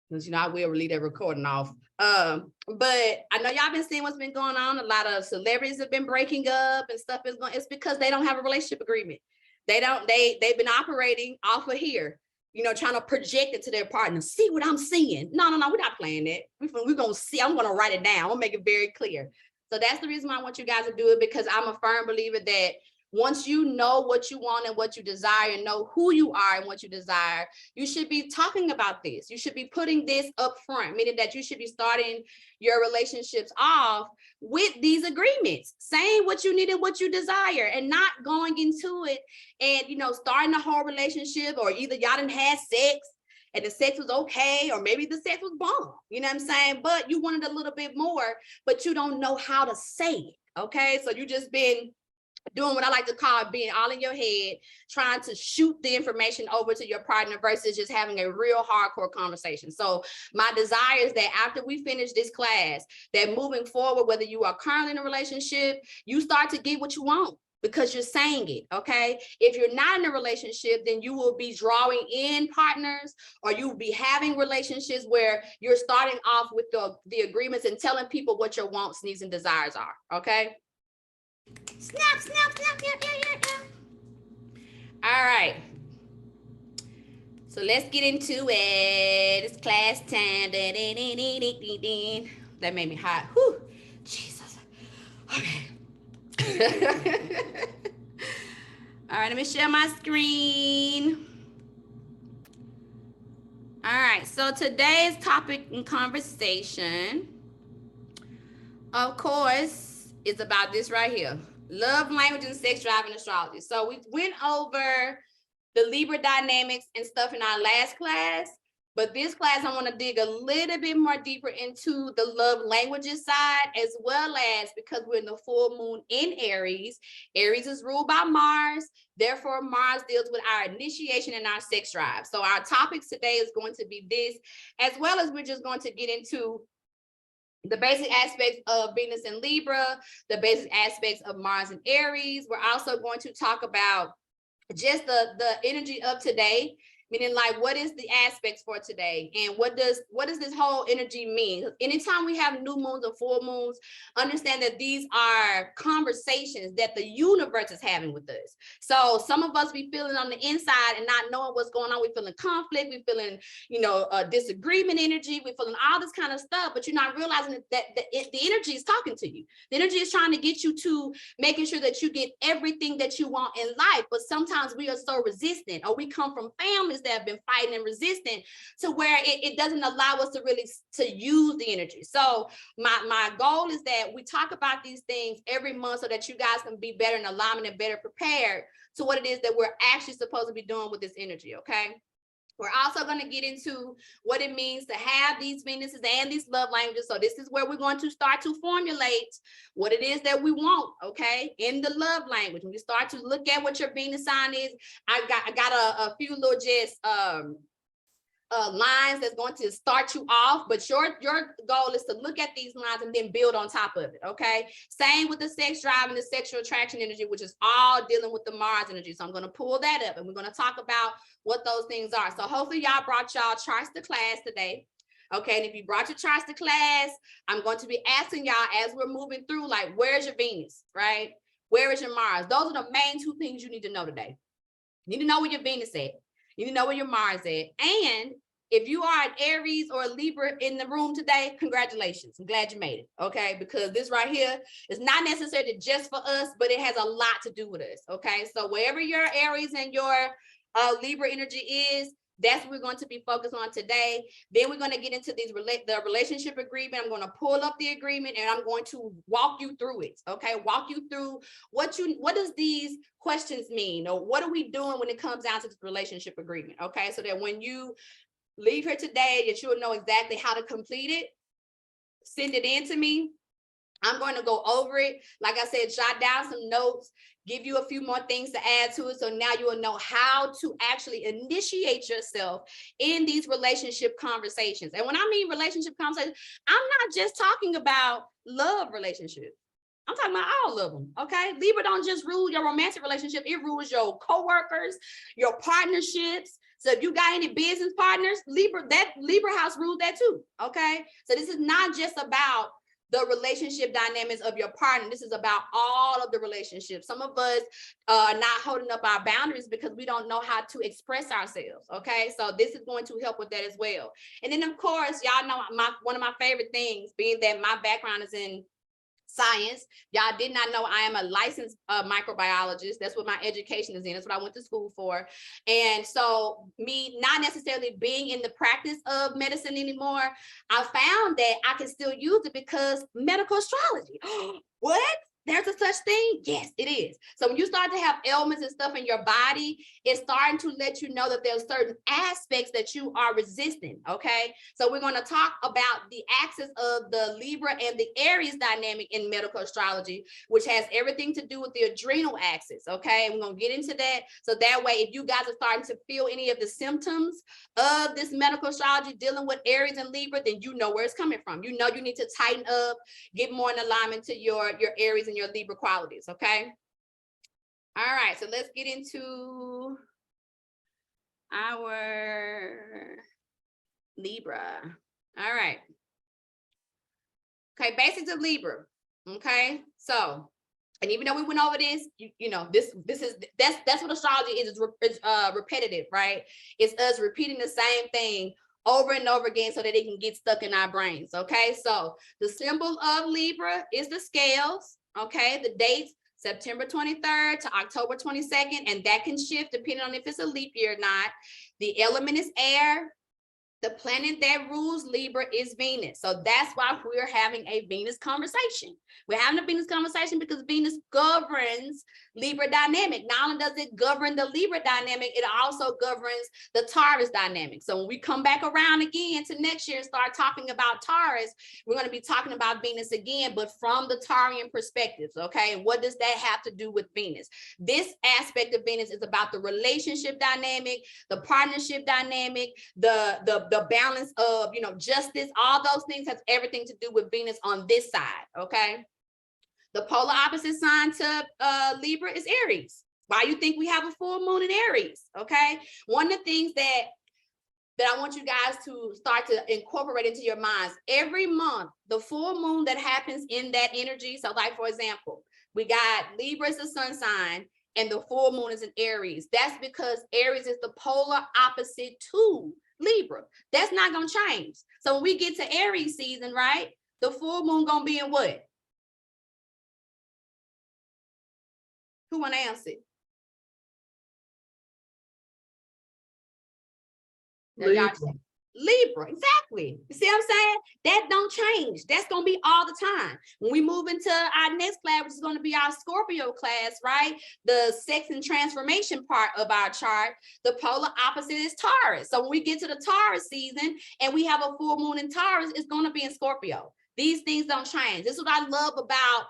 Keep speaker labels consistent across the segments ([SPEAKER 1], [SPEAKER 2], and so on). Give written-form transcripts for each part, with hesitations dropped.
[SPEAKER 1] because, you know, I will leave that recording off. But I know y'all been seeing what's been going on. A lot of celebrities have been breaking up and stuff is going. It's because they don't have a relationship agreement. They've been operating off of here, you know, trying to project it to their partner. See what I'm seeing. No, we're not playing that. We're going to see. I'm going to write it down. I'm going to make it very clear. So that's the reason why I want you guys to do it, because I'm a firm believer that once you know what you want and what you desire and know who you are and what you desire, you should be talking about this. You should be putting this up front, meaning that you should be starting your relationships off with these agreements, saying what you need and what you desire, and not going into it and, you know, starting a whole relationship, or either y'all done had sex and the sex was okay, or maybe the sex was bomb, you know what I'm saying? But you wanted a little bit more, but you don't know how to say it, okay? So you just been doing what I like to call being all in your head, trying to shoot the information over to your partner versus just having a real hardcore conversation. So my desire is that after we finish this class, that moving forward, whether you are currently in a relationship, you start to get what you want, because you're saying it, okay? If you're not in a relationship, then you will be drawing in partners, or you will be having relationships where you're starting off with the agreements and telling people what your wants, needs, and desires are, okay? Snap, snap, snap, yeah. All right. So let's get into it. It's class time. That made me hot. Whew. Jesus. Okay. All right, let me share my screen. All right, so today's topic and conversation, of course, is about this right here: love language and sex drive in astrology. So we went over the Libra dynamics and stuff in our last class, but this class I want to dig a little bit more deeper into the love languages side, as well as, because we're in the full moon in Aries. Aries is ruled by Mars. Therefore, Mars deals with our initiation and our sex drive. So our topics today is going to be this, as well as we're just going to get into the basic aspects of Venus and Libra, the basic aspects of Mars and Aries. We're also going to talk about just the energy of today, meaning like, what is the aspects for today, and what does this whole energy mean? Anytime we have new moons or full moons, understand that these are conversations that the universe is having with us. So some of us be feeling on the inside and not knowing what's going on. We're feeling conflict, we're feeling, you know, disagreement energy, we're feeling all this kind of stuff, but you're not realizing that the energy is talking to you. The energy is trying to get you to making sure that you get everything that you want in life. But sometimes we are so resistant, or we come from families that have been fighting and resistant, to where it doesn't allow us to really to use the energy. So my goal is that we talk about these things every month, so that you guys can be better in alignment and better prepared to what it is that we're actually supposed to be doing with this energy, okay? We're also going to get into what it means to have these Venuses and these love languages. So this is where we're going to start to formulate what it is that we want, okay, in the love language. When we start to look at what your Venus sign is, I got a few little just lines that's going to start you off, but your goal is to look at these lines and then build on top of it, okay? Same with the sex drive and the sexual attraction energy, which is all dealing with the Mars energy. So I'm going to pull that up, and we're going to talk about what those things are. So hopefully y'all brought y'all charts to class today. Okay, and if you brought your charts to class, I'm going to be asking y'all as we're moving through, like, where's your Venus, right? Where is your Mars? Those are the main two things you need to know today. You need to know where your Venus at. You need to know where your Mars at. And if you are an Aries or a Libra in the room today, congratulations. I'm glad you made it, okay? Because this right here is not necessarily just for us, but it has a lot to do with us, okay? So wherever your Aries and your Libra energy is, that's what we're going to be focused on today. Then we're going to get into the relationship agreement. I'm going to pull up the agreement, and I'm going to walk you through it, okay? Walk you through what does these questions mean, or what are we doing when it comes down to this relationship agreement, okay? So that when you leave here today, that you'll know exactly how to complete it. Send it in to me. I'm going to go over it. Like I said, jot down some notes, give you a few more things to add to it. So now you will know how to actually initiate yourself in these relationship conversations. And when I mean relationship conversations, I'm not just talking about love relationships. I'm talking about all of them, okay? Libra don't just rule your romantic relationship. It rules your coworkers, your partnerships. So if you got any business partners, that Libra house rules that too, okay? So this is not just about the relationship dynamics of your partner. This is about all of the relationships. Some of us are not holding up our boundaries because we don't know how to express ourselves, okay? So this is going to help with that as well. And then, of course, y'all know one of my favorite things, being that my background is in science. Y'all did not know I am a licensed microbiologist. That's what my education is in. That's what I went to school for. And so me not necessarily being in the practice of medicine anymore, I found that I can still use it because medical astrology. What? There's a such thing? Yes, it is. So when you start to have ailments and stuff in your body, it's starting to let you know that there's certain aspects that you are resisting, okay? So we're going to talk about the axis of the Libra and the Aries dynamic in medical astrology, which has everything to do with the adrenal axis, okay? And we're going to get into that. So that way, if you guys are starting to feel any of the symptoms of this medical astrology dealing with Aries and Libra, then you know where it's coming from. You know you need to tighten up, get more in alignment to your Aries and your Libra qualities, okay? All right, so let's get into our Libra. All right. Okay, basics of Libra. Okay, so, and even though we went over this, you know, that's what astrology is. It's repetitive, right? It's us repeating the same thing over and over again so that it can get stuck in our brains. Okay, so the symbol of Libra is the scales. Okay, the dates September 23rd to October 22nd, and that can shift depending on if it's a leap year or not. The element is air. The planet that rules Libra is Venus. So that's why we're having a Venus conversation. We're having a Venus conversation because Venus governs Libra dynamic. Not only does it govern the Libra dynamic, it also governs the Taurus dynamic. So when we come back around again to next year and start talking about Taurus, we're going to be talking about Venus again, but from the Taurian perspectives, okay? And what does that have to do with Venus? This aspect of Venus is about the relationship dynamic, the partnership dynamic, the balance of, you know, justice. All those things have everything to do with Venus on this side, okay? The polar opposite sign to Libra is Aries. Why you think we have a full moon in Aries, okay? One of the things that I want you guys to start to incorporate into your minds, every month, the full moon that happens in that energy. So like, for example, we got Libra is the sun sign and the full moon is in Aries. That's because Aries is the polar opposite to Libra. That's not going to change. So when we get to Aries season, right, the full moon going to be in what? Who want to answer it?
[SPEAKER 2] Libra.
[SPEAKER 1] Libra, exactly. You see what I'm saying? That don't change. That's going to be all the time. When we move into our next class, which is going to be our Scorpio class, right? The sex and transformation part of our chart, the polar opposite is Taurus. So when we get to the Taurus season and we have a full moon in Taurus, it's going to be in Scorpio. These things don't change. This is what I love about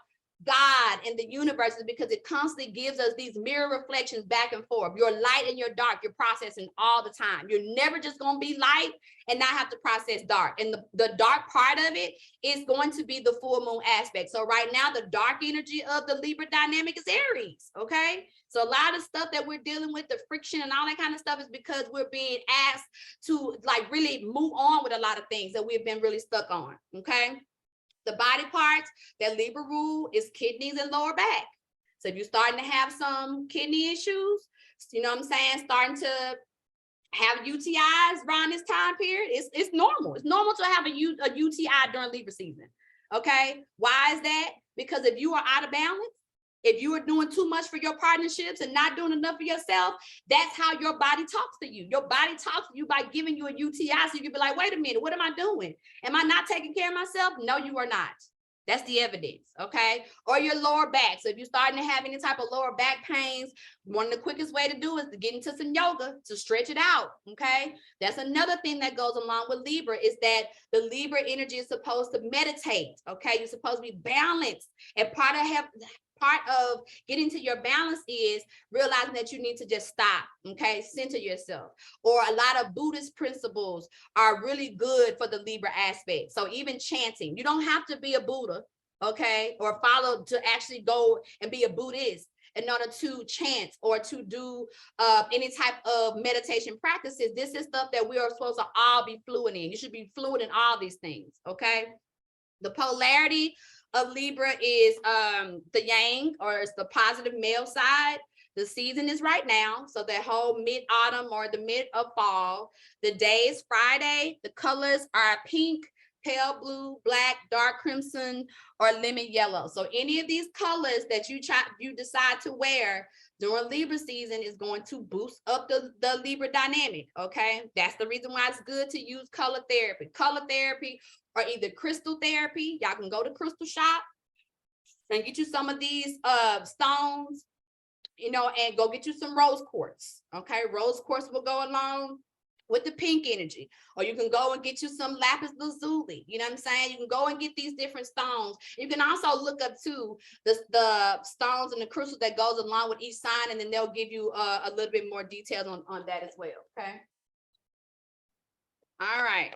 [SPEAKER 1] God and the universe, is because it constantly gives us these mirror reflections back and forth. Your light and your dark, you're processing all the time. You're never just going to be light and not have to process dark. And the dark part of it is going to be the full moon aspect. So right now, the dark energy of the Libra dynamic is Aries, okay? So a lot of stuff that we're dealing with, the friction and all that kind of stuff, is because we're being asked to like really move on with a lot of things that we've been really stuck on, okay? The body parts that Libra rule is kidneys and lower back. So if you're starting to have some kidney issues, you know what I'm saying, starting to have UTIs around this time period, it's normal. It's normal to have a UTI during Libra season, okay? Why is that? Because if you are out of balance, if you are doing too much for your partnerships and not doing enough for yourself, that's how your body talks to you. Your body talks to you by giving you a UTI. So you can be like, wait a minute, what am I doing? Am I not taking care of myself? No, you are not. That's the evidence, okay? Or your lower back. So if you're starting to have any type of lower back pains, one of the quickest way to do is to get into some yoga to stretch it out, okay? That's another thing that goes along with Libra, is that the Libra energy is supposed to meditate, okay? You're supposed to be balanced. And part of getting to your balance is realizing that you need to just stop, okay? Center yourself. Or a lot of Buddhist principles are really good for the Libra aspect. So even chanting, you don't have to be a Buddha, okay, or follow to actually go and be a Buddhist in order to chant or to do any type of meditation practices. This is stuff that we are supposed to all be fluent in. You should be fluent in all these things, okay? The polarity of Libra is the yang, or it's the positive male side. The season is right now, so that whole mid-autumn or the mid of fall. The day is Friday. The colors are pink, pale blue, black, dark crimson, or lemon yellow. So any of these colors that you decide to wear during Libra season is going to boost up the Libra dynamic, okay? That's the reason why it's good to use color therapy. Color therapy or either crystal therapy. Y'all can go to crystal shop and get you some of these stones, you know, and go get you some rose quartz, okay? Rose quartz will go along with the pink energy, or you can go and get you some lapis lazuli. You know what I'm saying? You can go and get these different stones. You can also look up too the stones and the crystals that goes along with each sign, and then they'll give you a little bit more details on that as well. Okay. All right.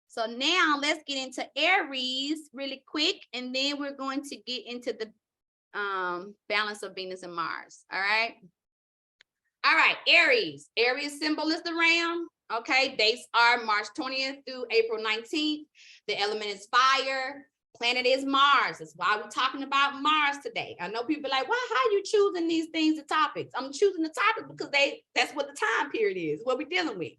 [SPEAKER 1] So now let's get into Aries really quick, and then we're going to get into the balance of Venus and Mars. All right. All right, Aries. Aries symbol is the ram. Okay, dates are March 20th through April 19th. The element is fire. Planet is Mars. That's why we're talking about Mars today. I know people are like, why, how are you choosing these things, the topics? I'm choosing the topics because that's what the time period is, what we're dealing with.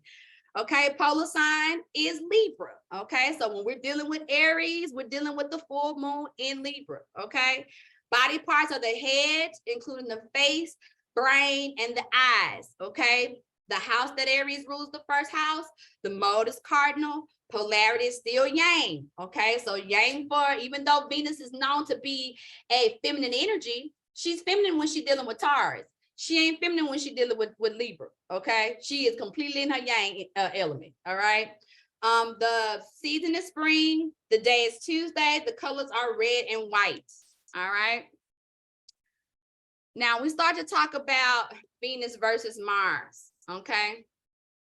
[SPEAKER 1] Okay, polar sign is Libra. Okay, so when we're dealing with Aries, we're dealing with the full moon in Libra. Okay, body parts are the head, including the face, brain, and the eyes. Okay, the house that Aries rules, the first house, the mode is cardinal, polarity is still yang. Okay, so yang, for even though Venus is known to be a feminine energy, she's feminine when she's dealing with Taurus. She ain't feminine when she's dealing with Libra. Okay, she is completely in her yang element. All right, the season is spring, the day is Tuesday, the colors are red and white. All right, now we start to talk about Venus versus Mars. Okay,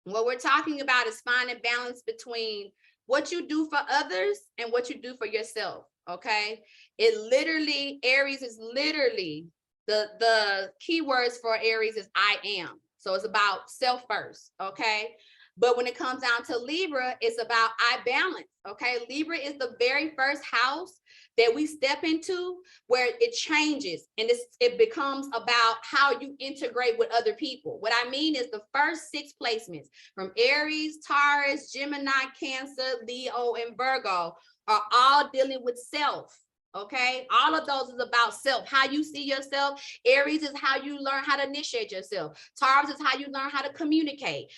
[SPEAKER 1] what we're talking about is finding balance between what you do for others and what you do for yourself. Okay, it literally, Aries is literally, the keywords for Aries is I am. So it's about self first. Okay, but when it comes down to Libra, it's about I balance. Okay, Libra is the very first house that we step into where it changes, and it becomes about how you integrate with other people. What I mean is the first 6 placements from Aries, Taurus, Gemini, Cancer, Leo, and Virgo are all dealing with self. Okay, all of those is about self, how you see yourself. Aries is how you learn how to initiate yourself. Taurus is how you learn how to communicate.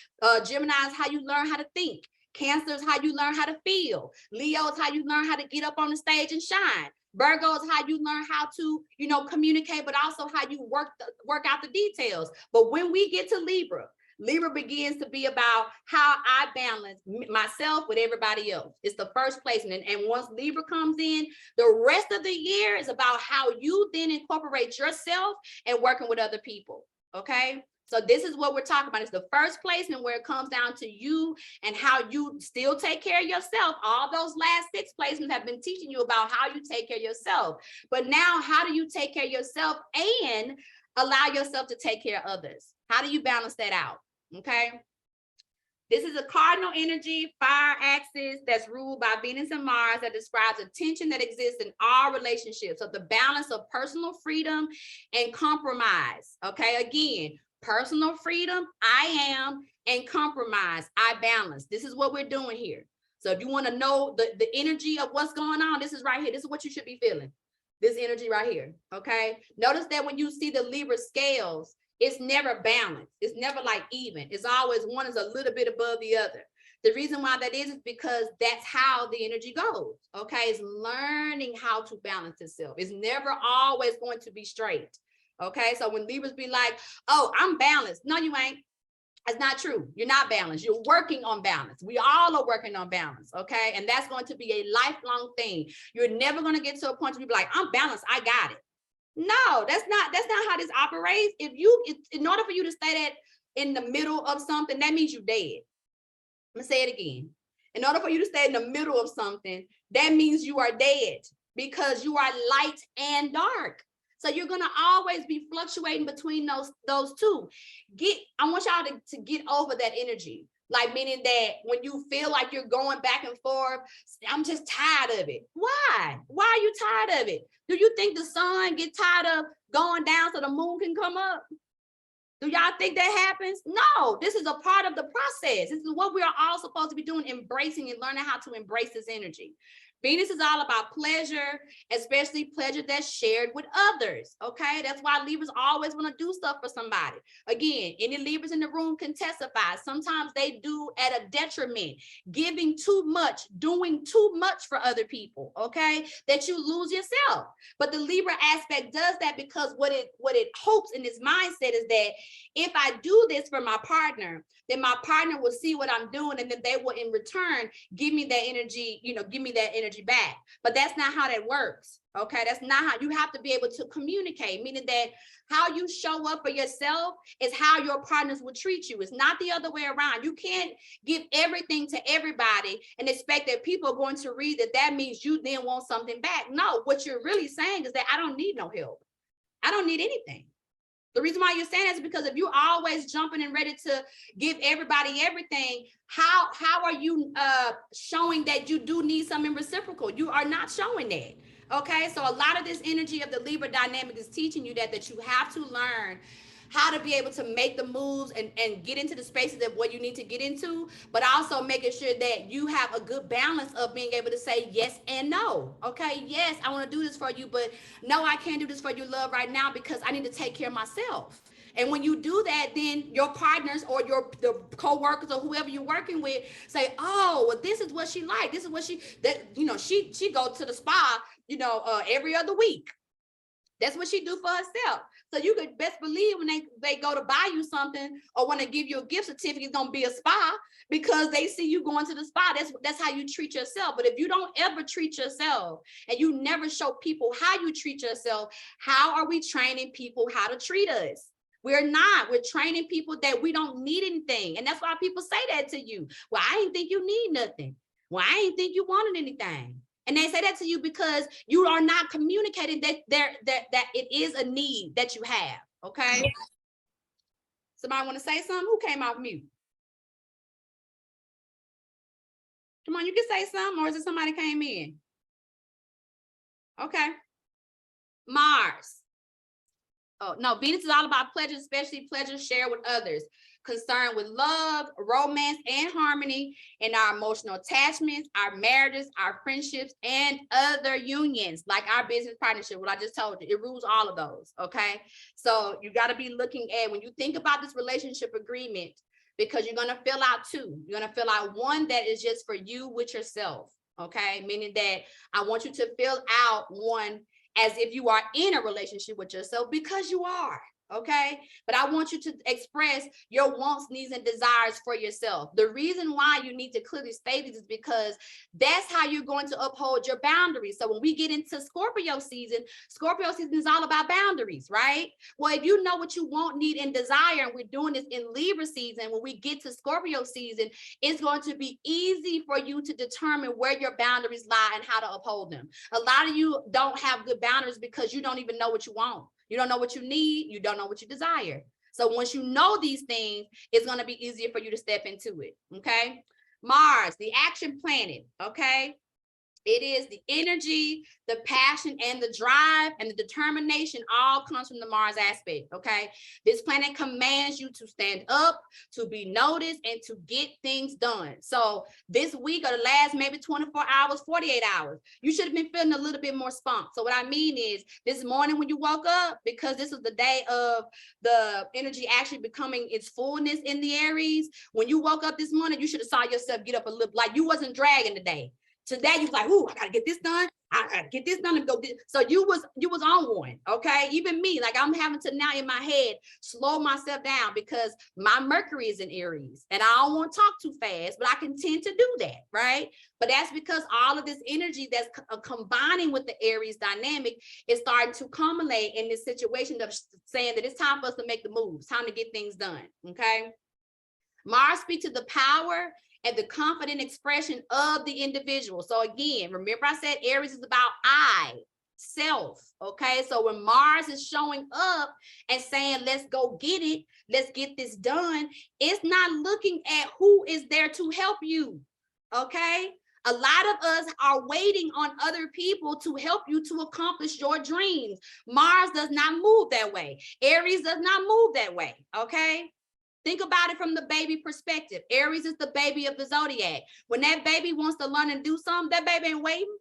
[SPEAKER 1] Gemini is how you learn how to think. Cancer is how you learn how to feel. Leo is how you learn how to get up on the stage and shine. Virgo is how you learn how to, you know, communicate, but also how you work out the details. But when we get to Libra, Libra begins to be about how I balance myself with everybody else. It's the first placement. And once Libra comes in, the rest of the year is about how you then incorporate yourself and working with other people. Okay. So this is what we're talking about. It's the first placement where it comes down to you and how you still take care of yourself. All those last 6 placements have been teaching you about how you take care of yourself. But now, how do you take care of yourself and allow yourself to take care of others? How do you balance that out? Okay. This is a cardinal energy fire axis that's ruled by Venus and Mars that describes a tension that exists in all relationships. So the balance of personal freedom and compromise. Okay. Again, personal freedom, I am, and compromise, I balance. This is what we're doing here. So if you want to know the energy of what's going on, this is right here. This is what you should be feeling. This energy right here. Okay. Notice that when you see the Libra scales, it's never balanced. It's never like even. It's always one is a little bit above the other. The reason why that is because that's how the energy goes. Okay. It's learning how to balance itself. It's never always going to be straight. Okay. So when Libras be like, oh, I'm balanced. No, you ain't. That's not true. You're not balanced. You're working on balance. We all are working on balance. Okay. And that's going to be a lifelong thing. You're never going to get to a point where you be like, I'm balanced. I got it. No, that's not how this operates. In order for you to stay that in the middle of something, that means you're dead. I'm gonna say it again. In order for you to stay in the middle of something, that means you are dead, because you are light and dark. So you're gonna always be fluctuating between those two. I want y'all to get over that energy. Like, meaning that when you feel like you're going back and forth, I'm just tired of it. Why? Why are you tired of it? Do you think the sun get tired of going down so the moon can come up? Do y'all think that happens? No, this is a part of the process. This is what we are all supposed to be doing, embracing and learning how to embrace this energy. Venus is all about pleasure, especially pleasure that's shared with others, okay? That's why Libras always want to do stuff for somebody. Again, any Libras in the room can testify. Sometimes they do at a detriment, giving too much, doing too much for other people, okay? That you lose yourself. But the Libra aspect does that because what it hopes in its mindset is that if I do this for my partner, then my partner will see what I'm doing, and then they will in return give me that energy, give me that energy back. But that's not how that works. Okay, that's not how. You have to be able to communicate, meaning that how you show up for yourself is how your partners will treat you. It's not the other way around. You can't give everything to everybody and expect that people are going to read that means you then want something back. No, what you're really saying is that I don't need no help. I don't need anything. The reason why you're saying that is because if you're always jumping and ready to give everybody everything, how are you showing that you do need something reciprocal? You are not showing that. Okay, so a lot of this energy of the Libra dynamic is teaching you that you have to learn how to be able to make the moves and get into the spaces of what you need to get into, but also making sure that you have a good balance of being able to say yes and no. Okay, yes, I want to do this for you, but no, I can't do this for you, love, right now because I need to take care of myself. And when you do that, then your partners or the co-workers or whoever you're working with say, oh, well, this is what she like. This is what she go to the spa, every other week. That's what she do for herself. So you could best believe when they go to buy you something or want to give you a gift certificate, it's gonna be a spa because they see you going to the spa. That's how you treat yourself. But if you don't ever treat yourself and you never show people how you treat yourself, how are we training people how to treat us? We're not. We're training people that we don't need anything. And that's why people say that to you. Well, I didn't think you need nothing. Well, I didn't think you wanted anything. And they say that to you because you are not communicating that it is a need that you have. Okay. Somebody want to say something? Who came off mute? Come on, you can say something, or is it somebody came in? Okay. Mars. Oh, no, Venus is all about pleasure, especially pleasure shared with others, concerned with love, romance, and harmony in our emotional attachments, our marriages, our friendships, and other unions, like our business partnership, what I just told you. It rules all of those, okay? So you got to be looking at, when you think about this relationship agreement, because you're going to fill out two. You're going to fill out one that is just for you with yourself, okay? Meaning that I want you to fill out one as if you are in a relationship with yourself, because you are, okay? But I want you to express your wants, needs, and desires for yourself. The reason why you need to clearly state this is because that's how you're going to uphold your boundaries. So when we get into Scorpio season is all about boundaries, right? Well, if you know what you want, need, and desire, and we're doing this in Libra season, when we get to Scorpio season, it's going to be easy for you to determine where your boundaries lie and how to uphold them. A lot of you don't have good boundaries because you don't even know what you want. You don't know what you need. You don't know what you desire. So once you know these things, it's going to be easier for you to step into it. Okay. Mars, the action planet. Okay. It is the energy, the passion, and the drive, and the determination all comes from the Mars aspect, okay? This planet commands you to stand up, to be noticed, and to get things done. So this week or the last maybe 24 hours, 48 hours, you should have been feeling a little bit more spunk. So what I mean is this morning when you woke up, because this is the day of the energy actually becoming its fullness in the Aries, when you woke up this morning, you should have saw yourself get up a little, like you wasn't dragging the day. Today you was like, ooh, I gotta get this done. I gotta get this done and go. So you was on one, okay? Even me, like I'm having to now in my head slow myself down because my Mercury is in Aries and I don't want to talk too fast, but I can tend to do that, right? But that's because all of this energy that's combining with the Aries dynamic is starting to culminate in this situation of saying that it's time for us to make the moves, time to get things done, okay? Mars speaks to the power and the confident expression of the individual. So again, remember I said Aries is about I, self, okay? So when Mars is showing up and saying, let's go get it, let's get this done, it's not looking at who is there to help you, okay? A lot of us are waiting on other people to help you to accomplish your dreams. Mars does not move that way. Aries does not move that way, okay? Think about it from the baby perspective. Aries is the baby of the zodiac. When that baby wants to learn and do something, that baby ain't waiting.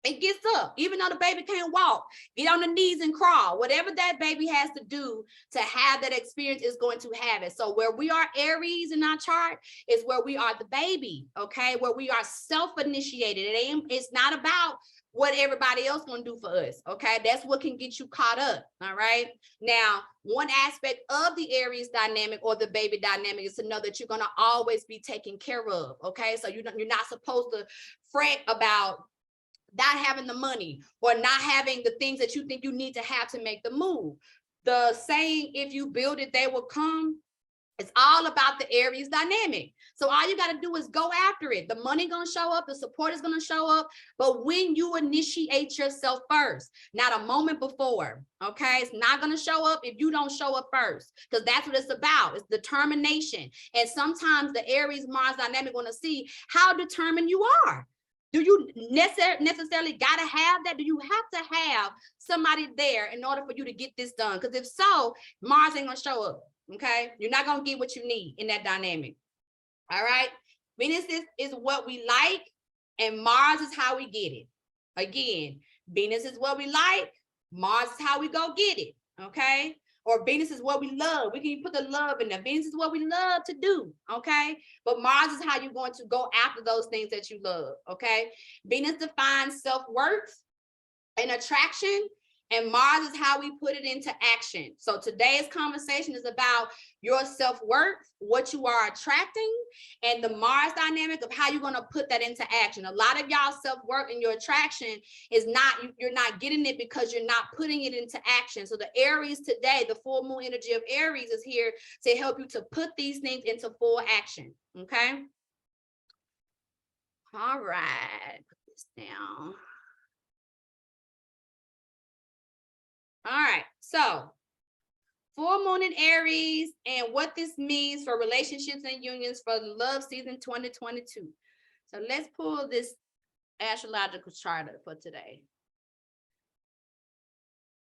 [SPEAKER 1] It gets up, even though the baby can't walk, get on the knees and crawl. Whatever that baby has to do to have that experience is going to have it. So where we are Aries in our chart is where we are the baby, okay? Where we are self-initiated. It's not about what everybody else gonna do for us, okay? That's what can get you caught up, all right? Now, one aspect of the Aries dynamic or the baby dynamic is to know that you're gonna always be taken care of, okay? So you're not supposed to fret about not having the money or not having the things that you think you need to have to make the move. The saying, if you build it, they will come. It's all about the Aries dynamic. So all you got to do is go after it. The money going to show up. The support is going to show up. But when you initiate yourself first, not a moment before, okay? It's not going to show up if you don't show up first, because that's what it's about. It's determination. And sometimes the Aries Mars dynamic want to see how determined you are. Do you necessarily got to have that? Do you have to have somebody there in order for you to get this done? Because if so, Mars ain't going to show up, okay? You're not going to get what you need in that dynamic, all right? Venus is what we like, and Mars is how we get it. Again, Venus is what we like, Mars is how we go get it, okay? Or Venus is what we love. We can put the love in there. Venus is what we love to do, okay? But Mars is how you're going to go after those things that you love, okay? Venus defines self-worth and attraction, and Mars is how we put it into action. So today's conversation is about your self-worth, what you are attracting, and the Mars dynamic of how you're going to put that into action. A lot of y'all self-worth and your attraction is not, you're not getting it because you're not putting it into action. So the Aries today, the full moon energy of Aries is here to help you to put these things into full action, okay? All right, put this down. All right, so full moon in Aries and what this means for relationships and unions for the love season 2022. So let's pull this astrological chart up for today.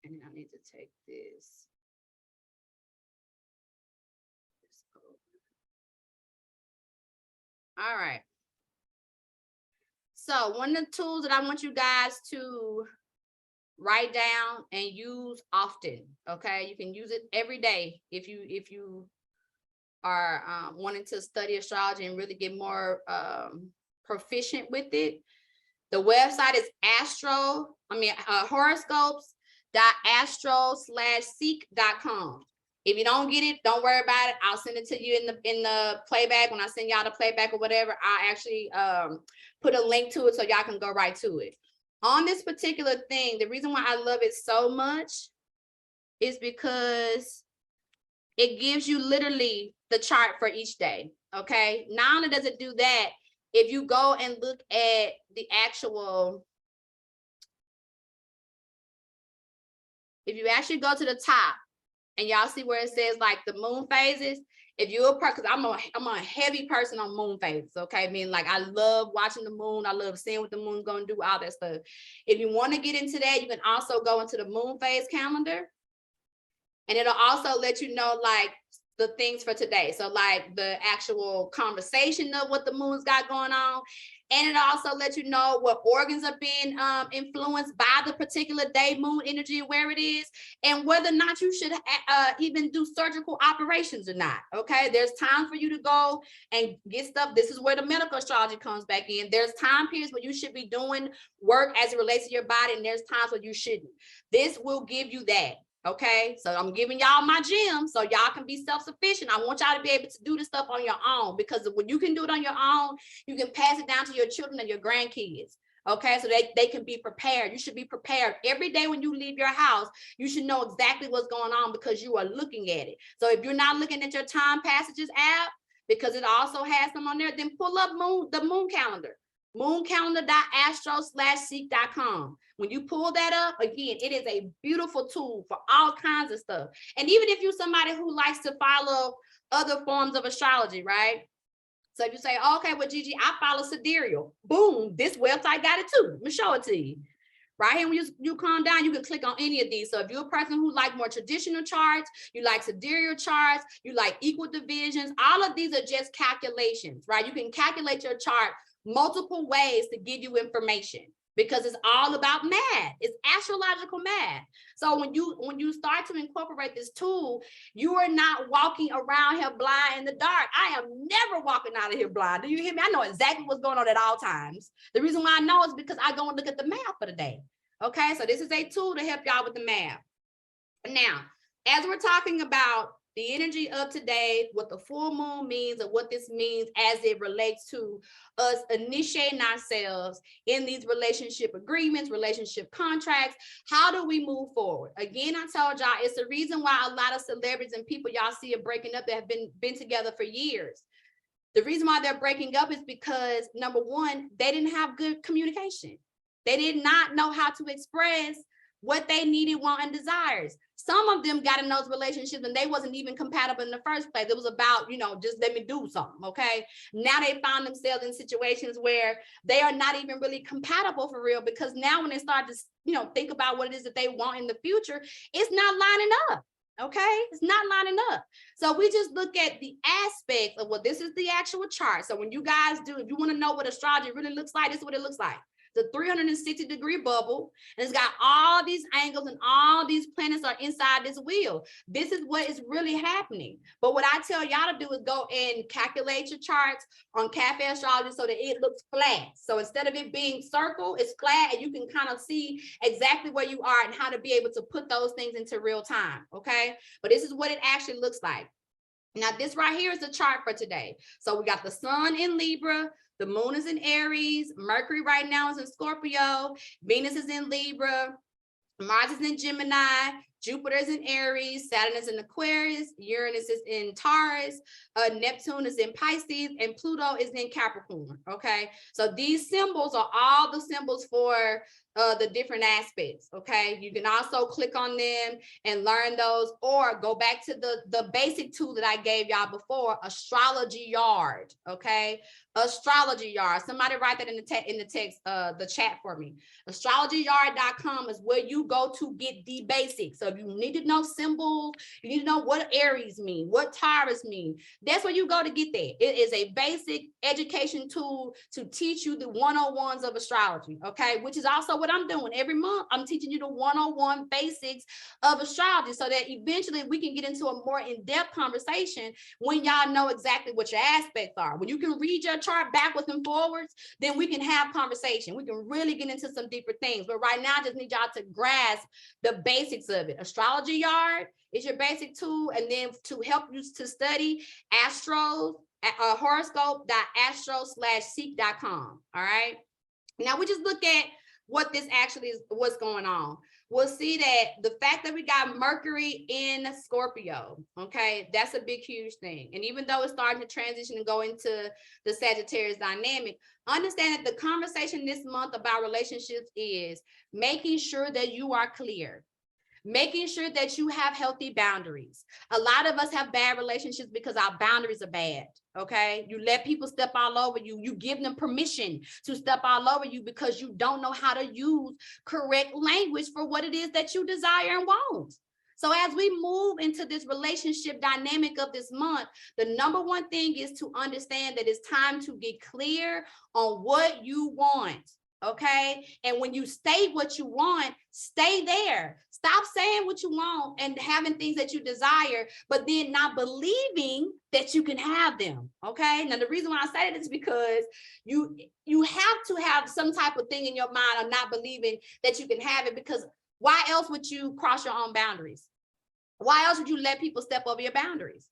[SPEAKER 1] And I need to take this. All right. So one of the tools that I want you guys to write down and use often, okay? You can use it every day if you are wanting to study astrology and really get more proficient with it. The website is horoscopes.astro/seek.com. If you don't get it, don't worry about it. I'll send it to you in the playback. When I send y'all the playback or whatever, I actually put a link to it so y'all can go right to it. On this particular thing, the reason why I love it so much is because it gives you literally the chart for each day, okay? Not only does it do that, if you go and look at the actual, if you actually go to the top and y'all see where it says like the moon phases, if you're a person, because I'm a heavy person on moon phases, okay? I mean, like I love watching the moon. I love seeing what the moon's gonna do, all that stuff. If you want to get into that, you can also go into the moon phase calendar, and it'll also let you know like the things for today. So like the actual conversation of what the moon's got going on. And it also lets you know what organs are being influenced by the particular day moon energy, where it is, and whether or not you should even do surgical operations or not, okay? There's time for you to go and get stuff. This is where the medical astrology comes back in. There's time periods where you should be doing work as it relates to your body, and there's times where you shouldn't. This will give you that. Okay, so I'm giving y'all my gems so y'all can be self-sufficient. I want y'all to be able to do this stuff on your own, because when you can do it on your own, you can pass it down to your children and your grandkids. Okay, so they can be prepared. You should be prepared every day when you leave your house. You should know exactly what's going on because you are looking at it. So if you're not looking at your time passages app, because it also has them on there. Then pull up the moon calendar, mooncalendar.astro/seek.com. When you pull that up, again, it is a beautiful tool for all kinds of stuff. And even if you're somebody who likes to follow other forms of astrology, right? So if you say, okay, well, Gigi, I follow sidereal. Boom, this website got it too. Let me show it to you. Right here, when you calm down, you can click on any of these. So if you're a person who like more traditional charts, you like sidereal charts, you like equal divisions, all of these are just calculations, right? You can calculate your chart multiple ways to give you information, because it's all about math. It's astrological math. So when you start to incorporate this tool, you are not walking around here blind in the dark. I am never walking out of here blind. Do you hear me? I know exactly what's going on at all times. The reason why I know is because I go and look at the math for the day. Okay, so this is a tool to help y'all with the math. Now, as we're talking about the energy of today, what the full moon means, and what this means as it relates to us initiating ourselves in these relationship agreements, relationship contracts, how do we move forward? Again, I told y'all, it's the reason why a lot of celebrities and people y'all see are breaking up that have been together for years. The reason why they're breaking up is because, number one, they didn't have good communication. They did not know how to express what they needed, want, and desires. Some of them got in those relationships and they wasn't even compatible in the first place. It was about, just let me do something, okay? Now they found themselves in situations where they are not even really compatible for real, because now when they start to, think about what it is that they want in the future, it's not lining up, okay? It's not lining up. So we just look at the aspects of, well, this is the actual chart. So when you guys do, if you want to know what astrology really looks like, this is what it looks like. The 360-degree bubble, and it's got all these angles and all these planets are inside this wheel. This is what is really happening. But what I tell y'all to do is go and calculate your charts on Cafe Astrology so that it looks flat. So instead of it being circle, it's flat, and you can kind of see exactly where you are and how to be able to put those things into real time, okay? But this is what it actually looks like. Now, this right here is the chart for today. So we got the sun in Libra, the moon is in Aries, Mercury right now is in Scorpio, Venus is in Libra, Mars is in Gemini, Jupiter is in Aries, Saturn is in Aquarius, Uranus is in Taurus, Neptune is in Pisces, and Pluto is in Capricorn, okay? So these symbols are all the symbols for the different aspects, okay? You can also click on them and learn those, or go back to the basic tool that I gave y'all before, Astrology Yard, okay? Astrology Yard. Somebody write that in the chat for me. Astrologyyard.com is where you go to get the basics. So if you need to know symbols, you need to know what Aries mean, what Taurus mean, that's where you go to get that. It is a basic education tool to teach you the 101s of astrology, okay? Which is also what I'm doing. Every month, I'm teaching you the 101 basics of astrology so that eventually we can get into a more in-depth conversation when y'all know exactly what your aspects are. When you can read your chart backwards and forwards, then we can have conversation. We can really get into some deeper things. But right now, I just need y'all to grasp the basics of it. Astrology Yard is your basic tool. And then to help you to study horoscope.astro/seek.com. All right. Now we just look at what this actually is, what's going on. We'll see that the fact that we got Mercury in Scorpio, okay, that's a big, huge thing. And even though it's starting to transition and go into the Sagittarius dynamic, understand that the conversation this month about relationships is making sure that you are clear, making sure that you have healthy boundaries. A lot of us have bad relationships because our boundaries are bad, okay? You let people step all over you. You give them permission to step all over you because you don't know how to use correct language for what it is that you desire and want. So as we move into this relationship dynamic of this month, the number one thing is to understand that it's time to get clear on what you want. Okay. And when you state what you want, stay there. Stop saying what you want and having things that you desire, but then not believing that you can have them. Okay. Now, the reason why I say that is because you have to have some type of thing in your mind of not believing that you can have it, because why else would you cross your own boundaries? Why else would you let people step over your boundaries?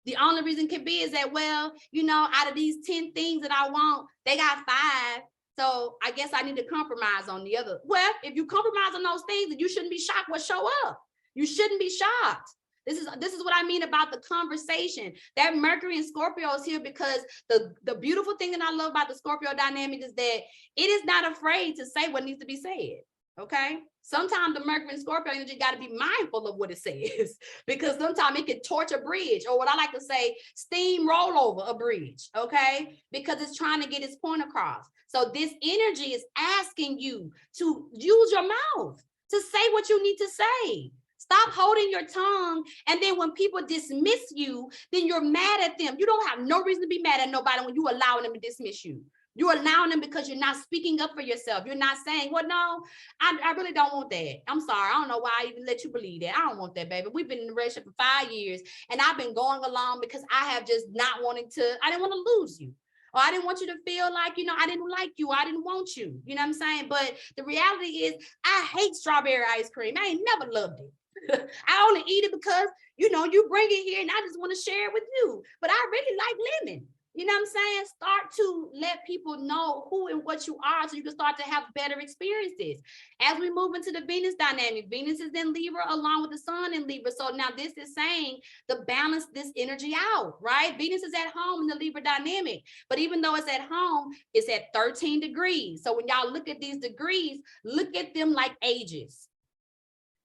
[SPEAKER 1] The only reason can be is that, well, out of these 10 things that I want, they got 5. So I guess I need to compromise on the other. Well, if you compromise on those things, then you shouldn't be shocked what show up. You shouldn't be shocked. This is what I mean about the conversation. That Mercury and Scorpio is here because the beautiful thing that I love about the Scorpio dynamic is that it is not afraid to say what needs to be said. Okay. Sometimes the Mercury and Scorpio energy got to be mindful of what it says, because sometimes it can torch a bridge, or what I like to say, steamroll over a bridge. Okay. Because it's trying to get its point across. So this energy is asking you to use your mouth to say what you need to say. Stop holding your tongue. And then when people dismiss you, then you're mad at them. You don't have no reason to be mad at nobody when you allowing them to dismiss you. You're allowing them because you're not speaking up for yourself. You're not saying, well, no, I really don't want that. I'm sorry. I don't know why I even let you believe that. I don't want that, baby. We've been in a relationship for 5 years, and I've been going along because I have just not wanted to, I didn't want to lose you. Or I didn't want you to feel like, you know, I didn't like you. I didn't want you. You know what I'm saying? But the reality is I hate strawberry ice cream. I ain't never loved it. I only eat it because, you know, you bring it here and I just want to share it with you. But I really like lemon. You know what I'm saying? Start to let people know who and what you are so you can start to have better experiences. As we move into the Venus dynamic, Venus is in Libra along with the sun in Libra. So now this is saying to balance this energy out, right? Venus is at home in the Libra dynamic, but even though it's at home, it's at 13 degrees. So when y'all look at these degrees, look at them like ages.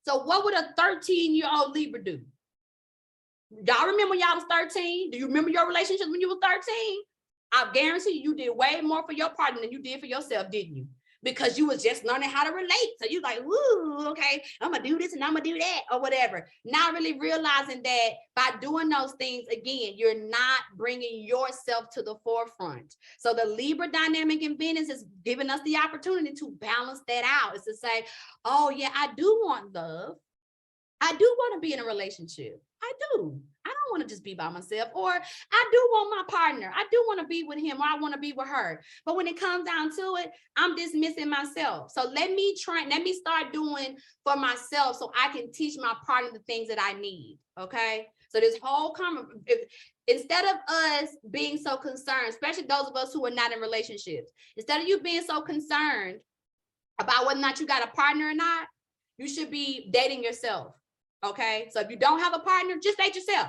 [SPEAKER 1] So what would a 13-year-old Libra do? Y'all remember when y'all was 13? Do you remember your relationship when you were 13? I guarantee you did way more for your partner than you did for yourself, didn't you? Because you was just learning how to relate. So you like, woo, okay, I'm gonna do this and I'm gonna do that or whatever. Not really realizing that by doing those things, again, you're not bringing yourself to the forefront. So the Libra dynamic in Venus is giving us the opportunity to balance that out. It's to say, oh yeah, I do want love. I do want to be in a relationship. I do. I don't want to just be by myself. Or I do want my partner. I do want to be with him, or I want to be with her. But when it comes down to it, I'm dismissing myself. So let me start doing for myself so I can teach my partner the things that I need. Okay. So this whole instead of us being so concerned, especially those of us who are not in relationships, instead of you being so concerned about whether or not you got a partner or not, you should be dating yourself. Okay, so if you don't have a partner, just date yourself.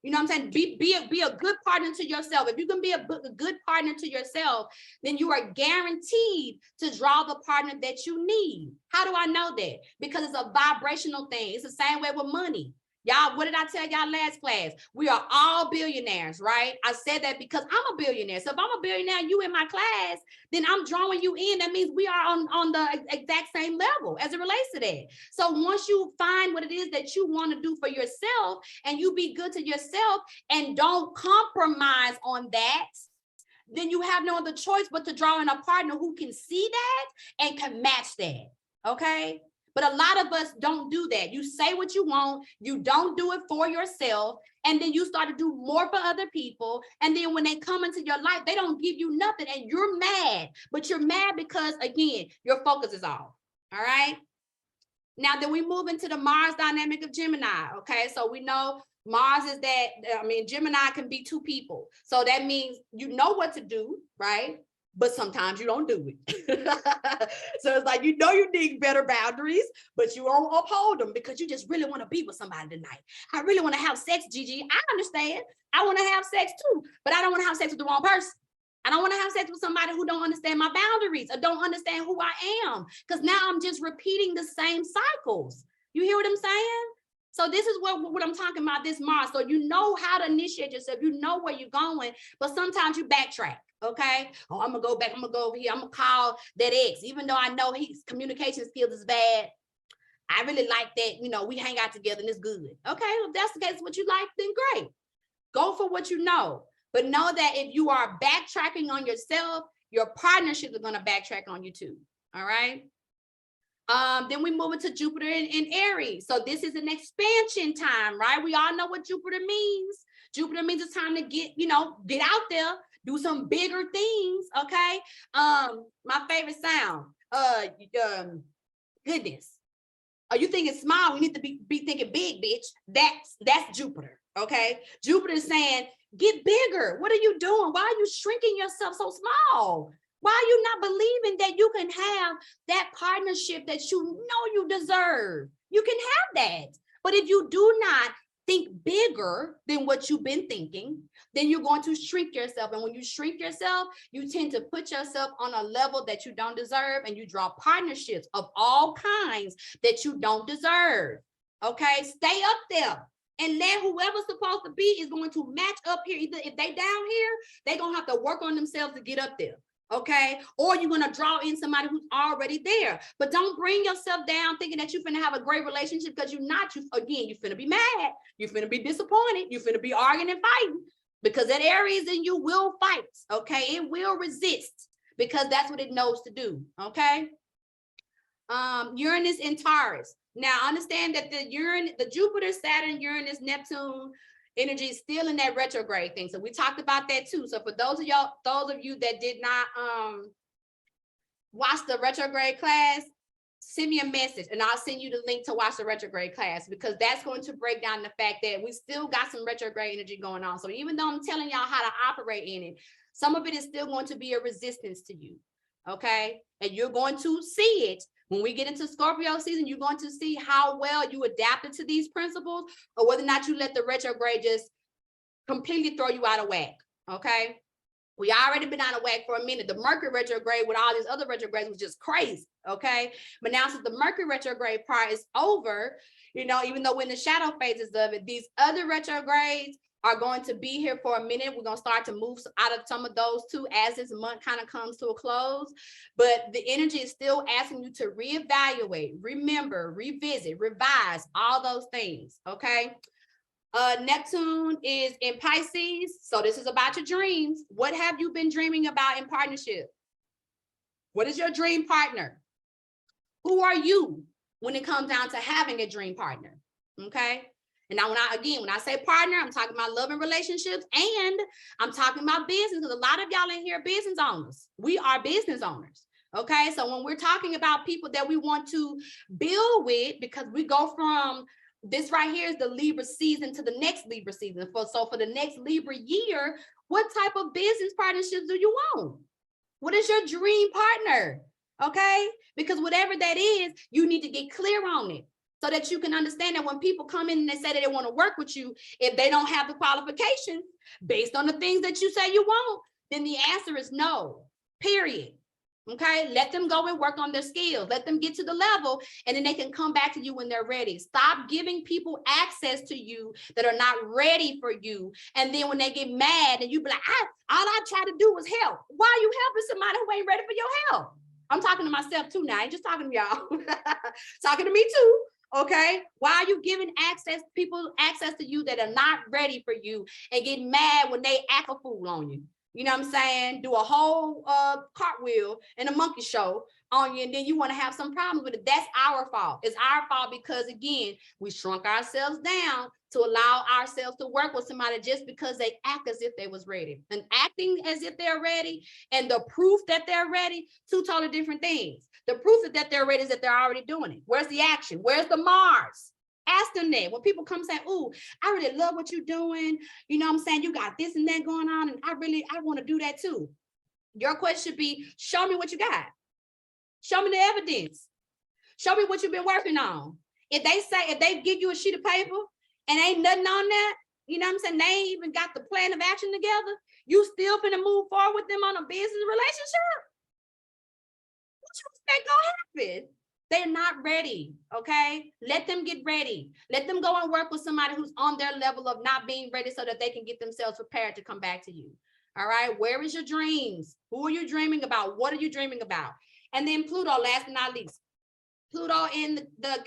[SPEAKER 1] You know what I'm saying? Be a good partner to yourself. If you can be a good partner to yourself, then you are guaranteed to draw the partner that you need. How do I know that? Because it's a vibrational thing. It's the same way with money. Y'all, what did I tell y'all last class? We are all billionaires, right? I said that because I'm a billionaire. So if I'm a billionaire, you in my class, then I'm drawing you in. That means we are on the exact same level as it relates to that. So once you find what it is that you want to do for yourself and you be good to yourself and don't compromise on that, then you have no other choice but to draw in a partner who can see that and can match that, okay? But a lot of us don't do that. You say what you want, you don't do it for yourself, and then you start to do more for other people. And then when they come into your life, they don't give you nothing and you're mad. But you're mad because, again, your focus is off. All right. Now, then we move into the Mars dynamic of Gemini. Okay. So we know Mars is that, Gemini can be two people. So that means you know what to do, right? But sometimes you don't do it. So it's like, you know, you need better boundaries, but you won't uphold them because you just really want to be with somebody tonight. I really want to have sex, Gigi. I understand. I want to have sex too, but I don't want to have sex with the wrong person. I don't want to have sex with somebody who don't understand my boundaries or don't understand who I am, because now I'm just repeating the same cycles. You hear what I'm saying? So this is what I'm talking about, this Mars. So you know how to initiate yourself. You know where you're going, but sometimes you backtrack. Okay. Oh, I'm gonna go back. I'm gonna go over here. I'm gonna call that ex, even though I know his communication skills is bad. I really like that. You know, we hang out together and it's good. Okay. Well, if that's the case, what you like, then great. Go for what you know. But know that if you are backtracking on yourself, your partnerships are gonna backtrack on you too. All right. Then we move into Jupiter in Aries. So this is an expansion time, right? We all know what Jupiter means. Jupiter means it's time to get out there, do some bigger things. Okay. My favorite sound. Goodness. Are you thinking small? We need to be thinking big, bitch. That's Jupiter. Okay. Jupiter is saying, get bigger. What are you doing? Why are you shrinking yourself so small? Why are you not believing that you can have that partnership that you know you deserve? You can have that. But if you do not think bigger than what you've been thinking, then you're going to shrink yourself. And when you shrink yourself, you tend to put yourself on a level that you don't deserve, and you draw partnerships of all kinds that you don't deserve. Okay, stay up there. And let whoever's supposed to be is going to match up here. Either if they down here, they're going to have to work on themselves to get up there. Okay, or you're going to draw in somebody who's already there. But don't bring yourself down thinking that you're finna have a great relationship, because you're not. You're finna be mad, you're finna be disappointed, you're finna be arguing and fighting, because that Aries in you will fight. Okay, it will resist, because that's what it knows to do. Okay, Uranus and Taurus. Now understand that the Jupiter, Saturn, Uranus, Neptune energy is still in that retrograde thing. So we talked about that too. So for those of you that did not watch the retrograde class, send me a message and I'll send you the link to watch the retrograde class, because that's going to break down the fact that we still got some retrograde energy going on. So even though I'm telling y'all how to operate in it, some of it is still going to be a resistance to you. Okay, and you're going to see it when we get into Scorpio season. You're going to see how well you adapted to these principles, or whether or not you let the retrograde just completely throw you out of whack. Okay, we already been out of whack for a minute. The Mercury retrograde with all these other retrogrades was just crazy. Okay, but now since the Mercury retrograde part is over, you know, even though we're in the shadow phases of it, these other retrogrades are going to be here for a minute. We're going to start to move out of some of those too as this month kind of comes to a close. But the energy is still asking you to reevaluate, remember, revisit, revise, all those things. Okay. Neptune is in Pisces. So this is about your dreams. What have you been dreaming about in partnership? What is your dream partner? Who are you when it comes down to having a dream partner? Okay. And now when I say partner, I'm talking about love and relationships, and I'm talking about business, because a lot of y'all in here are business owners. We are business owners. Okay. So when we're talking about people that we want to build with, because we go from this right here is the Libra season to the next Libra season. So for the next Libra year, what type of business partnerships do you want? What is your dream partner? Okay. Because whatever that is, you need to get clear on it, so that you can understand that when people come in and they say that they want to work with you, if they don't have the qualifications based on the things that you say you want, then the answer is no, period. Okay, let them go and work on their skills. Let them get to the level, and then they can come back to you when they're ready. Stop giving people access to you that are not ready for you. And then when they get mad and you be like, all I try to do was help. Why are you helping somebody who ain't ready for your help? I'm talking to myself too now. I ain't just talking to y'all. Talking to me too. Okay, why are you giving people access to you that are not ready for you, and get mad when they act a fool on you? You know what I'm saying? Do a whole cartwheel and a monkey show on you, and then you want to have some problems with it. That's our fault. It's our fault because, again, we shrunk ourselves down to allow ourselves to work with somebody just because they act as if they was ready. And acting as if they're ready and the proof that they're ready, two totally different things. The proof that they're ready is that they're already doing it. Where's the action? Where's the Mars? Ask them that. When people come saying, "Ooh, I really love what you're doing. You know what I'm saying? You got this and that going on, and I want to do that too." Your question should be, show me what you got. Show me the evidence. Show me what you've been working on. If they give you a sheet of paper and ain't nothing on that, you know what I'm saying? They ain't even got the plan of action together. You still finna move forward with them on a business relationship? What you expect gonna happen? They're not ready. Okay, let them get ready. Let them go and work with somebody who's on their level of not being ready, so that they can get themselves prepared to come back to you. All right, where is your dreams? Who are you dreaming about? What are you dreaming about? And then Pluto, last but not least, Pluto in the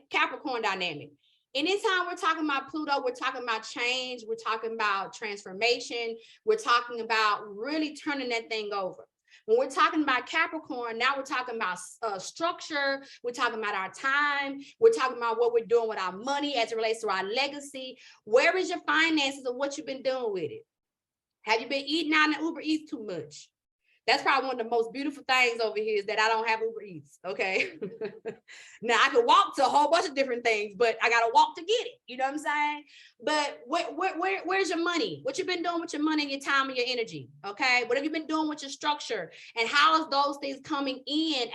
[SPEAKER 1] Capricorn dynamic. Anytime we're talking about Pluto, we're talking about change, we're talking about transformation, we're talking about really turning that thing over. When we're talking about Capricorn, now we're talking about structure, we're talking about our time, we're talking about what we're doing with our money as it relates to our legacy. Where is your finances and what you've been doing with it? Have you been eating out in Uber Eats too much? That's probably one of the most beautiful things over here, is that I don't have Uber Eats, okay? Now, I can walk to a whole bunch of different things, but I got to walk to get it. You know what I'm saying? But where's your money? What you been doing with your money and your time and your energy, okay? What have you been doing with your structure? And how is those things coming in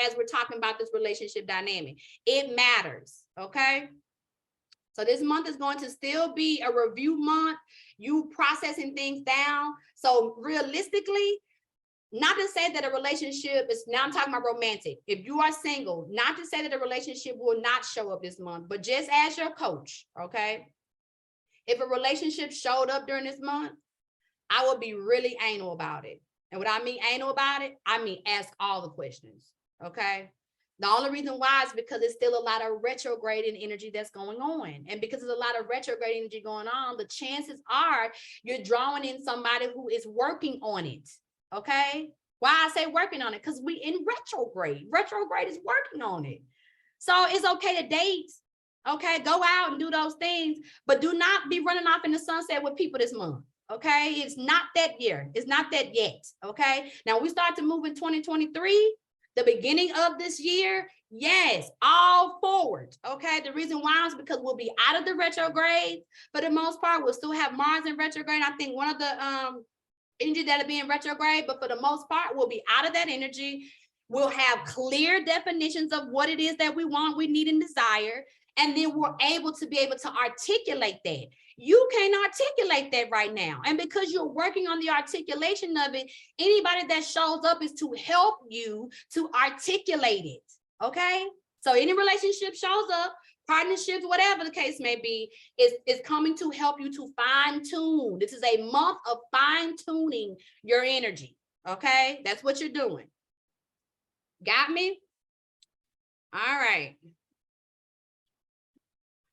[SPEAKER 1] as we're talking about this relationship dynamic? It matters, okay? So this month is going to still be a review month, you processing things down. So realistically, not to say that a relationship is, now I'm talking about romantic. If you are single, not to say that a relationship will not show up this month, but just as your coach, okay? If a relationship showed up during this month, I would be really anal about it. And what I mean anal about it, I mean ask all the questions, okay? The only reason why is because it's still a lot of retrograding energy that's going on. And because there's a lot of retrograde energy going on, the chances are you're drawing in somebody who is working on it, okay? Why I say working on it? Because we in retrograde. Retrograde is working on it. So it's okay to date, okay? Go out and do those things, but do not be running off in the sunset with people this month. Okay, it's not that year. It's not that yet. Okay, now we start to move in 2023, the beginning of this year. Yes, all forward. Okay, the reason why is because we'll be out of the retrograde for the most part. We'll still have Mars in retrograde. I think one of the energy that'll be in retrograde, but for the most part, we'll be out of that energy. We'll have clear definitions of what it is that we want, we need, and desire. And then we're able to articulate that. You can't articulate that right now. And because you're working on the articulation of it, anybody that shows up is to help you to articulate it, okay? So any relationship shows up, partnerships, whatever the case may be, is coming to help you to fine tune. This is a month of fine tuning your energy, okay? That's what you're doing. Got me? All right.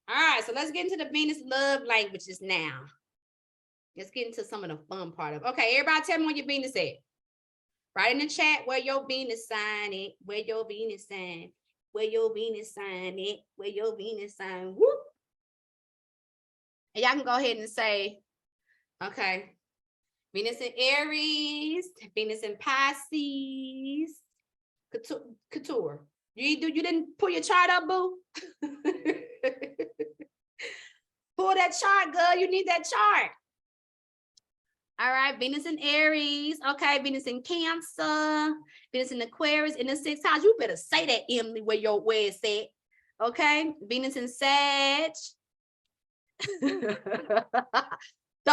[SPEAKER 1] All right, so let's get into the Venus love languages now. Let's get into some of the fun part of it. Okay, everybody tell me where your Venus at. Write in the chat where your Venus sign it, where your Venus sign, where your Venus sign it, where your Venus sign, whoop. And y'all can go ahead and say, okay, Venus in Aries, Venus in Pisces, Couture. You didn't pull your chart up, boo? Pull that chart, girl. You need that chart. All right, Venus in Aries. Okay, Venus in Cancer, Venus in Aquarius, in the 6th house. You better say that, Emily, where it's at. Okay, Venus in Sag. Don't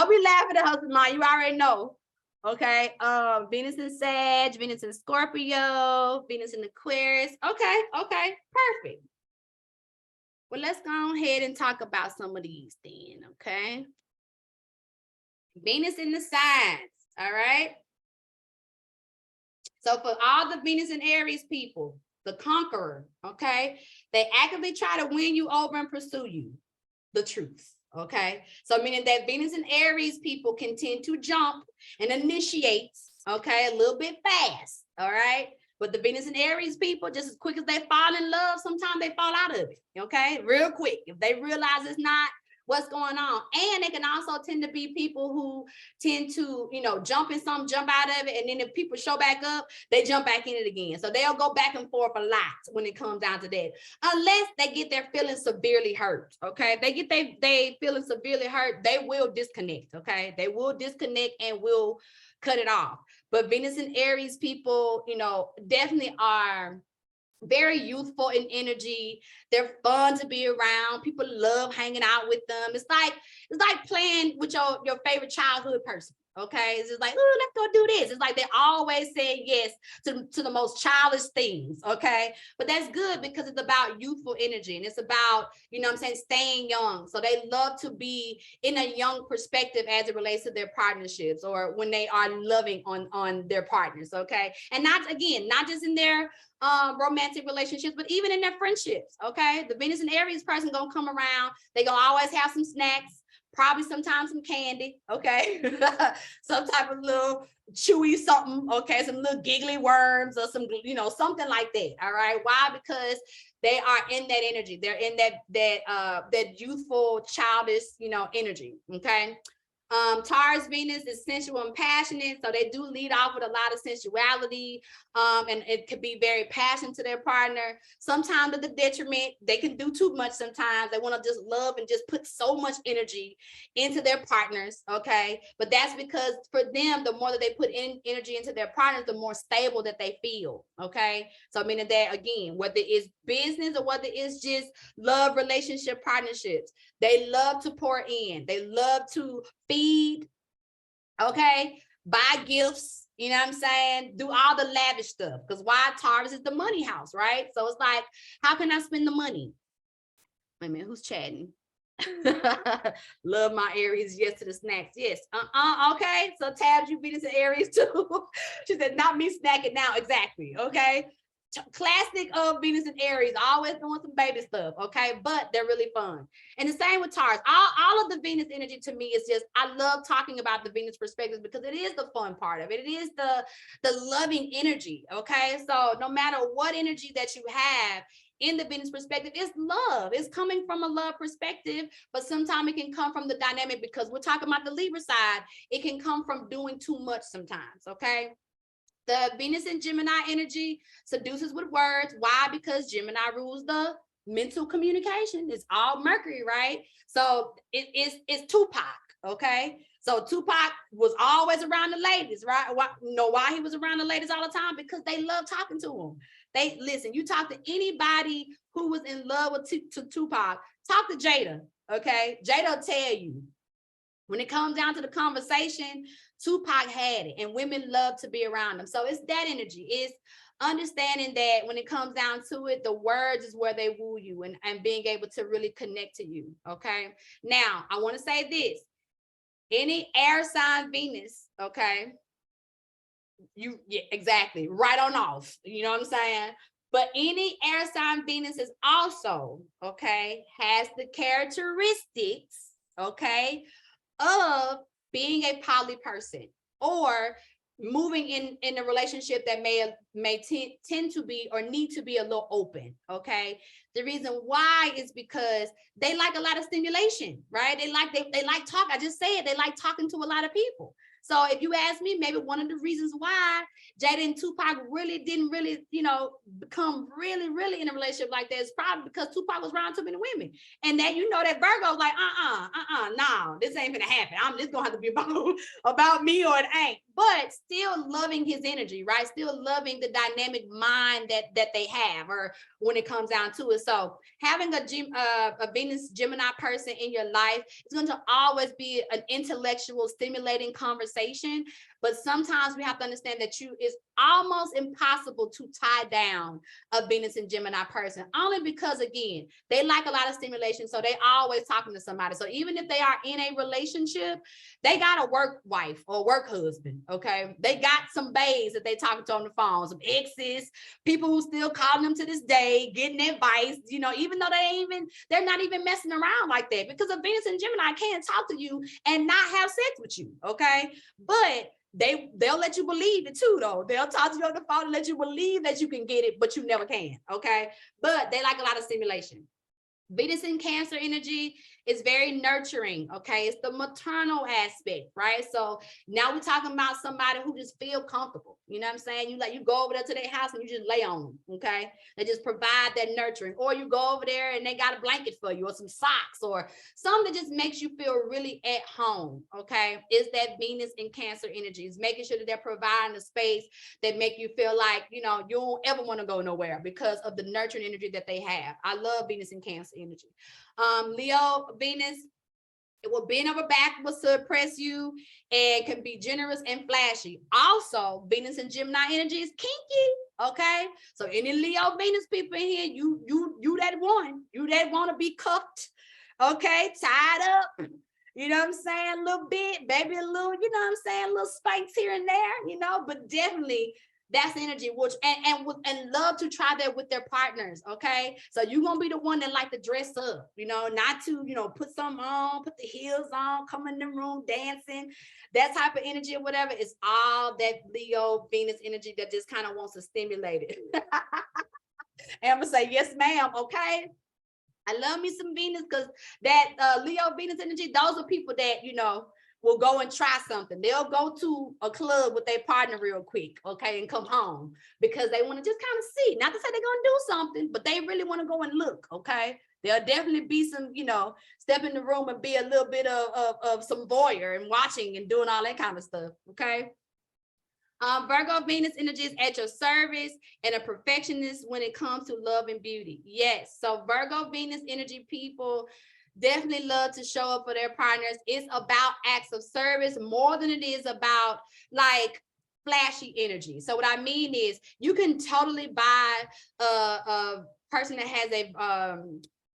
[SPEAKER 1] be laughing at husband mine. You already know. Okay, Venus in Sag, Venus in Scorpio, Venus in Aquarius. Okay, perfect. Well, let's go ahead and talk about some of these then, okay? Venus in the signs, all right? So for all the Venus and Aries people, the conqueror, okay? They actively try to win you over and pursue you, the truth, okay? So meaning that Venus and Aries people can tend to jump and initiate, okay, a little bit fast, all right? But the Venus and Aries people, just as quick as they fall in love, sometimes they fall out of it, okay? Real quick, if they realize it's not what's going on. And they can also tend to be people who tend to, jump in something, jump out of it, and then if people show back up, they jump back in it again. So they'll go back and forth a lot when it comes down to that, unless they get their feelings severely hurt, okay? If they get they feelings severely hurt, they will disconnect, okay? They will disconnect and will cut it off. But Venus and Aries people, definitely are very youthful in energy. They're fun to be around. People love hanging out with them. It's like playing with your favorite childhood person. Okay, it's just like, oh, let's go do this. It's like they always say yes to the most childish things. Okay, but that's good because it's about youthful energy and it's about, staying young. So they love to be in a young perspective as it relates to their partnerships or when they are loving on their partners. Okay, and not just in their romantic relationships, but even in their friendships. Okay, the Venus and Aries person gonna come around. They gonna always have some snacks. Probably sometimes some candy, okay? Some type of little chewy something, okay? Some little giggly worms or some, something like that, all right? Why? Because they are in that energy. They're in that youthful, childish, energy, okay? Taurus Venus is sensual and passionate, so they do lead off with a lot of sensuality, and it could be very passionate to their partner. Sometimes at the detriment, they can do too much sometimes. They want to just love and just put so much energy into their partners, okay? But that's because for them, the more that they put energy into their partners, the more stable that they feel, okay? So meaning that, again, whether it's business or whether it's just love, relationship, partnerships, They love to pour in. They love to feed, okay? Buy gifts, you know what I'm saying? Do all the lavish stuff. Because why? Taurus is the money house, right? So it's like, how can I spend the money? Wait a minute, who's chatting? Love my Aries, yes to the snacks. Yes. Okay. So Tabs, you Venus and Aries too. She said, not me snacking now. Exactly. Okay. Classic of Venus and Aries, always doing some baby stuff, okay? But they're really fun. And the same with Taurus. All of the Venus energy to me is just, I love talking about the Venus perspectives because it is the fun part of it. It is the loving energy, okay? So no matter what energy that you have in the Venus perspective, it's love. It's coming from a love perspective, but sometimes it can come from the dynamic because we're talking about the Libra side. It can come from doing too much sometimes, okay? The Venus and Gemini energy seduces with words. Why? Because Gemini rules the mental communication. It's all Mercury, right? So it's Tupac, okay? So Tupac was always around the ladies, right? You know why he was around the ladies all the time? Because they love talking to him. They listen, you talk to anybody who was in love with Tupac, talk to Jada, okay? Jada will tell you. When it comes down to the conversation, Tupac had it, and women love to be around them. So it's that energy. It's understanding that when it comes down to it, the words is where they woo you and being able to really connect to you, okay? Now, I want to say this. Any air sign Venus, okay? Yeah, exactly, right on off. You know what I'm saying? But any air sign Venus is also, okay, has the characteristics, okay, of being a poly person or moving in a relationship that may tend to be or need to be a little open, okay? The reason why is because they like a lot of stimulation, right? They like talk. I just said they like talking to a lot of people. So if you ask me, maybe one of the reasons why Jada and Tupac didn't become really in a relationship like that is probably because Tupac was around too many women. And that, that Virgo's like, no, this ain't gonna happen. It's gonna have to be about me or it ain't. But still loving his energy, right? Still loving the dynamic mind that they have, or when it comes down to it. So having a Venus Gemini person in your life is going to always be an intellectual, stimulating conversation. But sometimes we have to understand that it's almost impossible to tie down a Venus and Gemini person, only because, again, they like a lot of stimulation. So they always talking to somebody. So even if they are in a relationship, they got a work wife or work husband, okay? They got some babes that they talking to on the phone, some exes, people who still calling them to this day, getting advice, even though they're not even messing around like that, because a Venus and Gemini can't talk to you and not have sex with you, okay? But they'll let you believe it too, though. They'll talk to you on the phone and let you believe that you can get it, but you never can, okay? But they like a lot of stimulation. Venus in Cancer energy is very nurturing, okay? It's the maternal aspect, right? So now we're talking about somebody who just feel comfortable. You know what I'm saying? You go over there to their house and you just lay on them, okay? They just provide that nurturing. Or you go over there and they got a blanket for you or some socks or something that just makes you feel really at home, okay? Is that Venus in Cancer energy. It's making sure that they're providing a space that make you feel like, you don't ever want to go nowhere because of the nurturing energy that they have. I love Venus in Cancer energy. Leo Venus, it will bend over backwards to impress you and can be generous and flashy. Also, Venus and Gemini energy is kinky, okay? So any Leo Venus people in here, you that one, you that want to be cuffed, okay, tied up, you know what I'm saying, a little bit, maybe a little, you know what I'm saying, a little spanks here and there, but definitely that's energy, which and love to try that with their partners, okay? So you're gonna be the one that like to dress up, not to, put something on, put the heels on, come in the room dancing, that type of energy or whatever. It's all that Leo Venus energy that just kind of wants to stimulate it. And I'm gonna say, yes, ma'am, okay? I love me some Venus because that Leo Venus energy, those are people that, will go and try something. They'll go to a club with their partner real quick, okay, and come home because they want to just kind of see. Not to say they're going to do something, but they really want to go and look, okay? There'll definitely be some, step in the room and be a little bit of some voyeur and watching and doing all that kind of stuff, okay? Virgo Venus energy is at your service and a perfectionist when it comes to love and beauty. Yes, so Virgo Venus energy people, definitely love to show up for their partners. It's about acts of service more than it is about like flashy energy. So what I mean is you can totally buy a person that has a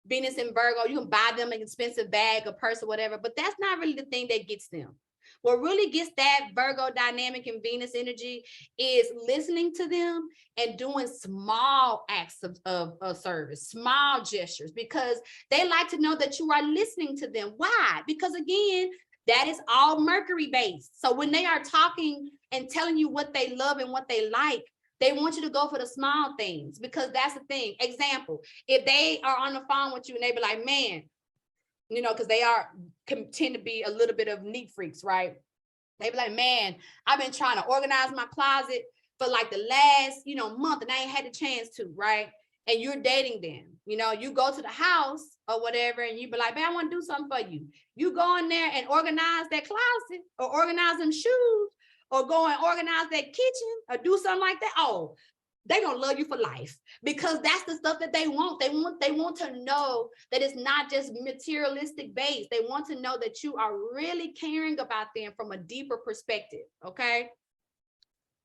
[SPEAKER 1] Venus in Virgo, you can buy them an expensive bag, a purse or whatever, but that's not really the thing that gets them. What really gets that Virgo dynamic and Venus energy is listening to them and doing small acts of service, small gestures, because they like to know that you are listening to them. Why? Because again, that is all Mercury based. So when they are talking and telling you what they love and what they like, they want you to go for the small things, because that's the thing. Example, if they are on the phone with you and they be like, man, you know, because they can tend to be a little bit of neat freaks, right? They be like, man, I've been trying to organize my closet for like the last, month, and I ain't had the chance to, right? And you're dating them, you go to the house or whatever, and you be like, man, I want to do something for you. You go in there and organize that closet or organize them shoes or go and organize that kitchen or do something like that. Oh, they're gonna love you for life, because that's the stuff that they want. They want to know that it's not just materialistic based. They want to know that you are really caring about them from a deeper perspective. Okay.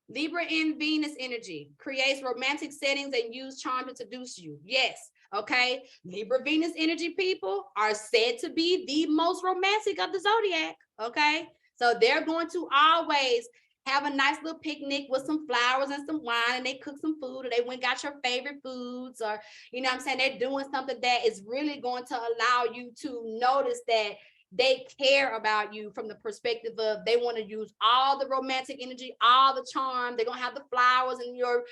[SPEAKER 1] Libra in Venus energy creates romantic settings and use charm to seduce you. Yes. Okay. Libra Venus energy people are said to be the most romantic of the zodiac. Okay. So they're going to always have a nice little picnic with some flowers and some wine, and they cook some food, or they went got your favorite foods, or they're doing something that is really going to allow you to notice that they care about you from the perspective of they want to use all the romantic energy, all the charm. They're gonna have the flowers and your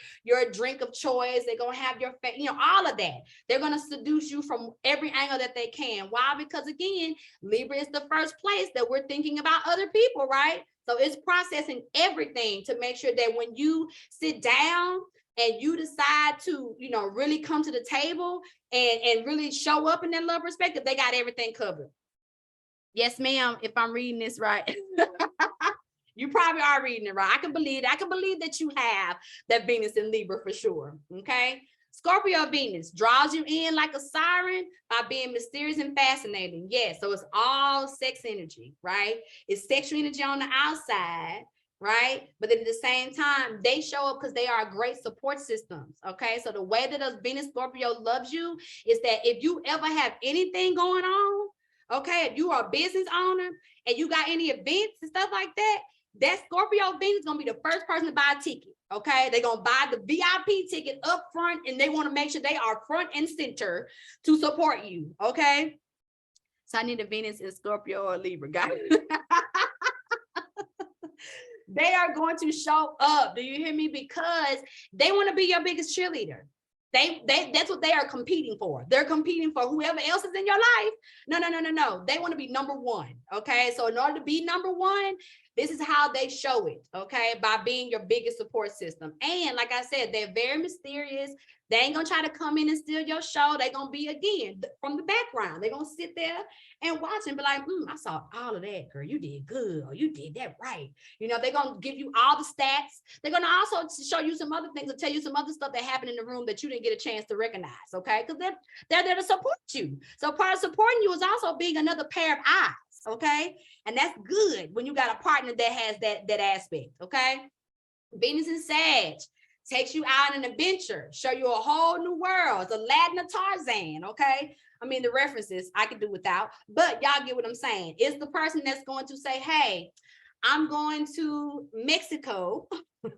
[SPEAKER 1] drink of choice. They're gonna have your all of that. They're gonna seduce you from every angle that they can. Why? Because again, Libra is the first place that we're thinking about other people, right? So it's processing everything to make sure that when you sit down and you decide to, really come to the table and really show up in that love perspective, they got everything covered. Yes, ma'am, if I'm reading this right. You probably are reading it right. I can believe it. I can believe that you have that Venus in Libra for sure. Okay. Scorpio Venus draws you in like a siren by being mysterious and fascinating. Yes. So it's all sex energy, right? It's sexual energy on the outside, right? But at the same time, they show up because they are great support systems. Okay. So the way that a Venus Scorpio loves you is that if you ever have anything going on, okay, if you are a business owner and you got any events and stuff like that, that Scorpio Venus is going to be the first person to buy a ticket. Okay, they're going to buy the VIP ticket up front, and they want to make sure they are front and center to support you. Okay, so I need a Venus in Scorpio or Libra, guys. They are going to show up. Do you hear me? Because they want to be your biggest cheerleader. That's what they are competing for. They're competing for whoever else is in your life. No. They want to be number one. Okay. So in order to be number one, this is how they show it. Okay. By being your biggest support system. And like I said, they're very mysterious. They ain't gonna try to come in and steal your show. They're gonna be, again, from the background. They're gonna sit there and watch and be like, I saw all of that, girl. You did good, or you did that right. They're gonna give you all the stats. They're gonna also show you some other things and tell you some other stuff that happened in the room that you didn't get a chance to recognize. Okay, because they're there to support you. So part of supporting you is also being another pair of eyes. Okay, and that's good when you got a partner that has that aspect. Okay, Venus and Sag takes you out on an adventure, show you a whole new world. It's Aladdin or Tarzan, okay? I mean, the references I could do without, but y'all get what I'm saying. It's the person that's going to say, hey, I'm going to Mexico for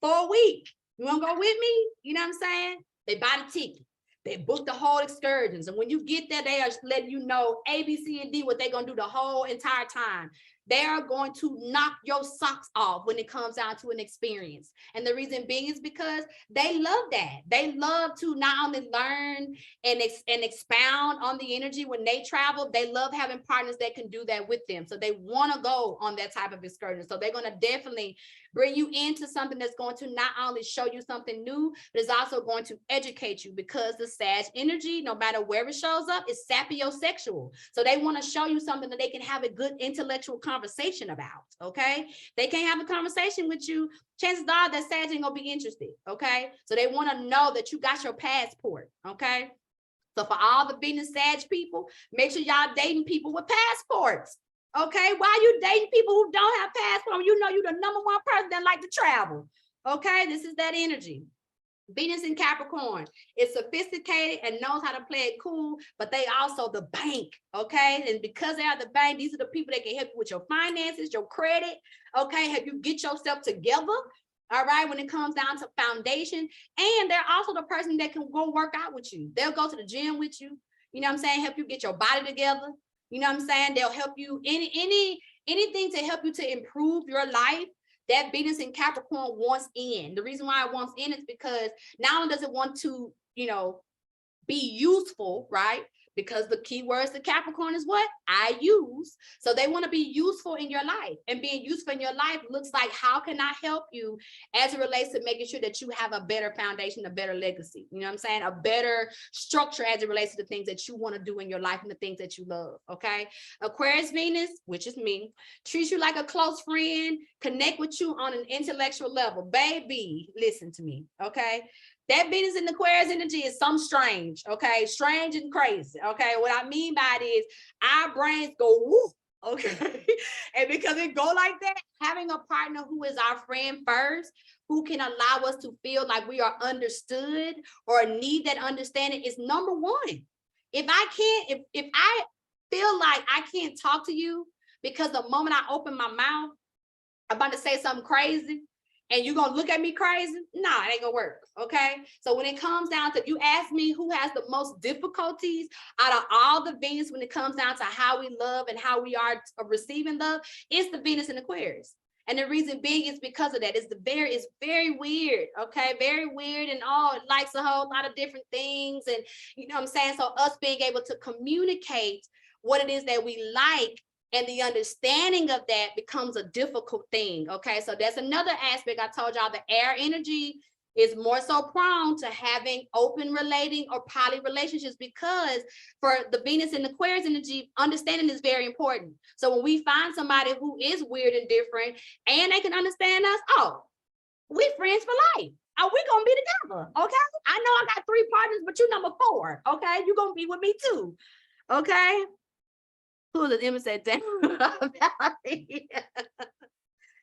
[SPEAKER 1] a week. You want to go with me? You know what I'm saying? They buy the ticket. They book the whole excursions. And when you get there, they are letting you know A, B, C, and D, what they're going to do the whole entire time. They are going to knock your socks off when it comes down to an experience. And the reason being is because they love that. They love to not only learn and expound on the energy when they travel, they love having partners that can do that with them. So they want to go on that type of excursion. So they're going to definitely bring you into something that's going to not only show you something new, but it's also going to educate you, because the Sag energy, no matter where it shows up, is sapiosexual. So they want to show you something that they can have a good intellectual conversation about. Okay, they can't have a conversation with you, chances are that Sag ain't gonna be interested. Okay, so they want to know that you got your passport. Okay, So for all the Venus Sag people, make sure y'all dating people with passports. Okay, why you dating people who don't have passports? You know you're the #1 person that like to travel. Okay, this is that energy. Venus in Capricorn is sophisticated and knows how to play it cool, but they also the bank, okay? And because they are the bank, these are the people that can help you with your finances, your credit, okay? Help you get yourself together, all right, when it comes down to foundation. And they're also the person that can go work out with you. They'll go to the gym with you, you know what I'm saying? Help you get your body together, you know what I'm saying? They'll help you, anything to help you to improve your life. That Venus in Capricorn wants in. The reason why it wants in is because not only does it want to, you know, be useful, right? Because the key words to Capricorn is what? I use. So they want to be useful in your life. And being useful in your life looks like, how can I help you as it relates to making sure that you have a better foundation, a better legacy? You know what I'm saying? A better structure as it relates to the things that you want to do in your life and the things that you love, okay? Aquarius Venus, which is me, treats you like a close friend, connect with you on an intellectual level. Baby, listen to me, okay? That Venus in the Aquarius energy is some strange, okay? Strange and crazy, okay? What I mean by it is our brains go whoop, okay? And because it go like that, having a partner who is our friend first, who can allow us to feel like we are understood or need that understanding is #1. If I feel like I can't talk to you because the moment I open my mouth, I'm about to say something crazy, and you're gonna look at me crazy? Nah, it ain't gonna work, okay? So when it comes down to, you ask me who has the most difficulties out of all the Venus when it comes down to how we love and how we are receiving love, it's the Venus in Aquarius. And the reason being is because of that. It's very weird, okay? Very weird, and it likes a whole lot of different things. And you know what I'm saying? So us being able to communicate what it is that we like and the understanding of that becomes a difficult thing, okay? So that's another aspect. I told y'all the air energy is more so prone to having open relating or poly relationships, because for the Venus and Aquarius energy, understanding is very important. So when we find somebody who is weird and different and they can understand us, oh, we friends for life. Oh, we gonna be together, okay? I know I got 3 partners, but you #4, okay? You gonna be with me too, okay? Who is it? Emma said, damn.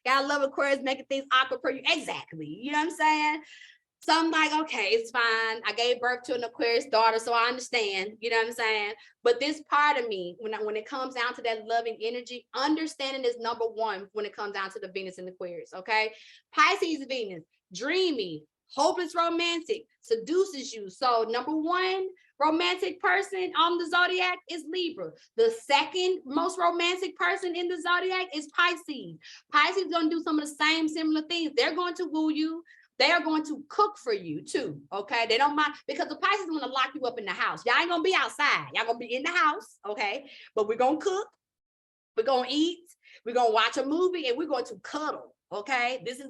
[SPEAKER 1] Gotta love Aquarius making things awkward for you. Exactly. You know what I'm saying? So I'm like, okay, it's fine. I gave birth to an Aquarius daughter, so I understand. You know what I'm saying? But this part of me, when it comes down to that loving energy, understanding is #1 when it comes down to the Venus and Aquarius, okay? Pisces Venus, dreamy, hopeless romantic, seduces you. So #1 romantic person on the zodiac is Libra. The second most romantic person in the zodiac is Pisces. Pisces is going to do some of the same similar things. They're going to woo you. They are going to cook for you too, okay? They don't mind, because the Pisces want to lock you up in the house. Y'all ain't gonna be outside. Y'all gonna be in the house, okay? But we're gonna cook, we're gonna eat, we're gonna watch a movie, and we're going to cuddle, okay? This is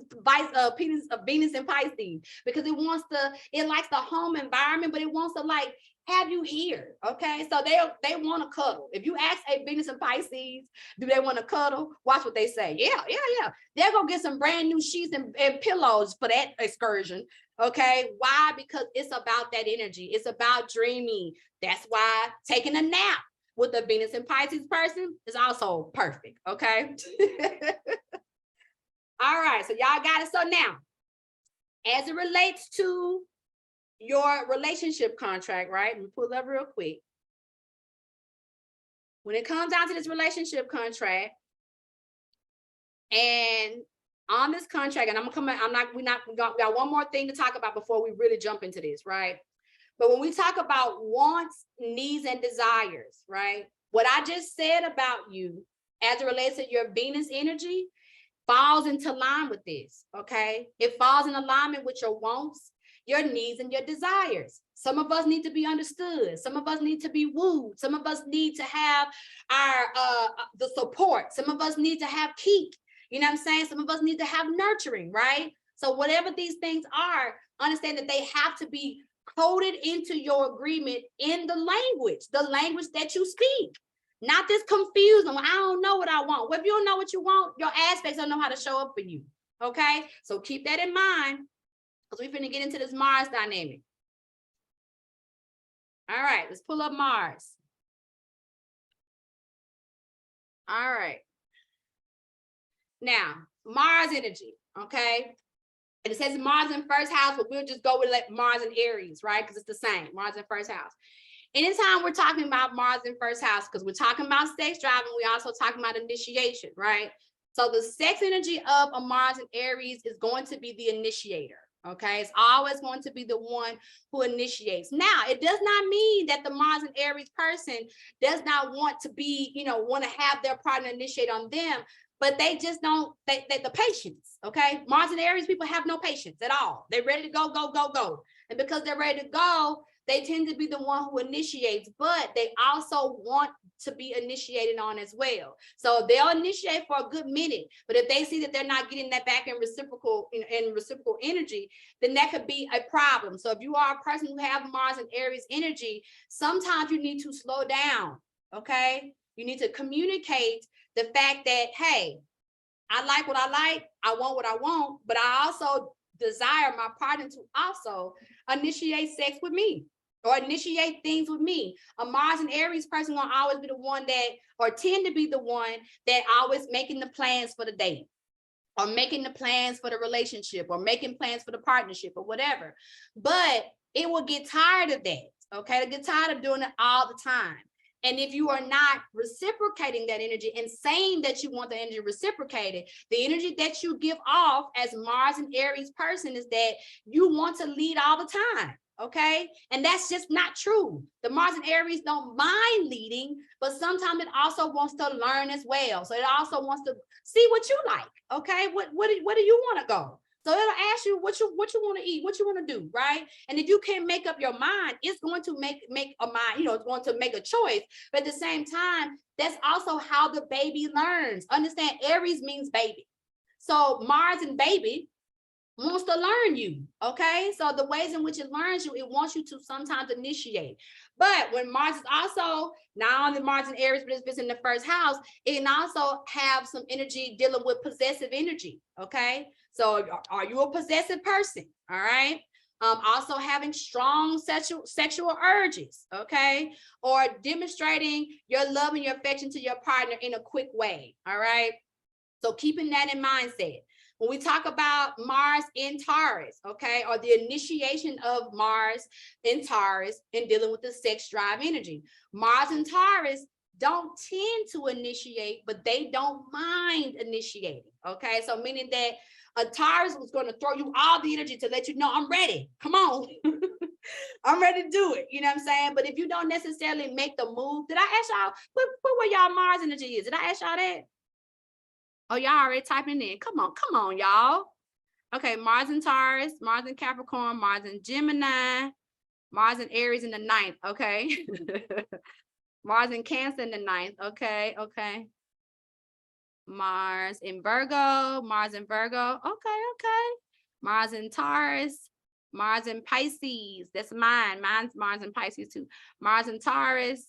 [SPEAKER 1] Venus and Pisces, because it likes the home environment, but it wants to like have you here, okay? So they want to cuddle. If you ask a Venus and Pisces, do they want to cuddle? Watch what they say. Yeah. They're gonna get some brand new sheets and pillows for that excursion, okay? Why? Because it's about that energy. It's about dreaming. That's why taking a nap with a Venus and Pisces person is also perfect, okay? All right, so y'all got it. So now, as it relates to your relationship contract, right? Let me pull it up real quick. When it comes down to this relationship contract, and on this contract, and we got one more thing to talk about before we really jump into this, right? But when we talk about wants, needs, and desires, right? What I just said about you as it relates to your Venus energy falls into line with this, okay? It falls in alignment with your wants, your needs, and your desires. Some of us need to be understood. Some of us need to be wooed. Some of us need to have the support. Some of us need to have keep. You know what I'm saying? Some of us need to have nurturing, right? So whatever these things are, understand that they have to be coded into your agreement in the language that you speak. Not this confused, I don't know what I want. Well, if you don't know what you want, your aspects don't know how to show up for you, okay? So keep that in mind, because we're finna get into this Mars dynamic. All right, let's pull up Mars. All right. Now, Mars energy, okay? And it says Mars in first house, but we'll just go with like Mars in Aries, right? Because it's the same, Mars in first house. Anytime we're talking about Mars in first house, because we're talking about sex drive, and we also talking about initiation, right? So the sex energy of a Mars in Aries is going to be the initiator. Okay, it's always going to be the one who initiates. Now, it does not mean that the Mars and Aries person does not want to be, want to have their partner initiate on them, but they just don't, the patience, okay? Mars and Aries people have no patience at all. They're ready to go, go, go, go. And because they're ready to go, they tend to be the one who initiates, but they also want to be initiated on as well. So they'll initiate for a good minute, but if they see that they're not getting that back in reciprocal energy, then that could be a problem. So if you are a person who have Mars and Aries energy, sometimes you need to slow down, okay? You need to communicate the fact that, hey, I like what I like, I want what I want, but I also desire my partner to also initiate sex with me or initiate things with me. A Mars and Aries person will always be the one that, or tend to be the one that always making the plans for the date, or making the plans for the relationship, or making plans for the partnership, or whatever. But it will get tired of that, okay? It'll get tired of doing it all the time. And if you are not reciprocating that energy and saying that you want the energy reciprocated, the energy that you give off as Mars and Aries person is that you want to lead all the time. Okay, and that's just not true. The Mars and Aries don't mind leading, but sometimes it also wants to learn as well. So it also wants to see what you like. Okay, where do you want to go? So it'll ask you what you want to eat, what you want to do, right? And if you can't make up your mind, it's going to make a mind, it's going to make a choice. But at the same time, that's also how the baby learns. Understand, Aries means baby. So Mars and baby wants to learn you, okay? So the ways in which it learns you, it wants you to sometimes initiate. But when Mars is also, not only Mars and Aries, but it's in the first house, it can also have some energy dealing with possessive energy, okay? So are you a possessive person, all right? Also having strong sexual urges, okay? Or demonstrating your love and your affection to your partner in a quick way, all right? So keeping that in mindset. When we talk about Mars in Taurus, okay, or the initiation of Mars in Taurus and dealing with the sex drive energy, Mars in Taurus don't tend to initiate, but they don't mind initiating, okay? So meaning that a Taurus was going to throw you all the energy to let you know, I'm ready, come on. I'm ready to do it, you know what I'm saying? But if you don't necessarily make the move, did I ask y'all, put where y'all Mars energy is? Did I ask y'all that? Oh, y'all already typing in. Come on, y'all. Okay, Mars in Taurus, Mars in Capricorn, Mars in Gemini, Mars in Aries in the 9th. Okay. Mars in Cancer in the 9th. Okay. Mars in Virgo, Mars in Virgo. Okay. Mars in Taurus, Mars in Pisces. That's mine. Mine's Mars in Pisces too. Mars in Taurus.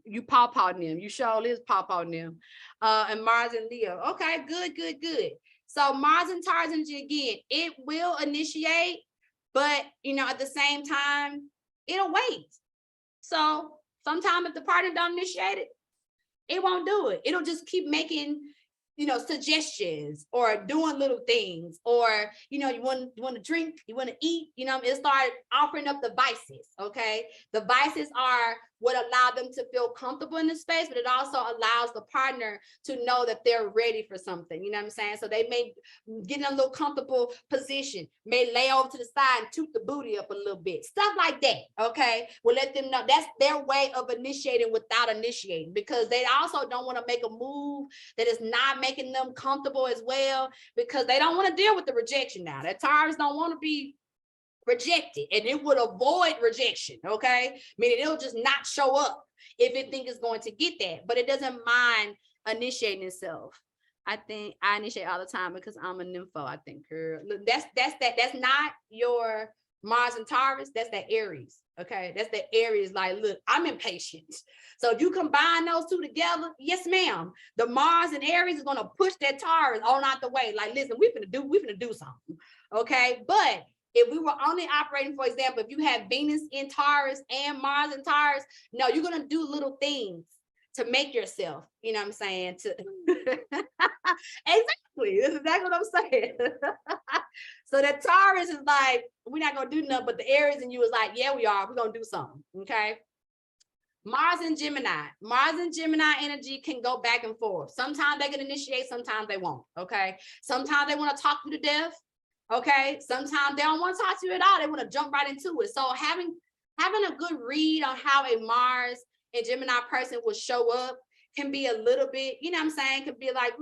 [SPEAKER 1] You pawpaw them. You sure is pawpaw them. And Mars and Leo. Okay, good. So Mars and Taurus energy again, it will initiate, but at the same time, it'll wait. So sometimes if the partner don't initiate it, it won't do it. It'll just keep making suggestions or doing little things, or you want to drink, you want to eat, it started offering up the vices. Okay, the vices are what allow them to feel comfortable in the space, but it also allows the partner to know that they're ready for something. You know what I'm saying? So they may get in a little comfortable position, may lay over to the side and toot the booty up a little bit, stuff like that. Okay, we'll let them know that's their way of initiating without initiating, because they also don't want to make a move that is not making them comfortable as well, because they don't want to deal with the rejection. Now that Taurus don't want to be rejected, and it would avoid rejection, okay? Meaning it'll just not show up if it think it's going to get that, but it doesn't mind initiating itself. I think I initiate all the time because I'm a nympho. I think, girl, look, that's not your Mars and Taurus, that's that Aries. Okay, that's the Aries. Like, look, I'm impatient. So if you combine those two together, yes, ma'am, the Mars and Aries is gonna push that Taurus on out the way. Like, listen, we finna do something. Okay, but If we were only operating, for example, if you have Venus in Taurus and Mars in Taurus, no, you're going to do little things to make yourself, you know what I'm saying? To exactly, this is exactly what I'm saying. So that Taurus is like, we're not going to do nothing, but the Aries in you is like, yeah, we are. We're going to do something, okay? Mars and Gemini. Mars and Gemini energy can go back and forth. Sometimes they can initiate, sometimes they won't, okay? Sometimes they want to talk you to death, okay? Sometimes they don't want to talk to you at all. They want to jump right into it. So having a good read on how a Mars and Gemini person will show up can be a little bit, you know what I'm saying? Could be like,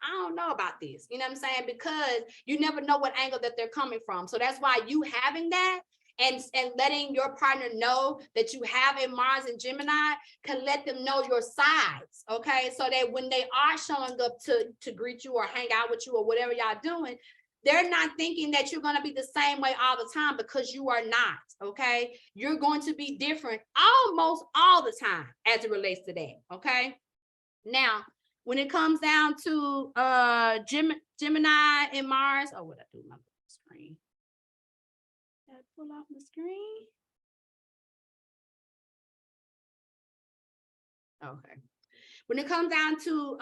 [SPEAKER 1] I don't know about this, you know what I'm saying? Because you never know what angle that they're coming from. So that's why you having that and letting your partner know that you have a Mars and Gemini can let them know your sides, okay? So that when they are showing up to greet you or hang out with you or whatever y'all doing, they're not thinking that you're going to be the same way all the time, because you are not, okay? You're going to be different almost all the time as it relates to that, okay? Now, when it comes down to Gemini and Mars, oh, what I do my screen? Did I pull off the screen? Okay. When it comes down to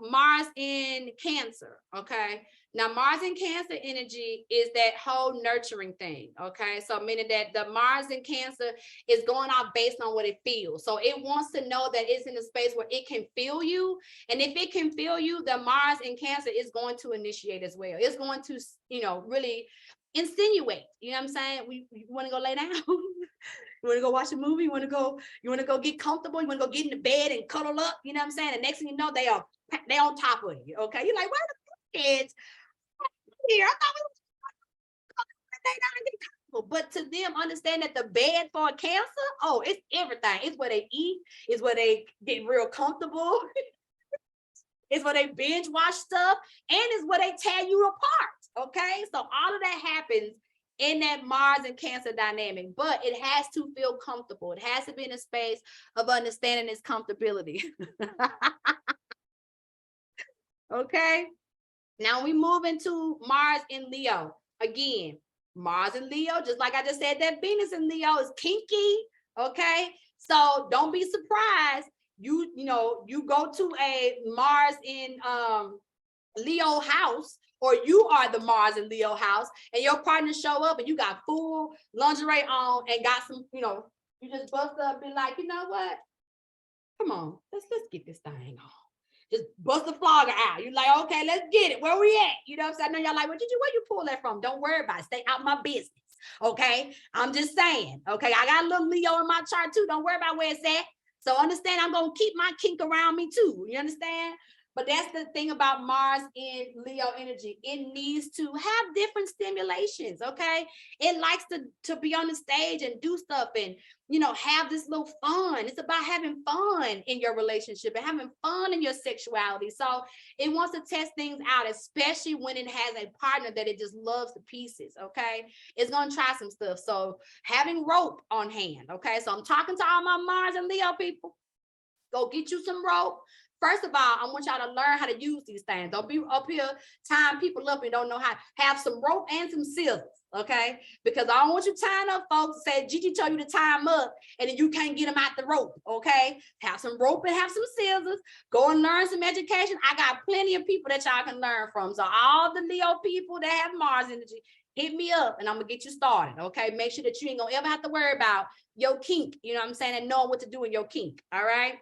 [SPEAKER 1] Mars in Cancer, okay? Now, Mars in Cancer energy is that whole nurturing thing, okay? So meaning that the Mars in Cancer is going off based on what it feels. So it wants to know that it's in a space where it can feel you. And if it can feel you, the Mars in Cancer is going to initiate as well. It's going to, you know, really insinuate, you know what I'm saying? You want to go lay down? You want to go watch a movie? You want to go get comfortable? You want to go get in the bed and cuddle up? You know what I'm saying? And next thing you know, they on top of you. Okay. You're like, where the kids here? I thought we were lay down and get comfortable. But to them, understand that the bed for a Cancer, oh, it's everything. It's where they eat, it's where they get real comfortable. It's where they binge watch stuff, and it's where they tear you apart. Okay. So all of that happens in that Mars and Cancer dynamic, but it has to feel comfortable. It has to be in a space of understanding its comfortability. Okay. Now we move into Mars in Leo. Again, Mars in Leo, just like I just said, that Venus in Leo is kinky. Okay. So don't be surprised. You go to a Mars in Leo house, or you are the Mars in Leo house, and your partner show up and you got full lingerie on and got some, you just bust up and be like, you know what? Come on, let's get this thing on. Just bust the flogger out. You're like, okay, let's get it. Where we at? You know what I'm saying? I know y'all like, where you pull that from? Don't worry about it. Stay out my business. Okay. I'm just saying. Okay. I got a little Leo in my chart too. Don't worry about where it's at. So understand, I'm going to keep my kink around me too. You understand? But that's the thing about Mars in Leo energy. It needs to have different stimulations, okay? It likes to be on the stage and do stuff and, have this little fun. It's about having fun in your relationship and having fun in your sexuality. So it wants to test things out, especially when it has a partner that it just loves to pieces, okay? It's going to try some stuff. So having rope on hand, okay? So I'm talking to all my Mars and Leo people. Go get you some rope. First of all, I want y'all to learn how to use these things. Don't be up here tying people up and don't know how. Have some rope and some scissors, okay? Because I don't want you tying up folks say Gigi told you to tie them up and then you can't get them out the rope, okay? Have some rope and have some scissors. Go and learn some education. I got plenty of people that y'all can learn from. So all the Leo people that have Mars energy, hit me up and I'm gonna get you started, okay? Make sure that you ain't gonna ever have to worry about your kink, you know what I'm saying, and knowing what to do in your kink, all right?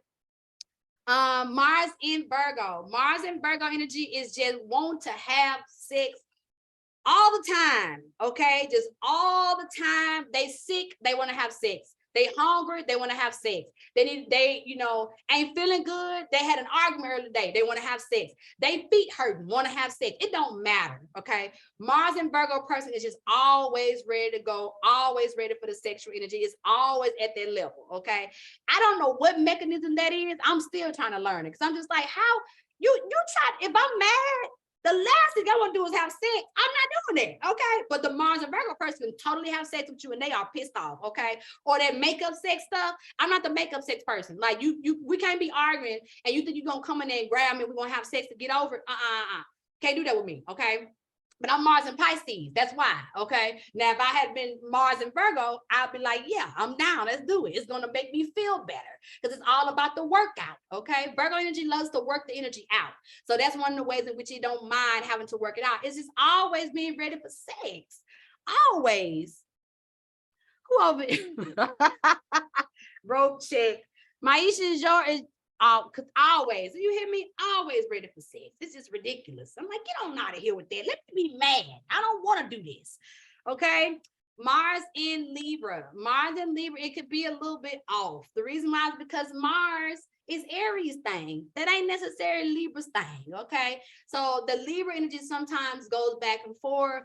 [SPEAKER 1] Mars in Virgo. Mars in Virgo energy is just want to have sex all the time, okay? Just all the time. They sick, they want to have sex. They hungry, they want to have sex. They ain't feeling good. They had an argument earlier today. They want to have sex. They feet hurting, want to have sex. It don't matter, okay? Mars and Virgo person is just always ready to go, always ready for the sexual energy. It's always at that level, okay? I don't know what mechanism that is. I'm still trying to learn it because I'm just like, how you try? If I'm mad, the last thing I want to do is have sex. I'm not doing that, okay? But the Mars and Virgo person can totally have sex with you and they are pissed off, okay? Or that makeup sex stuff. I'm not the makeup sex person. Like we can't be arguing and you think you're gonna come in there and grab me, we're gonna have sex to get over it. Can't do that with me, okay? But I'm Mars and Pisces. That's why. Okay. Now, if I had been Mars and Virgo, I'd be like, yeah, I'm down. Let's do it. It's going to make me feel better because it's all about the workout. Okay. Virgo energy loves to work the energy out. So that's one of the ways in which you don't mind having to work it out. It's just always being ready for sex. Always. Who over rope check. Maisha is yours. Cause always, you hear me? Always ready for sex. It's just ridiculous. I'm like, get on out of here with that. Let me be mad. I don't want to do this. Okay. Mars in Libra. Mars in Libra, it could be a little bit off. The reason why is because Mars is Aries thing. That ain't necessarily Libra's thing. Okay. So the Libra energy sometimes goes back and forth.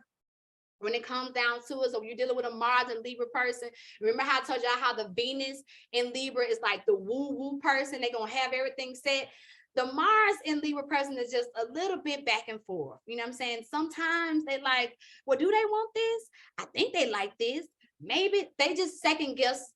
[SPEAKER 1] When it comes down to it, so you're dealing with a Mars and Libra person. Remember how I told y'all how the Venus in Libra is like the woo-woo person. They're going to have everything set. The Mars in Libra person is just a little bit back and forth. You know what I'm saying? Sometimes they like, well, do they want this? I think they like this. Maybe they just second guess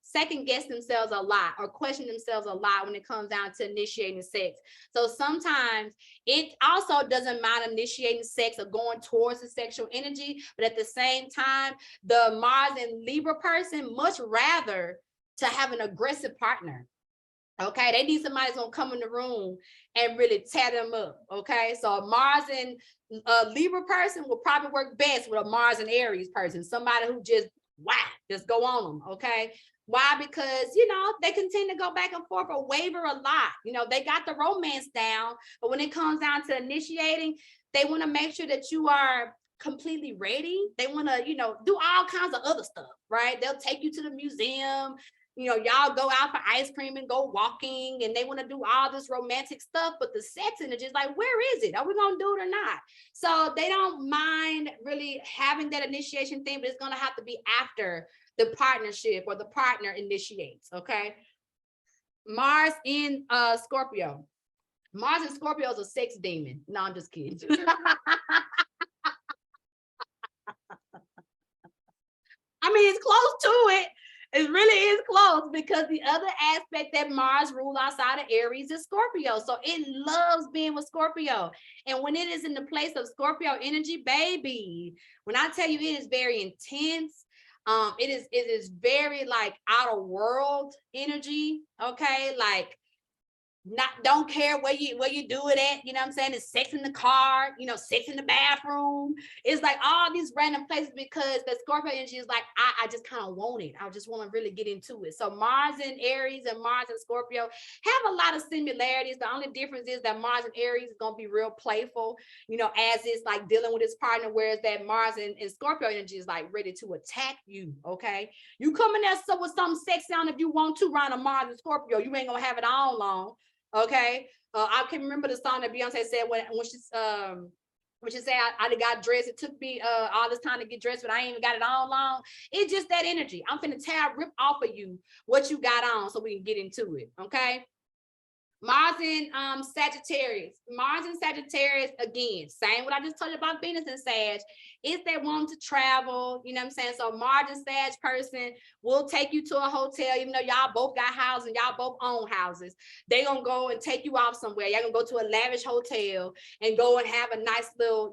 [SPEAKER 1] themselves a lot or question themselves a lot when it comes down to initiating sex. So sometimes it also doesn't mind initiating sex or going towards the sexual energy, but at the same time, the Mars and Libra person much rather to have an aggressive partner. Okay, they need somebody that's gonna come in the room and really tear them up. Okay, so a Mars and Libra person will probably work best with a Mars and Aries person, somebody who just go on them. Okay, why? Because they can tend to go back and forth or waver a lot. They got the romance down, but when it comes down to initiating, they want to make sure that you are completely ready. They want to do all kinds of other stuff, right? They'll take you to the museum. Y'all go out for ice cream and go walking, and they want to do all this romantic stuff, but the sex energy is like, where is it? Are we going to do it or not? So they don't mind really having that initiation thing, but it's going to have to be after the partnership or the partner initiates. Okay. Mars in Scorpio. Mars in Scorpio is a sex demon. No, I'm just kidding. I mean, it's close to it. It really is close because the other aspect that Mars rules outside of Aries is Scorpio. So it loves being with Scorpio. And when it is in the place of Scorpio energy, baby, when I tell you it is very intense, it is very like outer world energy. Okay. Like, don't care where you do it at, you know what I'm saying? It's sex in the car, sex in the bathroom. It's like all these random places because the Scorpio energy is like, I just kind of want it. I just want to really get into it. So Mars and Aries and Mars and Scorpio have a lot of similarities. The only difference is that Mars and Aries is going to be real playful, as it's like dealing with his partner, whereas that Mars and Scorpio energy is like ready to attack you, okay? You come in there with something sexy on if you want to around a Mars and Scorpio. You ain't going to have it all long. Okay, I can remember the song that Beyonce said when she said I got dressed. It took me all this time to get dressed, but I ain't even got it on long. It's just that energy. I'm finna rip off of you what you got on so we can get into it. Okay. Mars in Sagittarius. Mars in Sagittarius, again, same what I just told you about Venus and Sag. If they want to travel, you know what I'm saying? So Mars and Sag person will take you to a hotel, even though y'all both got houses, y'all both own houses. They gonna go and take you off somewhere. Y'all gonna go to a lavish hotel and go and have a nice little,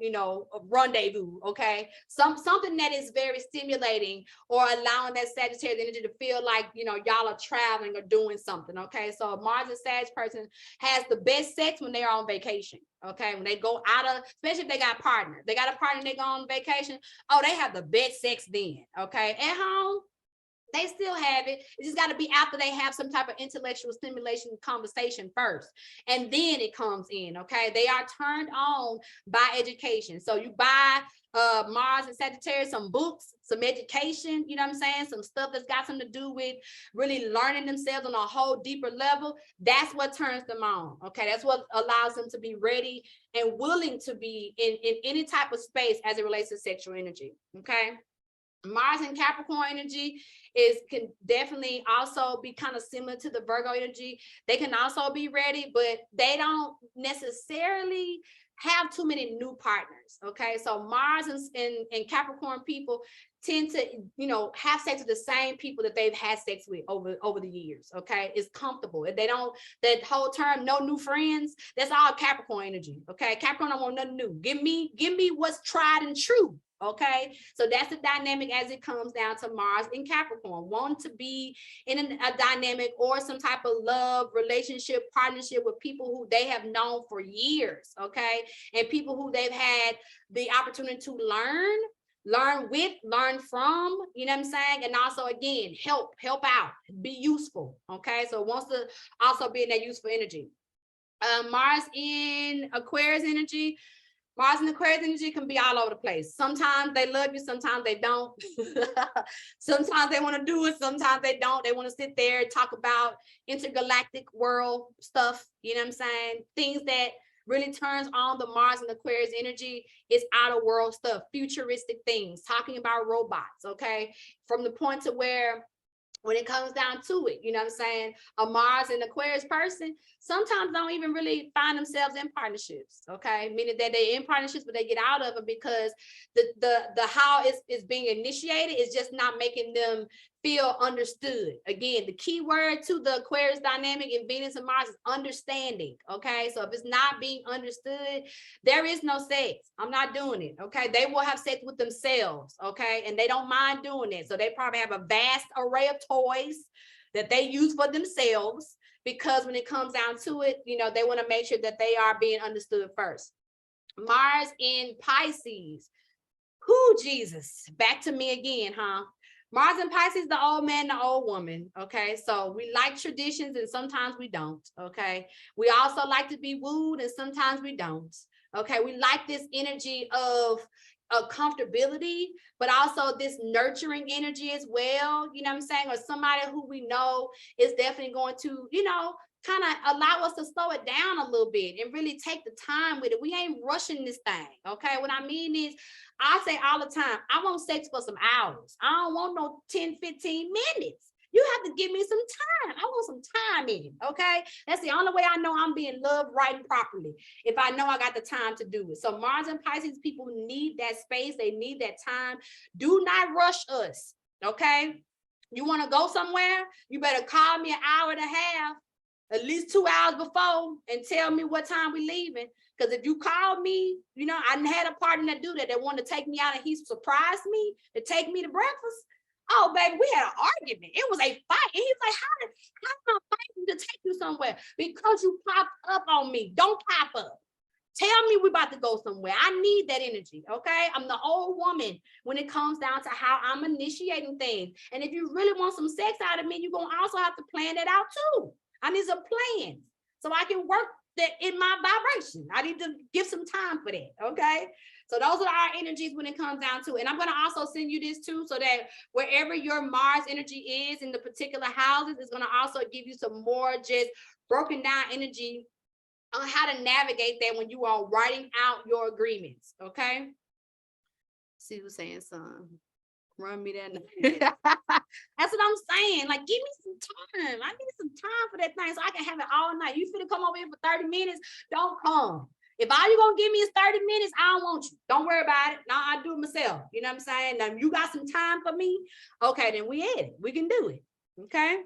[SPEAKER 1] rendezvous, okay? Something that is very stimulating or allowing that Sagittarius energy to feel like, y'all are traveling or doing something, okay? So a Mars and Sag person has the best sex when they're on vacation. Okay, when they go out of, especially if they got a partner, they go on vacation. Oh, they have the best sex then. Okay, at home, they still have it. It just got to be after they have some type of intellectual stimulation conversation first, and then it comes in. Okay, they are turned on by education. So you buy Mars and Sagittarius some books, some education, you know what I'm saying? Some stuff that's got something to do with really learning themselves on a whole deeper level. That's what turns them on. Okay, that's what allows them to be ready and willing to be in any type of space as it relates to sexual energy. Okay. Mars and Capricorn energy can definitely also be kind of similar to the Virgo energy. They can also be ready, but they don't necessarily have too many new partners. Okay, so Mars and Capricorn people tend to, you know, have sex with the same people that they've had sex with over the years. Okay, it's comfortable. If they don't, that whole term, no new friends, that's all Capricorn energy. Okay, Capricorn don't want nothing new. Give me what's tried and true. Okay, so that's the dynamic as it comes down to Mars in Capricorn, wanting to be in a dynamic or some type of love, relationship, partnership with people who they have known for years. Okay, and people who they've had the opportunity to learn with, learn from, you know what I'm saying? And also, again, help out, be useful. Okay, so it wants to also be in that useful energy. Mars in Aquarius energy. Mars and Aquarius energy can be all over the place. Sometimes they love you, sometimes they don't. Sometimes they want to do it, sometimes they don't. They want to sit there and talk about intergalactic world stuff, you know what I'm saying? Things that really turns on the Mars and Aquarius energy is outer world stuff, futuristic things, talking about robots, okay? From the point to where when it comes down to it, you know what I'm saying? A Mars and Aquarius person sometimes don't even really find themselves in partnerships, okay? Meaning that they're in partnerships, but they get out of it because the how it's being initiated is just not making them feel understood. Again, the key word to the Aquarius dynamic in Venus and Mars is understanding, okay? So if it's not being understood, there is no sex. I'm not doing it, okay? They will have sex with themselves, okay? And they don't mind doing it. So they probably have a vast array of toys that they use for themselves, because when it comes down to it, you know, they want to make sure that they are being understood first. Mars in Pisces. Who Jesus? Back to me again, huh? Mars and Pisces, the old man, the old woman, okay? So we like traditions and sometimes we don't, okay? We also like to be wooed and sometimes we don't, okay? We like this energy of comfortability, but also this nurturing energy as well, you know what I'm saying? Or somebody who we know is definitely going to, you know, kind of allow us to slow it down a little bit and really take the time with it. We ain't rushing this thing, okay? What I mean is, I say all the time, I want sex for some hours. I don't want no 10, 15 minutes. You have to give me some time. I want some time in it, okay? That's the only way I know I'm being loved right and properly, if I know I got the time to do it. So Mars and Pisces people need that space. They need that time. Do not rush us, okay? You want to go somewhere? You better call me an hour and a half, at least 2 hours before, and tell me what time we leaving. Because if you call me, you know, I had a partner that do that. They wanted to take me out and he surprised me to take me to breakfast. Oh, baby, we had an argument. It was a fight. And he's like, how am I fighting to take you somewhere? Because you popped up on me. Don't pop up. Tell me we're about to go somewhere. I need that energy, okay? I'm the old woman when it comes down to how I'm initiating things. And if you really want some sex out of me, you're going to also have to plan that out too. I need some plans so I can work that in my vibration. I need to give some time for that, okay? So those are our energies when it comes down to it. And I'm going to also send you this too, so that wherever your Mars energy is in the particular houses, it's going to also give you some more just broken down energy on how to navigate that when you are writing out your agreements, okay? See who's saying something. Run me that. That's what I'm saying. Like, give me some time. I need some time for that thing so I can have it all night. You finna come over here for 30 minutes? Don't come. If all you gonna give me is 30 minutes, I don't want you. Don't worry about it. Now I do it myself. You know what I'm saying? Now you got some time for me? Okay, then we at it. We can do it. Okay.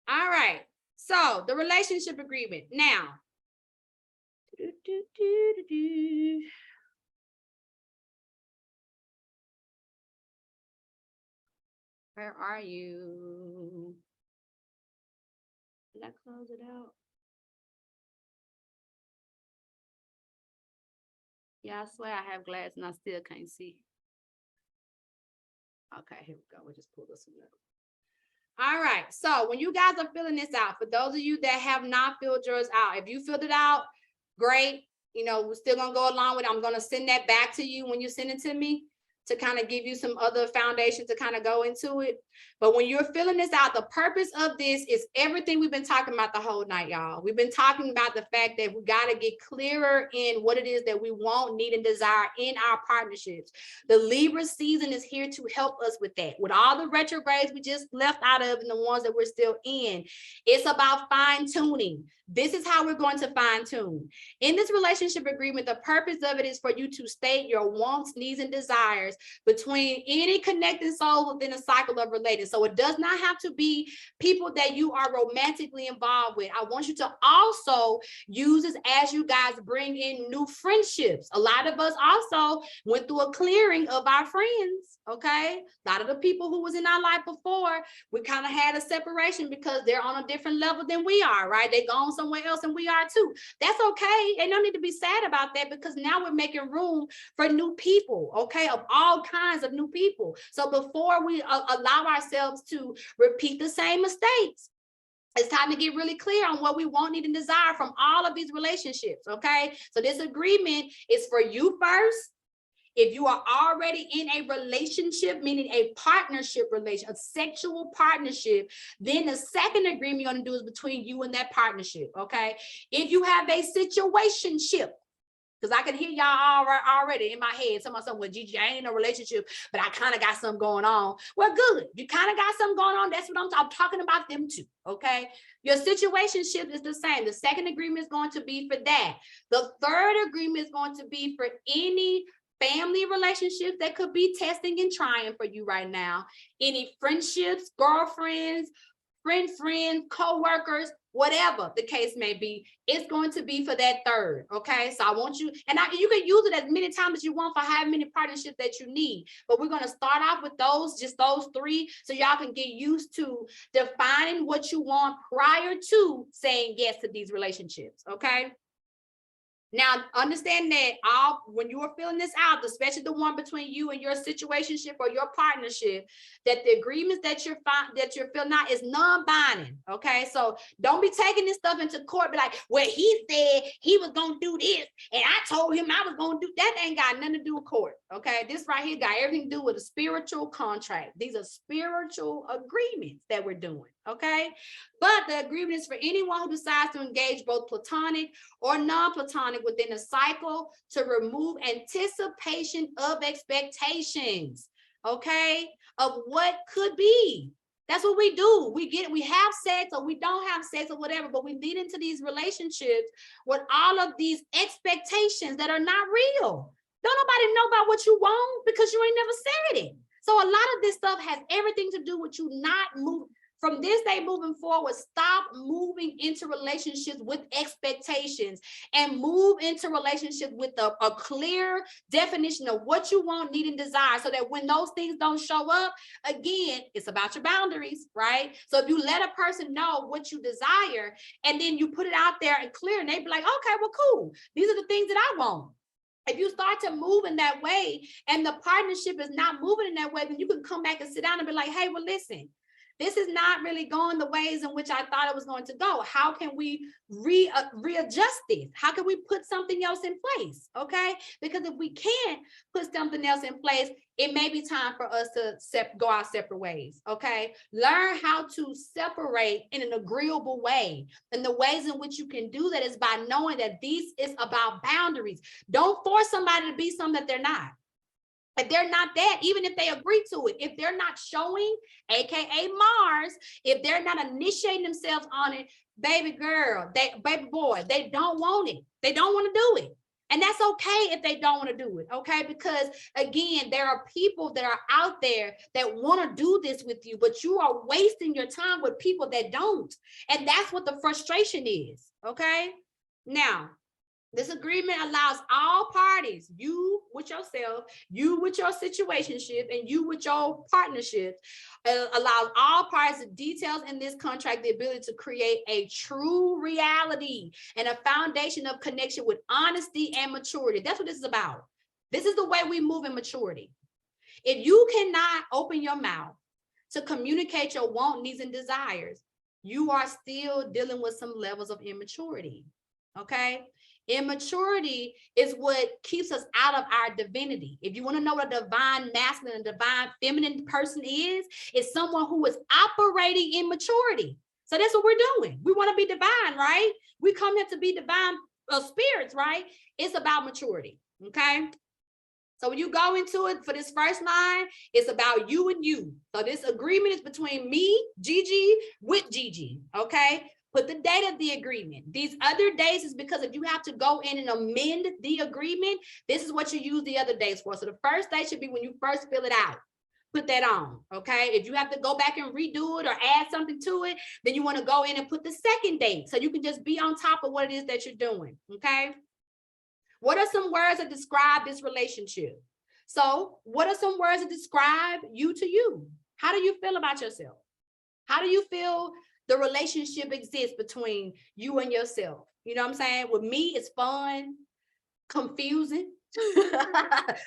[SPEAKER 1] All right. So the relationship agreement. Now. Where are you? Did I close it out? Yeah, I swear I have glass and I still can't see. Okay, here we go. We'll just pull this one up. All right. So when you guys are filling this out, for those of you that have not filled yours out, if you filled it out, great. You know, we're still gonna go along with it. I'm gonna send that back to you when you send it to me, to kind of give you some other foundation to kind of go into it. But when you're filling this out, the purpose of this is everything we've been talking about the whole night, y'all. We've been talking about the fact that we got to get clearer in what it is that we want, need, and desire in our partnerships. The Libra season is here to help us with that. With all the retrogrades we just left out of and the ones that we're still in, it's about fine-tuning. This is how we're going to fine-tune. In this relationship agreement, the purpose of it is for you to state your wants, needs, and desires between any connected soul within a cycle of relating. So it does not have to be people that you are romantically involved with. I want you to also use this as you guys bring in new friendships. A lot of us also went through a clearing of our friends, okay? A lot of the people who was in our life before, we kind of had a separation because they're on a different level than we are, right? They gone somewhere else and we are too. That's okay. And no need to be sad about that because now we're making room for new people, okay? Of all kinds of new people. So before we allow ourselves to repeat the same mistakes, it's time to get really clear on what we want, need, and desire from all of these relationships, okay? So this agreement is for you first. If you are already in a relationship, meaning a partnership relation, a sexual partnership, then the second agreement you're going to do is between you and that partnership, okay? If you have a situationship, because I can hear y'all already in my head, something, well, Gigi, I ain't in a relationship, but I kind of got something going on. Well, good. You kind of got something going on. That's what I'm talking about them too, okay? Your situationship is the same. The second agreement is going to be for that. The third agreement is going to be for any family relationships that could be testing and trying for you right now. Any friendships, girlfriends, friends, co-workers, whatever the case may be, it's going to be for that third, okay? So I want you, and you can use it as many times as you want for however many partnerships that you need, but we're going to start off with just those three, so y'all can get used to defining what you want prior to saying yes to these relationships, okay? Now, understand that when you are filling this out, especially the one between you and your situationship or your partnership, that the agreements that you're filling out is non-binding. Okay, so don't be taking this stuff into court. Be like, well, he said he was gonna do this, and I told him I was gonna do that. Ain't got nothing to do with court. Okay, this right here got everything to do with a spiritual contract. These are spiritual agreements that we're doing. Okay, but the agreement is for anyone who decides to engage both platonic or non-platonic within a cycle to remove anticipation of expectations, okay, of what could be. That's what we do. We have sex or we don't have sex or whatever, but we lead into these relationships with all of these expectations that are not real. Don't nobody know about what you want because you ain't never said it. So a lot of this stuff has everything to do with you not moving. From this day moving forward, stop moving into relationships with expectations and move into relationships with a clear definition of what you want, need, and desire, so that when those things don't show up, again, it's about your boundaries, right? So if you let a person know what you desire and then you put it out there and clear, and they be like, okay, well, cool. These are the things that I want. If you start to move in that way and the partnership is not moving in that way, then you can come back and sit down and be like, hey, well, listen, this is not really going the ways in which I thought it was going to go. How can we readjust this? How can we put something else in place? Okay, because if we can't put something else in place, it may be time for us to go our separate ways. Okay, learn how to separate in an agreeable way. And the ways in which you can do that is by knowing that this is about boundaries. Don't force somebody to be something that they're not. If they're not that, even if they agree to it, if they're not showing, AKA Mars, if they're not initiating themselves on it, baby girl, baby boy, they don't want it. They don't want to do it. And that's okay if they don't want to do it, okay? Because again, there are people that are out there that want to do this with you, but you are wasting your time with people that don't. And that's what the frustration is, okay? Now, this agreement allows all parties, you with yourself, you with your situationship, and you with your partnership, allows all parties, the details in this contract, the ability to create a true reality and a foundation of connection with honesty and maturity. That's what this is about. This is the way we move in maturity. If you cannot open your mouth to communicate your want, needs, and desires, you are still dealing with some levels of immaturity. okay? Immaturity is what keeps us out of our divinity. If you want to know what a divine masculine and divine feminine person is, it's someone who is operating in maturity. So that's what we're doing. We want to be divine, right? We come here to be divine spirits, right? It's about maturity, okay? So when you go into it for this first line, it's about you and you. So this agreement is between me, Gigi, with Gigi, okay? Put the date of the agreement. These other days is because if you have to go in and amend the agreement, this is what you use the other days for. So the first day should be when you first fill it out. Put that on, okay? If you have to go back and redo it or add something to it, then you want to go in and put the second date so you can just be on top of what it is that you're doing, okay? What are some words that describe this relationship? So what are some words that describe you to you? How do you feel about yourself? How do you feel the relationship exists between you and yourself? You know what I'm saying? With me, it's fun, confusing.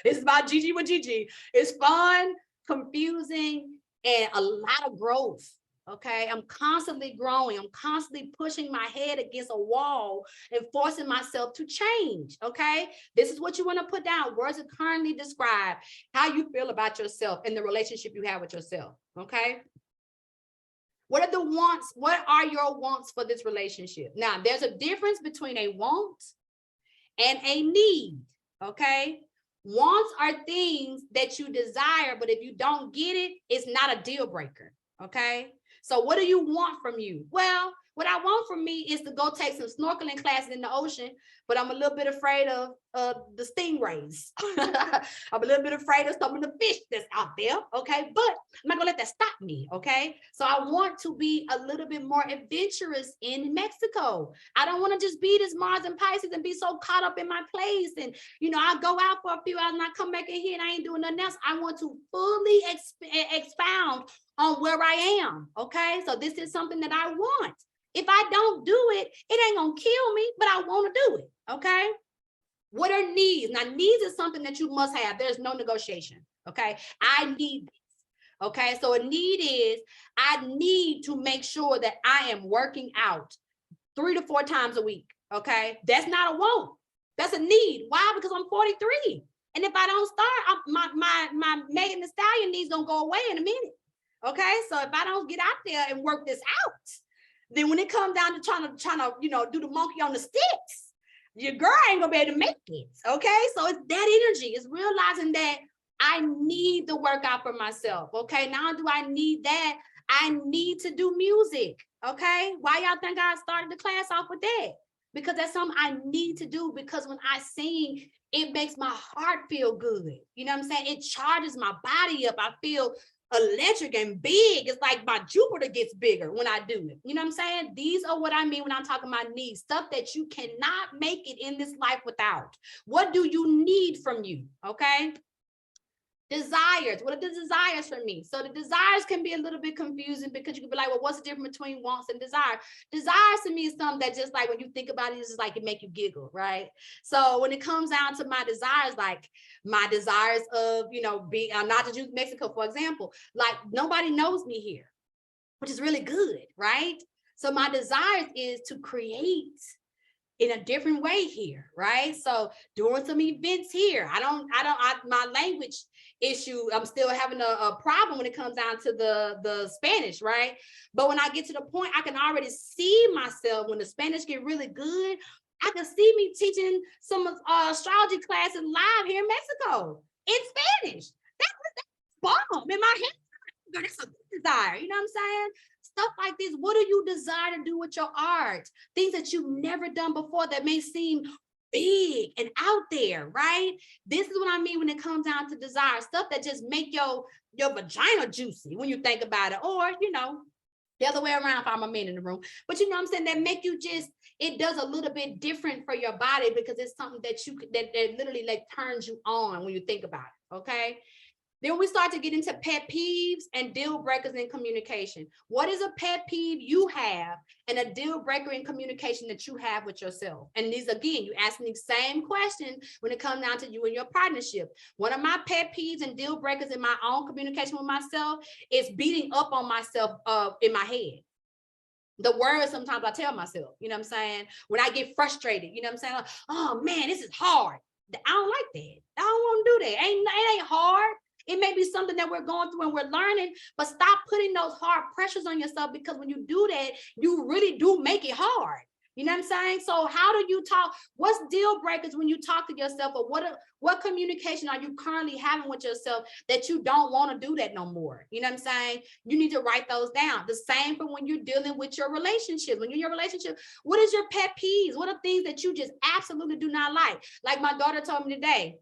[SPEAKER 1] It's about Gigi with Gigi. It's fun, confusing, and a lot of growth. Okay, I'm constantly growing. I'm constantly pushing my head against a wall and forcing myself to change. Okay, this is what you want to put down. Words that currently describe how you feel about yourself and the relationship you have with yourself. Okay, what are the wants? What are your wants for this relationship? Now, there's a difference between a want and a need. Okay, wants are things that you desire, but if you don't get it, it's not a deal breaker. Okay. So what do you want from you? Well, what I want from me is to go take some snorkeling classes in the ocean, but I'm a little bit afraid of the stingrays. I'm a little bit afraid of some of the fish that's out there, okay? But I'm not gonna let that stop me, okay? So I want to be a little bit more adventurous in Mexico. I don't want to just be this Mars and Pisces and be so caught up in my place. And, you know, I go out for a few hours and I come back in here and I ain't doing nothing else. I want to fully expound on where I am, okay? So this is something that I want. If I don't do it, it ain't gonna kill me, but I want to do it, okay? What are needs? Now, needs is something that you must have. There's no negotiation, okay? I need this, okay? So a need is, I need to make sure that I am working out 3 to 4 times a week, okay? That's not a want. That's a need. Why? Because I'm 43. And if I don't start, my Megan Thee Stallion needs gonna go away in a minute, okay? So if I don't get out there and work this out, then when it comes down to trying to, you know, do the monkey on the sticks, your girl ain't gonna be able to make it, okay? So it's that energy. It's realizing that I need the workout for myself, okay? Now do I need that? I need to do music, okay? Why y'all think I started the class off with that? Because that's something I need to do, because when I sing, it makes my heart feel good. You know what I'm saying? It charges my body up. I feel electric and big. It's like my Jupiter gets bigger when I do it. You know what I'm saying? These are what I mean when I'm talking about needs, stuff that you cannot make it in this life without. What do you need from you? Okay. Desires. What are the desires for me? So the desires can be a little bit confusing, because you can be like, well, what's the difference between wants and desire? Desires to me is something that just like when you think about it, it's just like it make you giggle, right? So when it comes down to my desires, like my desires of, you know, being, not to use Mexico, for example, like nobody knows me here, which is really good, right? So my desires is to create in a different way here, right? So doing some events here. My language issue, I'm still having a problem when it comes down to the Spanish, right? But when I get to the point, I can already see myself when the Spanish get really good, I can see me teaching some astrology classes live here in Mexico in Spanish. That's bomb in my head. That's a good desire, you know what I'm saying? Stuff like this. What do you desire to do with your art? Things that you've never done before that may seem big and out there, right? This is what I mean when it comes down to desire. Stuff that just make your vagina juicy when you think about it. Or, you know, the other way around if I'm a man in the room. But you know what I'm saying? That make you just, it does a little bit different for your body, because it's something that that literally like turns you on when you think about it, okay? Then we start to get into pet peeves and deal breakers in communication. What is a pet peeve you have and a deal breaker in communication that you have with yourself? And these, again, you ask me the same question when it comes down to you and your partnership. One of my pet peeves and deal breakers in my own communication with myself is beating up on myself in my head. The words sometimes I tell myself, you know what I'm saying? When I get frustrated, you know what I'm saying? Like, oh man, this is hard. I don't like that. I don't want to do that. It ain't hard. It may be something that we're going through and we're learning, but stop putting those hard pressures on yourself, because when you do that, you really do make it hard. You know what I'm saying? So how do you talk? What's deal breakers when you talk to yourself? Or what communication are you currently having with yourself that you don't want to do that no more? You know what I'm saying? You need to write those down. The same for when you're dealing with your relationship. When you're in your relationship, what is your pet peeves? What are things that you just absolutely do not like? Like my daughter told me today,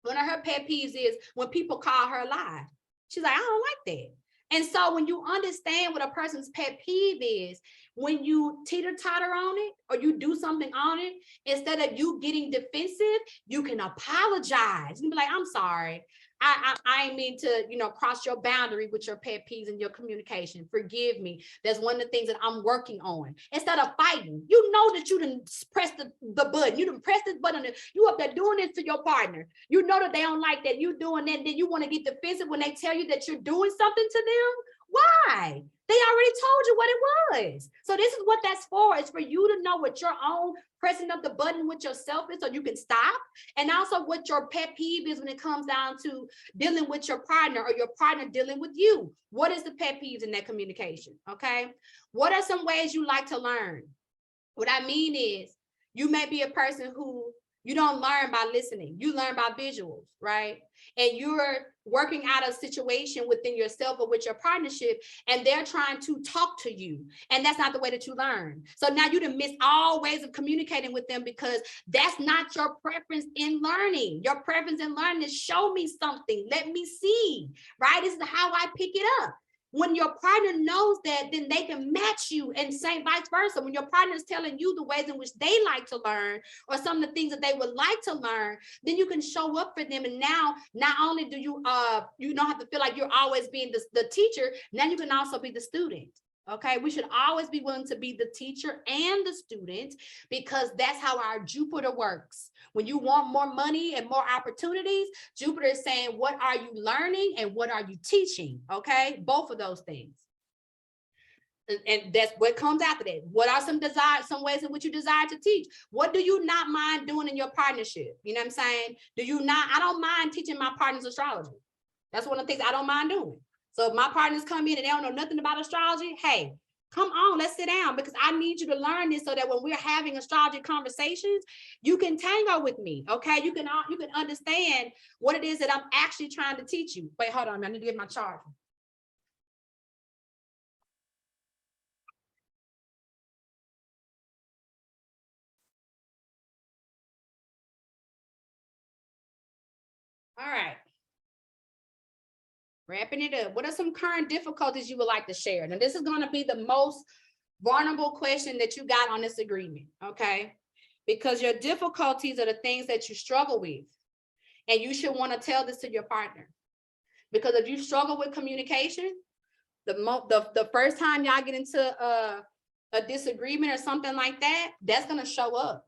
[SPEAKER 1] one of her pet peeves is when people call her lie. She's like, I don't like that. And so when you understand what a person's pet peeve is, when you teeter-totter on it or you do something on it, instead of you getting defensive, you can apologize. You can be like, I'm sorry. I ain't mean to, cross your boundary with your pet peeves and your communication. Forgive me. That's one of the things that I'm working on. Instead of fighting, you know that you done press the button. You done press this button. You up there doing this to your partner. You know that they don't like that you doing that. Then you want to get defensive when they tell you that you're doing something to them. Why? They already told you what it was. So this is what that's for. It's for you to know what your own pressing up the button with yourself is, so you can stop. And also what your pet peeve is when it comes down to dealing with your partner or your partner dealing with you. What is the pet peeves in that communication? Okay. What are some ways you like to learn? What I mean is, you may be a person who you don't learn by listening. You learn by visuals, right? And you're working out a situation within yourself or with your partnership, and they're trying to talk to you. And that's not the way that you learn. So now you done miss all ways of communicating with them, because that's not your preference in learning. Your preference in learning is show me something. Let me see, right? This is how I pick it up. When your partner knows that, then they can match you, and same vice versa. When your partner is telling you the ways in which they like to learn or some of the things that they would like to learn, then you can show up for them. And now, not only do you don't have to feel like you're always being the teacher, now you can also be the student. Okay, we should always be willing to be the teacher and the student, because that's how our Jupiter works. When you want more money and more opportunities, Jupiter is saying, what are you learning and what are you teaching? Okay, both of those things. And that's what comes after that. What are some ways in which you desire to teach? What do you not mind doing in your partnership? You know what I'm saying? I don't mind teaching my partners astrology. That's one of the things I don't mind doing. So if my partners come in and they don't know nothing about astrology, hey, come on, let's sit down, because I need you to learn this so that when we're having astrology conversations, you can tango with me, okay? You can understand what it is that I'm actually trying to teach you. Wait, hold on, I need to get my chart. All right. Wrapping it up. What are some current difficulties you would like to share? Now, this is going to be the most vulnerable question that you got on this agreement, okay? Because your difficulties are the things that you struggle with. And you should want to tell this to your partner. Because if you struggle with communication, the first time y'all get into a disagreement or something like that, that's going to show up.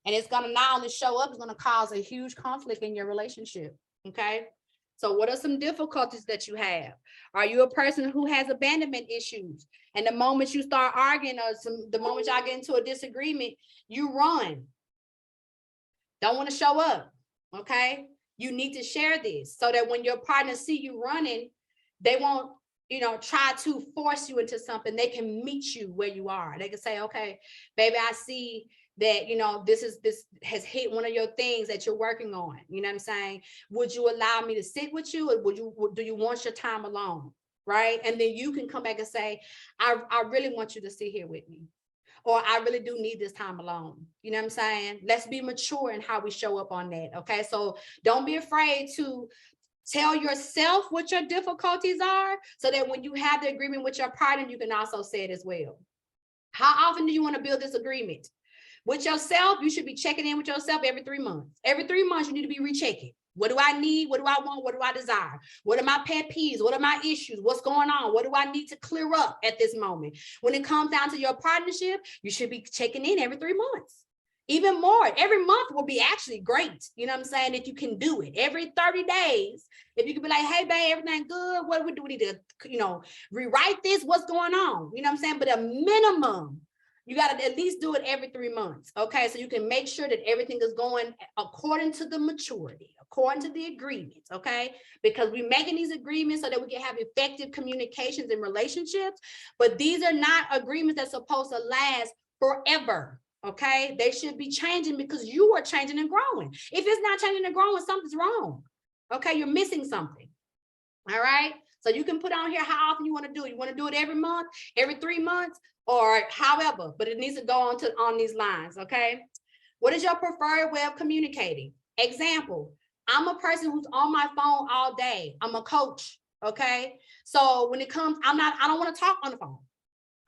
[SPEAKER 1] And it's going to not only show up, it's going to cause a huge conflict in your relationship, okay? So what are some difficulties that you have? Are you a person who has abandonment issues? And the moment you start arguing or the moment y'all get into a disagreement, you run. Don't want to show up, okay? You need to share this so that when your partner see you running, they won't, try to force you into something. They can meet you where you are. They can say, okay, baby, I see that, this has hit one of your things that you're working on. You know what I'm saying? Would you allow me to sit with you, or do you want your time alone? Right? And then you can come back and say, I really want you to sit here with me, or I really do need this time alone. You know what I'm saying? Let's be mature in how we show up on that. Okay. So don't be afraid to tell yourself what your difficulties are, so that when you have the agreement with your partner, you can also say it as well. How often do you want to build this agreement? With yourself, you should be checking in with yourself every 3 months. Every 3 months, you need to be rechecking. What do I need? What do I want? What do I desire? What are my pet peeves? What are my issues? What's going on? What do I need to clear up at this moment? When it comes down to your partnership, you should be checking in every 3 months. Even more, every month will be actually great. You know what I'm saying? If you can do it every 30 days, if you can be like, hey, babe, everything good. What do we do? We need to, you know, rewrite this. What's going on? You know what I'm saying? But a minimum, you got to at least do it every 3 months. Okay. So you can make sure that everything is going according to the maturity, according to the agreements. Okay. Because we're making these agreements so that we can have effective communications and relationships. But these are not agreements that's supposed to last forever. Okay, they should be changing because you are changing and growing. If it's not changing and growing, something's wrong. Okay, you're missing something. All right, so you can put on here how often you want to do it. You want to do it every month, every 3 months, or however, but it needs to go on these lines. Okay, what is your preferred way of communicating? Example, I'm a person who's on my phone all day. I'm a coach. Okay, so when it comes, I don't want to talk on the phone.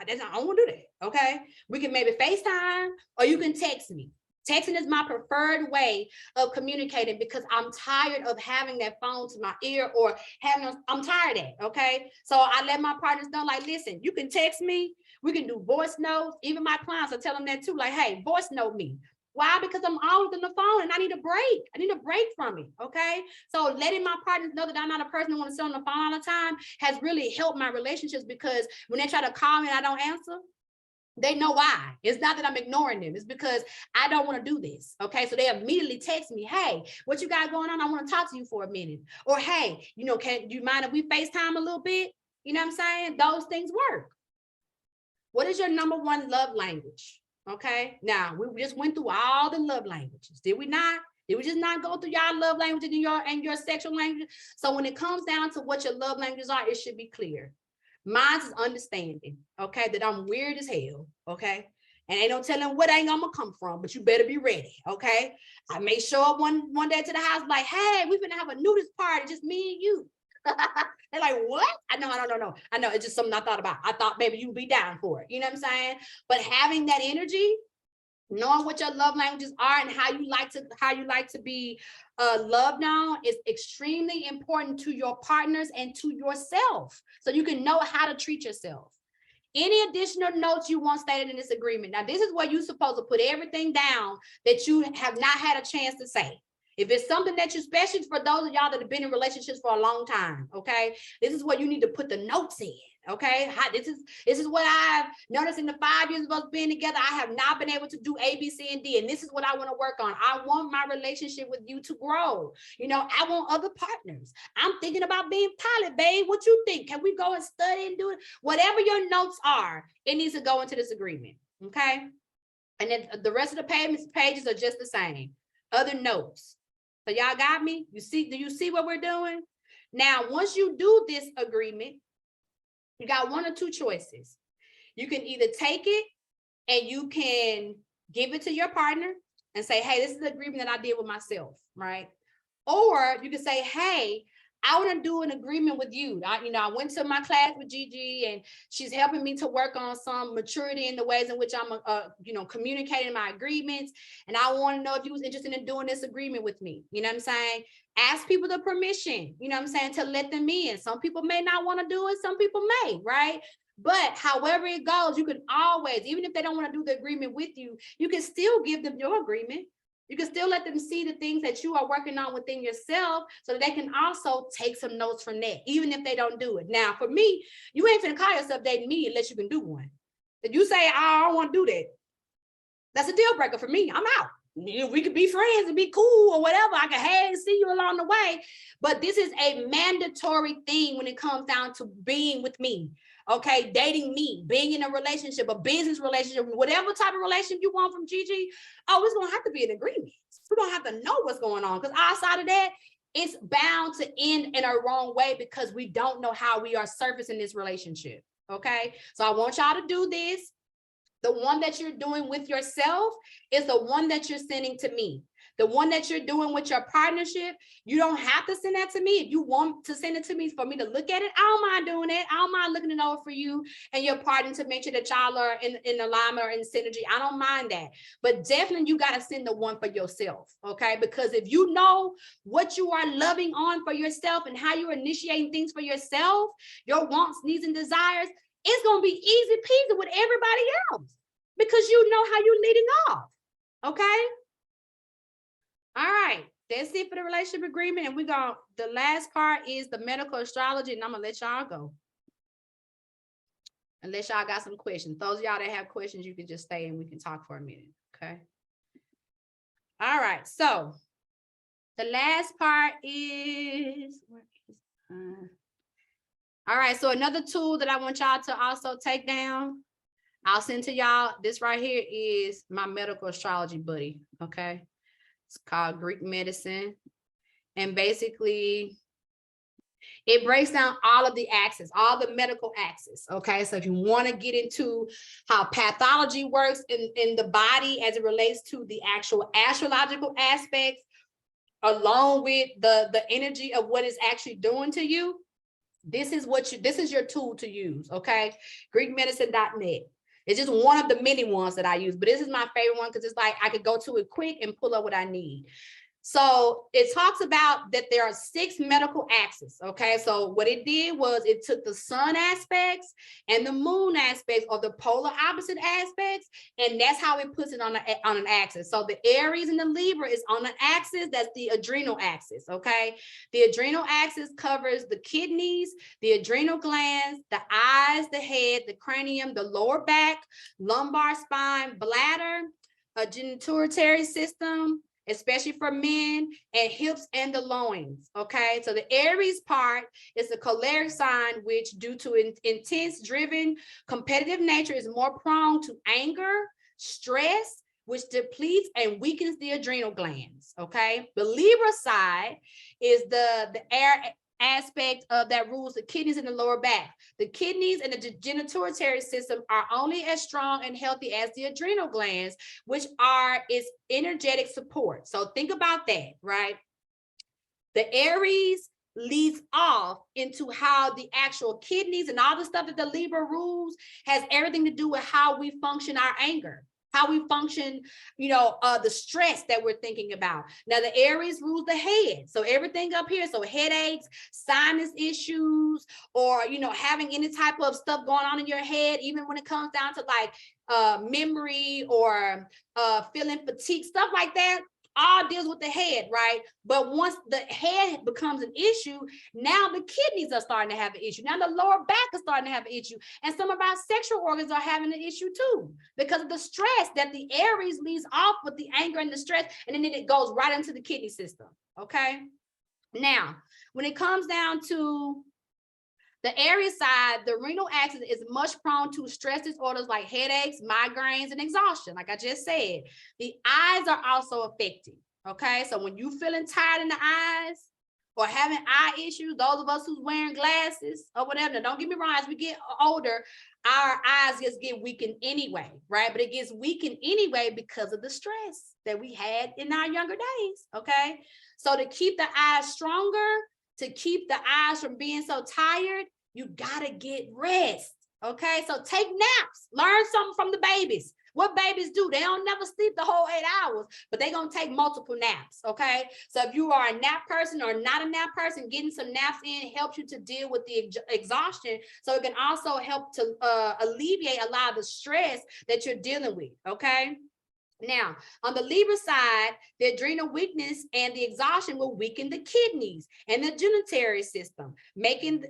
[SPEAKER 1] I don't want to do that. Okay. We can maybe FaceTime or you can text me. Texting is my preferred way of communicating because I'm tired of having that phone to my ear or I'm tired of that. Okay. So I let my partners know, like, listen, you can text me. We can do voice notes. Even my clients, I tell them that too. Like, hey, voice note me. Why? Because I'm always on the phone and I need a break. I need a break from it. Okay. So letting my partners know that I'm not a person who wants to sit on the phone all the time has really helped my relationships, because when they try to call me and I don't answer, they know why. It's not that I'm ignoring them. It's because I don't want to do this. Okay. So they immediately text me, hey, what you got going on? I want to talk to you for a minute. Or, hey, you know, do you mind if we FaceTime a little bit? You know what I'm saying? Those things work. What is your number one love language? Okay, now we just went through all the love languages, did we not? Did we just not go through y'all love languages and your sexual language? So when it comes down to what your love languages are, it should be clear. Mine is understanding, okay, that I'm weird as hell, okay? And ain't no telling what angle I'm gonna come from, but you better be ready, okay? I may show up one day to the house like, hey, we're gonna have a nudist party, just me and you. They're like, what? I know, it's just something I thought about. I thought maybe you'd be down for it. You know what I'm saying? But having that energy, knowing what your love languages are and how you like to be loved on is extremely important to your partners and to yourself, so you can know how to treat yourself. Any additional notes you want stated in this agreement? Now, this is where you're supposed to put everything down that you have not had a chance to say. If it's something that you, especially for those of y'all that have been in relationships for a long time, okay, this is where you need to put the notes in, okay? This is what I've noticed in the 5 years of us being together. I have not been able to do A, B, C, and D, and this is what I want to work on. I want my relationship with you to grow. You know, I want other partners. I'm thinking about being pilot, babe. What you think? Can we go and study and do it? Whatever your notes are, it needs to go into this agreement, okay? And then the rest of the pages are just the same. Other notes. So y'all got me? Do you see what we're doing? Now, once you do this agreement, you got one or two choices. You can either take it and you can give it to your partner and say, hey, this is the agreement that I did with myself, right? Or you can say, hey, I want to do an agreement with you. I went to my class with Gigi and she's helping me to work on some maturity in the ways in which I'm, communicating my agreements. And I want to know if you was interested in doing this agreement with me. You know what I'm saying? Ask people the permission, you know what I'm saying, to let them in. Some people may not want to do it. Some people may, right? But however it goes, you can always, even if they don't want to do the agreement with you, you can still give them your agreement. You can still let them see the things that you are working on within yourself so that they can also take some notes from that, even if they don't do it. Now, for me, you ain't finna call yourself dating me unless you can do one. If you say, I don't want to do that, that's a deal breaker for me. I'm out. We could be friends and be cool or whatever. I can hang and see you along the way. But this is a mandatory thing when it comes down to being with me. Okay, dating me, being in a relationship, a business relationship, whatever type of relationship you want from Gigi, it's gonna have to be an agreement. We're gonna have to know what's going on, because outside of that, it's bound to end in a wrong way because we don't know how we are surfacing this relationship. Okay, so I want y'all to do this. The one that you're doing with yourself is the one that you're sending to me. The one that you're doing with your partnership, you don't have to send that to me. If you want to send it to me for me to look at it, I don't mind doing it. I don't mind looking it over for you and your partner to make sure that y'all are in alignment or in synergy. I don't mind that. But definitely you got to send the one for yourself, okay? Because if you know what you are loving on for yourself and how you're initiating things for yourself, your wants, needs, and desires, it's going to be easy peasy with everybody else because you know how you're leading off. Okay. All right. That's it for the relationship agreement. And the last part is the medical astrology, and I'm gonna let y'all go. Unless y'all got some questions. Those of y'all that have questions, you can just stay and we can talk for a minute. Okay. All right. So the last part is, all right. So another tool that I want y'all to also take down, I'll send to y'all. This right here is my medical astrology buddy. Okay. It's called Greek medicine. And basically, it breaks down all of the axes, all the medical axes. Okay. So if you want to get into how pathology works in the body as it relates to the actual astrological aspects, along with the energy of what it's actually doing to you, this is your tool to use. Okay. GreekMedicine.net. It's just one of the many ones that I use, but this is my favorite one because it's like I could go to it quick and pull up what I need. So it talks about that there are 6 medical axes. Okay. So what it did was it took the sun aspects and the moon aspects, or the polar opposite aspects, and that's how it puts it on an axis. So the Aries and the Libra is on an axis. That's the adrenal axis. Okay. The adrenal axis covers the kidneys, the adrenal glands, the eyes, the head, the cranium, the lower back, lumbar spine, bladder, a genitourinary system, especially for men, and hips and the loins. Okay. So the Aries part is the choleric sign, which due to intense, driven, competitive nature is more prone to anger, stress, which depletes and weakens the adrenal glands. Okay. The Libra side is the air aspect of that rules the kidneys and the lower back. The kidneys and the genitourinary system are only as strong and healthy as the adrenal glands, which are its energetic support. So think about that, right? The Aries leads off into how the actual kidneys and all the stuff that the Libra rules has everything to do with how we function our anger, how we function, the stress that we're thinking about. Now, the Aries rules the head. So everything up here, so headaches, sinus issues, or, having any type of stuff going on in your head, even when it comes down to like memory or feeling fatigue, stuff like that, all deals with the head, right? But once the head becomes an issue, now the kidneys are starting to have an issue. Now the lower back is starting to have an issue. And some of our sexual organs are having an issue too, because of the stress that the Aries leads off with the anger and the stress, and then it goes right into the kidney system, okay? Now, when it comes down to the Aries side, the renal axis is much prone to stress disorders like headaches, migraines, and exhaustion. Like I just said, the eyes are also affected. Okay, so when you feeling tired in the eyes or having eye issues, those of us who's wearing glasses or whatever, now don't get me wrong, as we get older, our eyes just get weakened anyway, right? But it gets weakened anyway because of the stress that we had in our younger days. Okay, so to keep the eyes stronger, to keep the eyes from being so tired, you gotta get rest. Okay, so take naps. Learn something from the babies. What babies do, they don't never sleep the whole 8 hours, but they're gonna take multiple naps. Okay, so if you are a nap person or not a nap person, getting some naps in helps you to deal with the exhaustion. So it can also help to alleviate a lot of the stress that you're dealing with. Okay. Now, on the Libra side, the adrenal weakness and the exhaustion will weaken the kidneys and the genitourinary system, making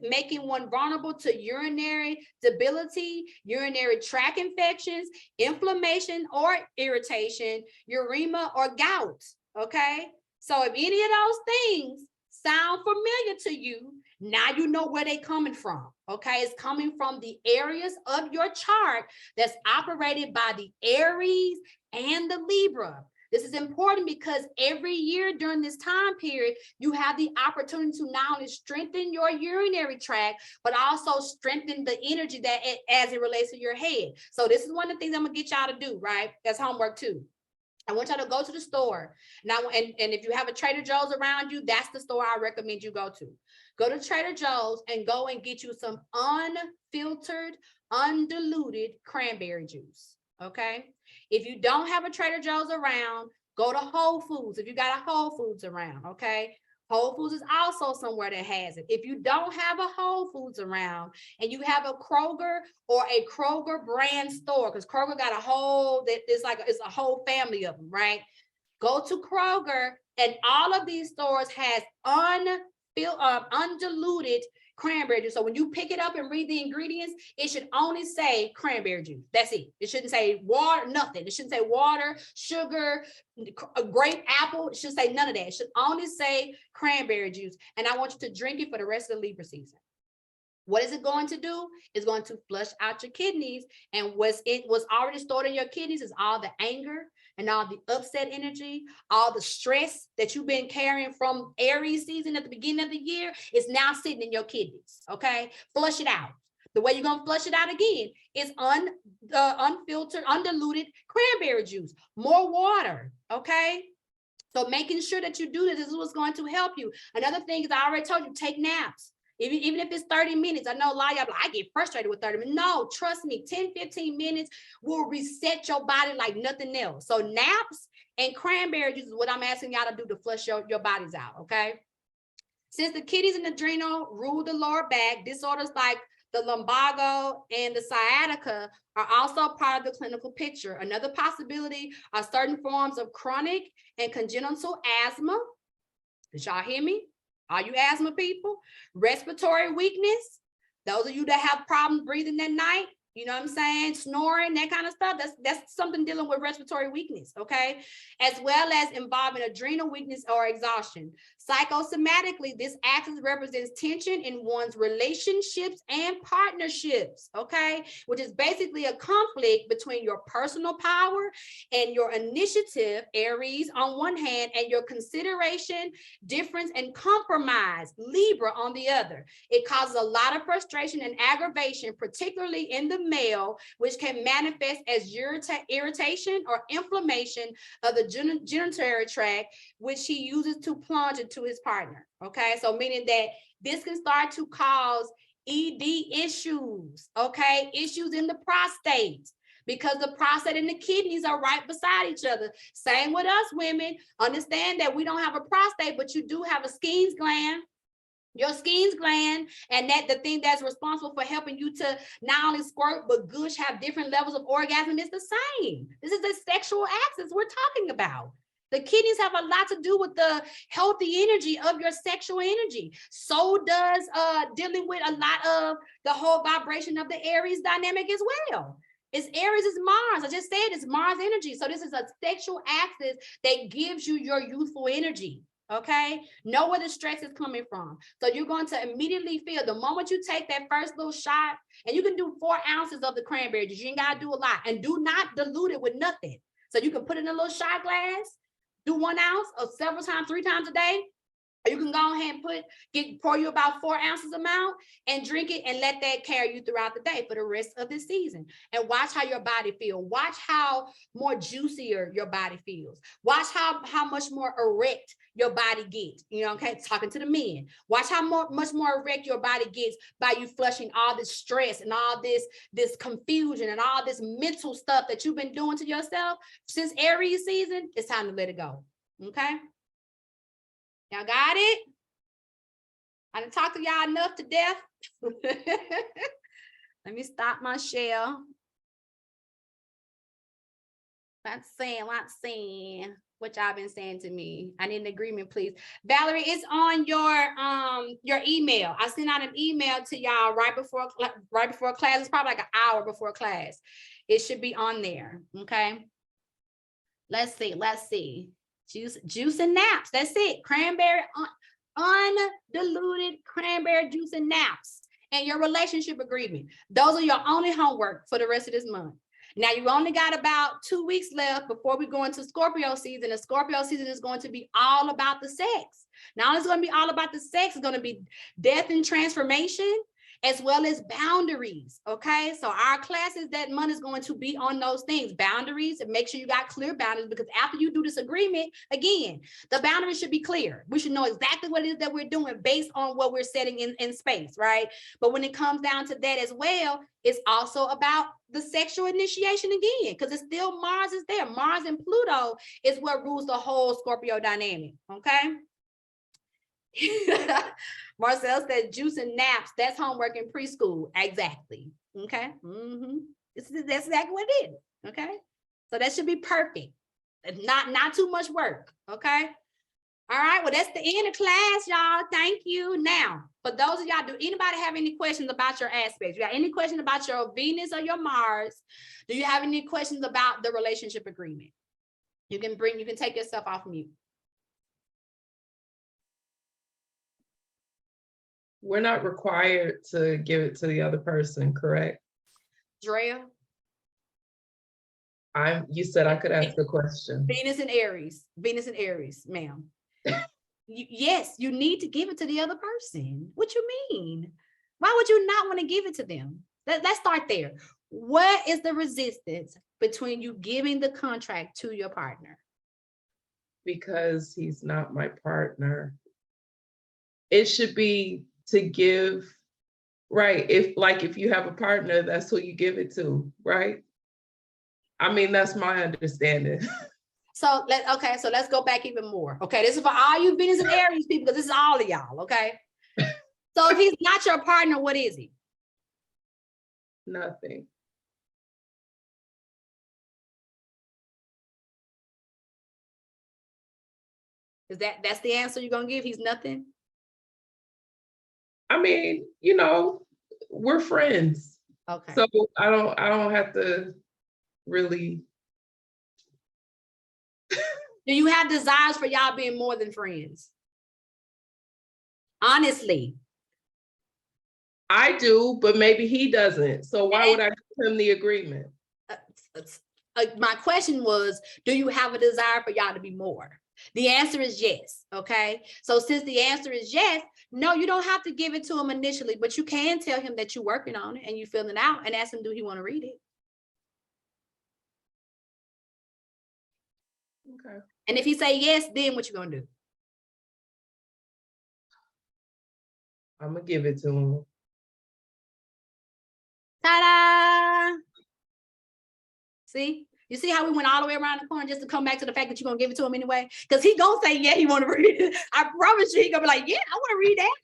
[SPEAKER 1] one vulnerable to urinary debility, urinary tract infections, inflammation or irritation, uremia or gout. Okay, so if any of those things sound familiar to you, now you know where they're coming from. Okay, it's coming from the areas of your chart that's operated by the Aries and the Libra. This is important because every year during this time period, you have the opportunity to not only strengthen your urinary tract, but also strengthen the energy that as it relates to your head. So this is one of the things I'm gonna get y'all to do, right? That's homework too. I want y'all to go to the store. Now, and if you have a Trader Joe's around you, that's the store I recommend you go to. Go to Trader Joe's and go and get you some unfiltered, undiluted cranberry juice. Okay. If you don't have a Trader Joe's around, go to Whole Foods. If you got a Whole Foods around, okay, Whole Foods is also somewhere that has it. If you don't have a Whole Foods around and you have a Kroger or a Kroger brand store, because Kroger got a whole, it's a whole family of them, right? Go to Kroger, and all of these stores has undiluted cranberry juice. So when you pick it up and read the ingredients, it should only say cranberry juice. That's it. It shouldn't say water, nothing. It shouldn't say water, sugar, a grape apple. It shouldn't say none of that. It should only say cranberry juice. And I want you to drink it for the rest of the Libra season. What is it going to do? It's going to flush out your kidneys. And what's already stored in your kidneys is all the anger and all the upset energy, all the stress that you've been carrying from Aries season at the beginning of the year is now sitting in your kidneys, okay? Flush it out. The way you're going to flush it out again is unfiltered, undiluted cranberry juice, more water, okay? So making sure that you do this is what's going to help you. Another thing is I already told you, take naps. Even if it's 30 minutes, I know a lot of y'all, I get frustrated with 30 minutes. No, trust me, 10, 15 minutes will reset your body like nothing else. So naps and cranberry juice is what I'm asking y'all to do to flush your bodies out, okay? Since the kidneys and adrenal rule the lower back, disorders like the lumbago and the sciatica are also part of the clinical picture. Another possibility are certain forms of chronic and congenital asthma. Did y'all hear me? Are you asthma people? Respiratory weakness. Those of you that have problems breathing at night, you know what I'm saying? Snoring, that kind of stuff. That's something dealing with respiratory weakness, okay? As well as involving adrenal weakness or exhaustion. Psychosomatically, this axis represents tension in one's relationships and partnerships, okay? Which is basically a conflict between your personal power and your initiative, Aries, on one hand, and your consideration, difference, and compromise, Libra, on the other. It causes a lot of frustration and aggravation, particularly in the male, which can manifest as irritation or inflammation of the genitourinary tract, which he uses to plunge into his partner. Okay, so meaning that this can start to cause ED issues, okay, issues in the prostate, because the prostate and the kidneys are right beside each other. Same with us women. Understand that we don't have a prostate, but you do have a Skene's gland. Your Skene's gland, and that the thing that's responsible for helping you to not only squirt but gush, have different levels of orgasm, is the same. This is the sexual axis we're talking about. The kidneys have a lot to do with the healthy energy of your sexual energy. So does dealing with a lot of the whole vibration of the Aries dynamic as well. It's Aries is Mars. I just said it's Mars energy. So this is a sexual axis that gives you your youthful energy. Okay, know where the stress is coming from. So you're going to immediately feel the moment you take that first little shot, and you can do 4 ounces of the cranberry juice. You ain't got to do a lot, and do not dilute it with nothing. So you can put it in a little shot glass, do 1 ounce or several times, 3 times a day. Or you can go ahead and pour you about 4 ounces amount and drink it, and let that carry you throughout the day for the rest of this season. And watch how your body feels. Watch how more juicier your body feels. Watch how much more erect your body gets. You know, okay, talking to the men. Watch how much more erect your body gets by you flushing all this stress and all this confusion and all this mental stuff that you've been doing to yourself since Aries season. It's time to let it go. Okay. Y'all got it? I done talked to y'all enough to death. Let me stop my share. Let's see what y'all been saying to me. I need an agreement, please. Valerie, it's on your email. I sent out an email to y'all right before class. It's probably like an hour before class. It should be on there. Okay. Let's see. Juice and naps. That's it. Cranberry, undiluted cranberry juice and naps, and your relationship agreement. Those are your only homework for the rest of this month. Now, you only got about 2 weeks left before we go into Scorpio season. The Scorpio season is going to be all about the sex. Now, it's going to be all about the sex. It's going to be death and transformation, as well as boundaries. Okay, so our classes that month is going to be on those things. Boundaries, and make sure you got clear boundaries, because after you do this agreement, again, the boundaries should be clear. We should know exactly what it is that we're doing based on what we're setting in space, right? But when it comes down to that as well, it's also about the sexual initiation again, because it's still Mars is there. Mars and Pluto is what rules the whole Scorpio dynamic. Okay, Marcel said juice and naps, that's homework in preschool. Exactly. Okay. That's exactly what it is. Okay. So that should be perfect. Not too much work. Okay. All right. Well, that's the end of class, y'all. Thank you. Now, for those of y'all, do anybody have any questions about your aspects? You got any questions about your Venus or your Mars? Do you have any questions about the relationship agreement? You can take yourself off mute.
[SPEAKER 2] We're not required to give it to the other person, correct?
[SPEAKER 1] Drea?
[SPEAKER 2] You said I could ask a question.
[SPEAKER 1] Venus and Aries, ma'am. Yes, you need to give it to the other person. What you mean? Why would you not want to give it to them? Let's start there. What is the resistance between you giving the contract to your partner?
[SPEAKER 2] Because he's not my partner. It should be to give, right? If you have a partner, that's who you give it to, right? I mean, that's my understanding.
[SPEAKER 1] So let's go back even more. Okay, this is for all you Venus and Aries people, because this is all of y'all, okay? So if he's not your partner, what is he?
[SPEAKER 2] Nothing.
[SPEAKER 1] That's the answer you're gonna give? He's nothing?
[SPEAKER 2] I mean, we're friends.
[SPEAKER 1] Okay.
[SPEAKER 2] So I don't have to really.
[SPEAKER 1] Do you have desires for y'all being more than friends? Honestly.
[SPEAKER 2] I do, but maybe he doesn't. So why would I give him the agreement?
[SPEAKER 1] My question was, do you have a desire for y'all to be more? The answer is yes, okay? So since the answer is yes, no, you don't have to give it to him initially, but you can tell him that you're working on it and you're filling it out and ask him, do he want to read it?
[SPEAKER 2] Okay.
[SPEAKER 1] And if he say yes, then what you gonna do?
[SPEAKER 2] I'm gonna give it to him.
[SPEAKER 1] Ta-da! See? You see how we went all the way around the corner just to come back to the fact that you're gonna give it to him anyway? Because he gonna say, yeah, he wanna read it. I promise you, he gonna be like, yeah, I wanna read that.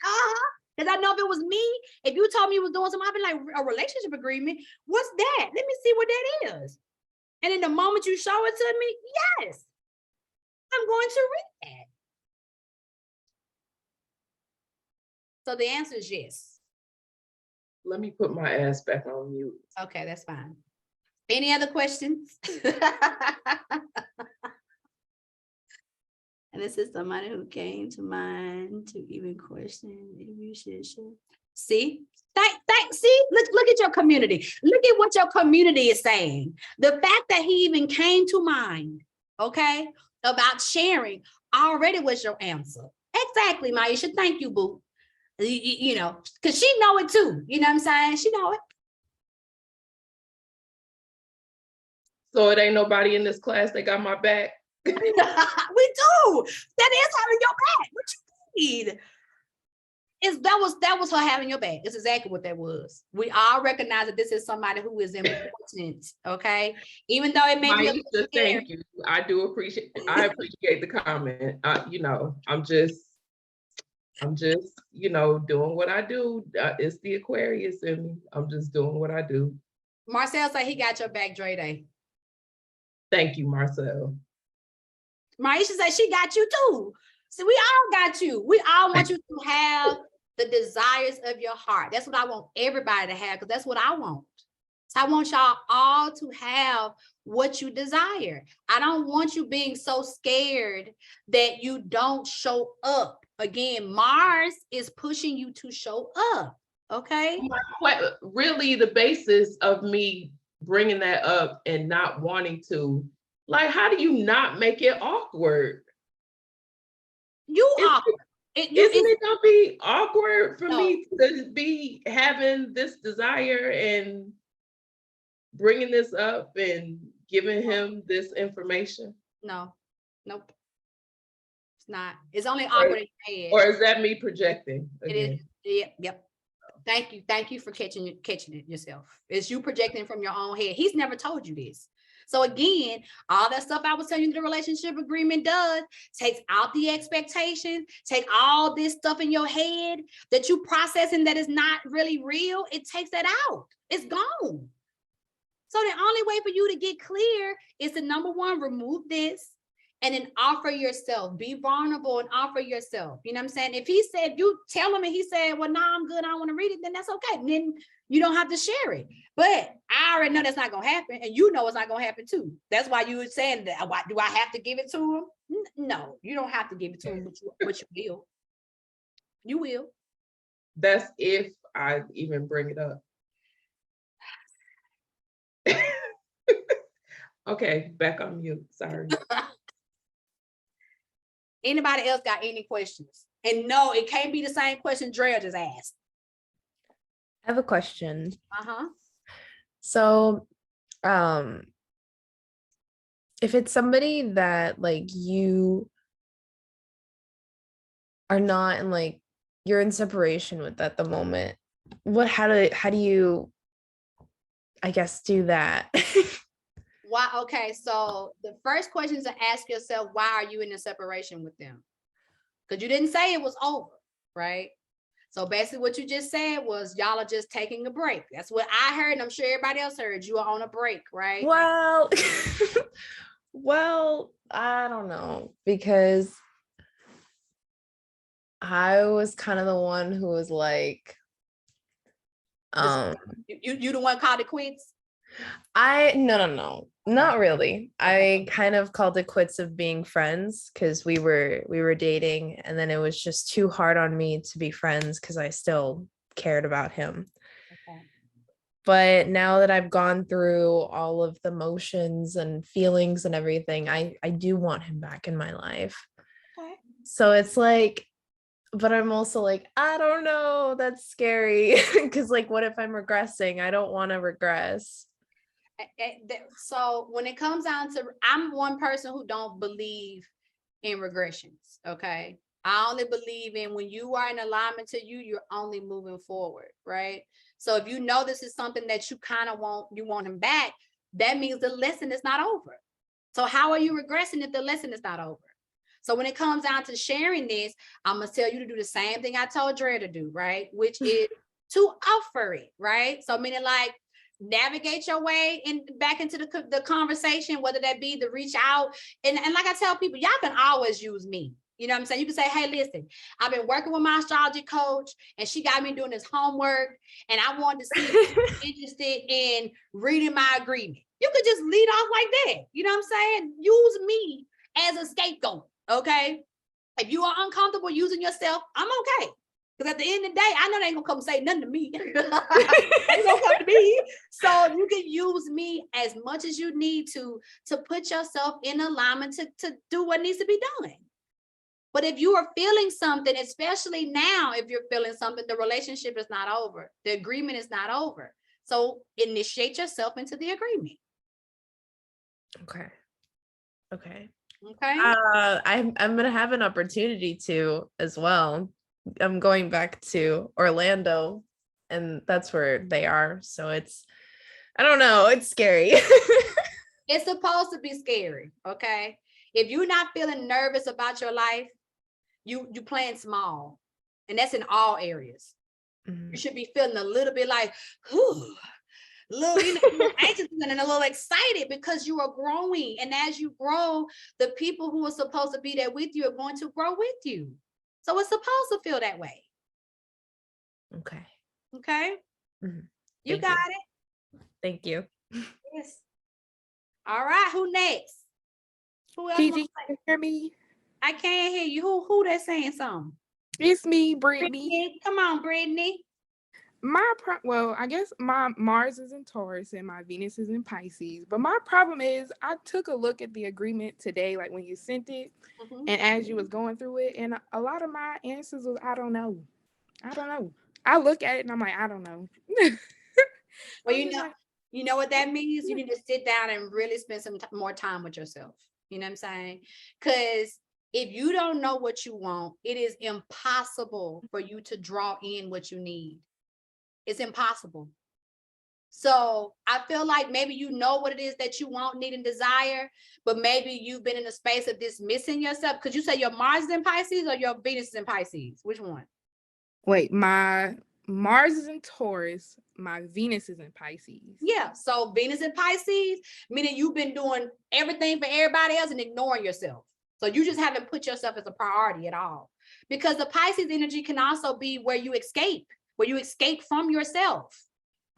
[SPEAKER 1] Because I know if it was me, if you told me you was doing something, I'd be like, a relationship agreement, what's that? Let me see what that is. And in the moment you show it to me, yes, I'm going to read that. So the answer is yes.
[SPEAKER 2] Let me put my ass back on mute.
[SPEAKER 1] Okay, that's fine. Any other questions? And this is somebody who came to mind to even question if you should. See? See, look at your community. Look at what your community is saying. The fact that he even came to mind, okay, about sharing already was your answer. Exactly, Maisha. Thank you, boo. You know, because she know it too. You know what I'm saying? She know it.
[SPEAKER 2] So it ain't nobody in this class that got my back?
[SPEAKER 1] We do. That is having your back. What you need? That was her having your back. It's exactly what that was. We all recognize that this is somebody who is important, okay? Even though it may be
[SPEAKER 2] thank you. I appreciate the comment. I'm just doing what I do. It's the Aquarius in me. I'm just doing what I do.
[SPEAKER 1] Marcel said he got your back, Dre Day.
[SPEAKER 2] Thank you, Marcel.
[SPEAKER 1] Maisha said she got you too. So we all got you. We all want you to have the desires of your heart. That's what I want everybody to have, because that's what I want. So I want y'all all to have what you desire. I don't want you being so scared that you don't show up. Again, Mars is pushing you to show up, okay?
[SPEAKER 2] Really, the basis of me bringing that up and not wanting to, like, how do you not make it awkward?
[SPEAKER 1] Awkward.
[SPEAKER 2] Isn't it gonna be awkward for me to be having this desire and bringing this up and giving him this information?
[SPEAKER 1] No, nope. It's not. It's only awkward in your head.
[SPEAKER 2] Or is that me projecting again?
[SPEAKER 1] It is. Yep. Thank you for catching it yourself. It's you projecting from your own head. He's never told you this. So again, all that stuff I was telling you the relationship agreement does, takes out the expectations, take all this stuff in your head that you processing that is not really real. It takes that out. It's gone. So the only way for you to get clear is to, number one, remove this and then offer yourself. Be vulnerable and offer yourself. You know what I'm saying? If he said, you tell him and he said, well, no, I'm good, I don't want to read it, then that's okay. And then you don't have to share it. But I already know that's not going to happen. And you know it's not going to happen too. That's why you were saying that. Why, do I have to give it to him? No, you don't have to give it to him, but you will. You will.
[SPEAKER 2] That's if I even bring it up. Okay, back on mute. Sorry.
[SPEAKER 1] Anybody else got any questions? And no, it can't be the same question Drea just asked.
[SPEAKER 3] I have a question.
[SPEAKER 1] Uh-huh.
[SPEAKER 3] So, if it's somebody that like you are not in, like you're in separation with at the moment, how do you, I guess, do that?
[SPEAKER 1] Why? Okay, so the first question is to ask yourself, why are you in a separation with them? Because you didn't say it was over, right? So basically what you just said was y'all are just taking a break. That's what I heard, and I'm sure everybody else heard. You are on a break, right?
[SPEAKER 3] Well, well, I don't know, because I was kind of the one who was like,
[SPEAKER 1] you the one called it quits?
[SPEAKER 3] No, not really. I kind of called it quits of being friends because we were dating, and then it was just too hard on me to be friends because I still cared about him.
[SPEAKER 1] Okay.
[SPEAKER 3] But now that I've gone through all of the motions and feelings and everything, I do want him back in my life.
[SPEAKER 1] Okay.
[SPEAKER 3] So it's like, but I'm also like, I don't know, that's scary because like, what if I'm regressing? I don't want to regress.
[SPEAKER 1] So when it comes down to, I'm one person who don't believe in regressions. Okay. I only believe in when you are in alignment to you, you're only moving forward, right? So if you know this is something that you kind of want him back, that means the lesson is not over. So how are you regressing if the lesson is not over? So when it comes down to sharing this, I'm gonna tell you to do the same thing I told Dre to do, right? Which is to offer it, right? So meaning like, navigate your way back into the conversation, whether that be to reach out. And like I tell people, y'all can always use me. You know what I'm saying? You can say, hey, listen, I've been working with my astrology coach and she got me doing this homework and I wanted to see if you're interested in reading my agreement. You could just lead off like that. You know what I'm saying? Use me as a scapegoat, okay? If you are uncomfortable using yourself, I'm okay. Because at the end of the day, I know they ain't gonna come say nothing to me. They ain't gonna come to me. So you can use me as much as you need to put yourself in alignment to do what needs to be done. But if you are feeling something, especially now, if you're feeling something, the relationship is not over. The agreement is not over. So initiate yourself into the agreement.
[SPEAKER 3] Okay.
[SPEAKER 1] Okay.
[SPEAKER 3] I'm gonna have an opportunity to as well. I'm going back to Orlando, and that's where they are. So it's, I don't know, it's scary.
[SPEAKER 1] It's supposed to be scary, okay? If you're not feeling nervous about your life, you playing small, and that's in all areas. Mm-hmm. You should be feeling a little bit like, whew, little, you know, anxious and a little excited because you are growing. And as you grow, the people who are supposed to be there with you are going to grow with you. So it's supposed to feel that way.
[SPEAKER 3] Okay.
[SPEAKER 1] Okay.
[SPEAKER 3] Mm-hmm.
[SPEAKER 1] You got it.
[SPEAKER 3] Thank you.
[SPEAKER 1] Yes. All right. Who next? Who else?
[SPEAKER 4] Gigi, can you hear me?
[SPEAKER 1] I can't hear you. Who that's saying something?
[SPEAKER 4] It's me, Brittany.
[SPEAKER 1] Come on, Brittany.
[SPEAKER 4] Well, I guess my Mars is in Taurus and my Venus is in Pisces. But my problem is I took a look at the agreement today, like when you sent it, and as you was going through it, and a lot of my answers was, I don't know. I look at it and I'm like, I don't know.
[SPEAKER 1] Well, you know what that means? You need to sit down and really spend some more time with yourself. You know what I'm saying? Because if you don't know what you want, it is impossible for you to draw in what you need. It's impossible. So I feel like maybe you know what it is that you want, need, and desire, but maybe you've been in a space of dismissing yourself. Because you say your Mars is in Pisces or your Venus is in Pisces? Which one?
[SPEAKER 4] Wait, my Mars is in Taurus, my Venus is in Pisces.
[SPEAKER 1] Yeah, so Venus in Pisces, meaning you've been doing everything for everybody else and ignoring yourself. So you just haven't put yourself as a priority at all. Because the Pisces energy can also be where you escape from yourself.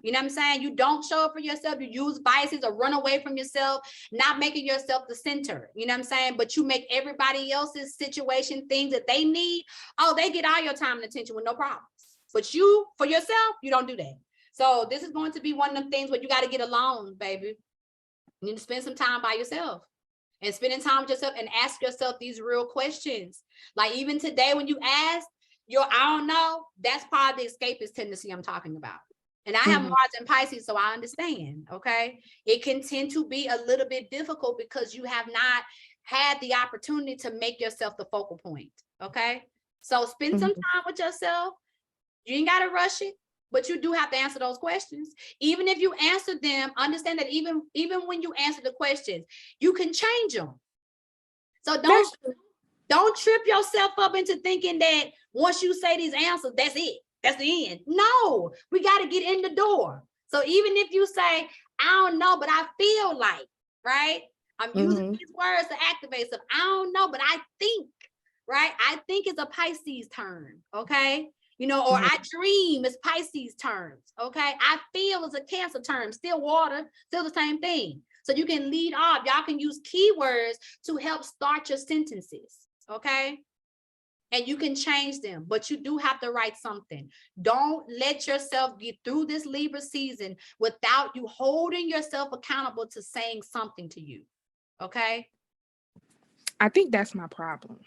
[SPEAKER 1] You know what I'm saying? You don't show up for yourself. You use biases or run away from yourself, not making yourself the center. You know what I'm saying? But you make everybody else's situation, things that they need. Oh, they get all your time and attention with no problems. But you, for yourself, you don't do that. So this is going to be one of them things where you got to get alone, baby. You need to spend some time by yourself. And spending time with yourself and ask yourself these real questions. Like even today when you ask your I don't know, that's part of the escapist tendency I'm talking about. And I have Mars in Pisces, so I understand, okay? It can tend to be a little bit difficult because you have not had the opportunity to make yourself the focal point, okay? So spend some time with yourself. You ain't got to rush it, but you do have to answer those questions. Even if you answer them, understand that even when you answer the questions, you can change them. So don't trip yourself up into thinking that once you say these answers, that's it. That's the end. No, we got to get in the door. So even if you say, I don't know, but I feel like, right? I'm using these words to activate stuff. I don't know, but I think, right? I think it's a Pisces term, okay? You know, or I dream is Pisces terms, okay? I feel is a Cancer term, still water, still the same thing. So you can lead off. Y'all can use keywords to help start your sentences, okay? And you can change them, but you do have to write something. Don't let yourself get through this Libra season without you holding yourself accountable to saying something to you, okay?
[SPEAKER 4] I think that's my problem.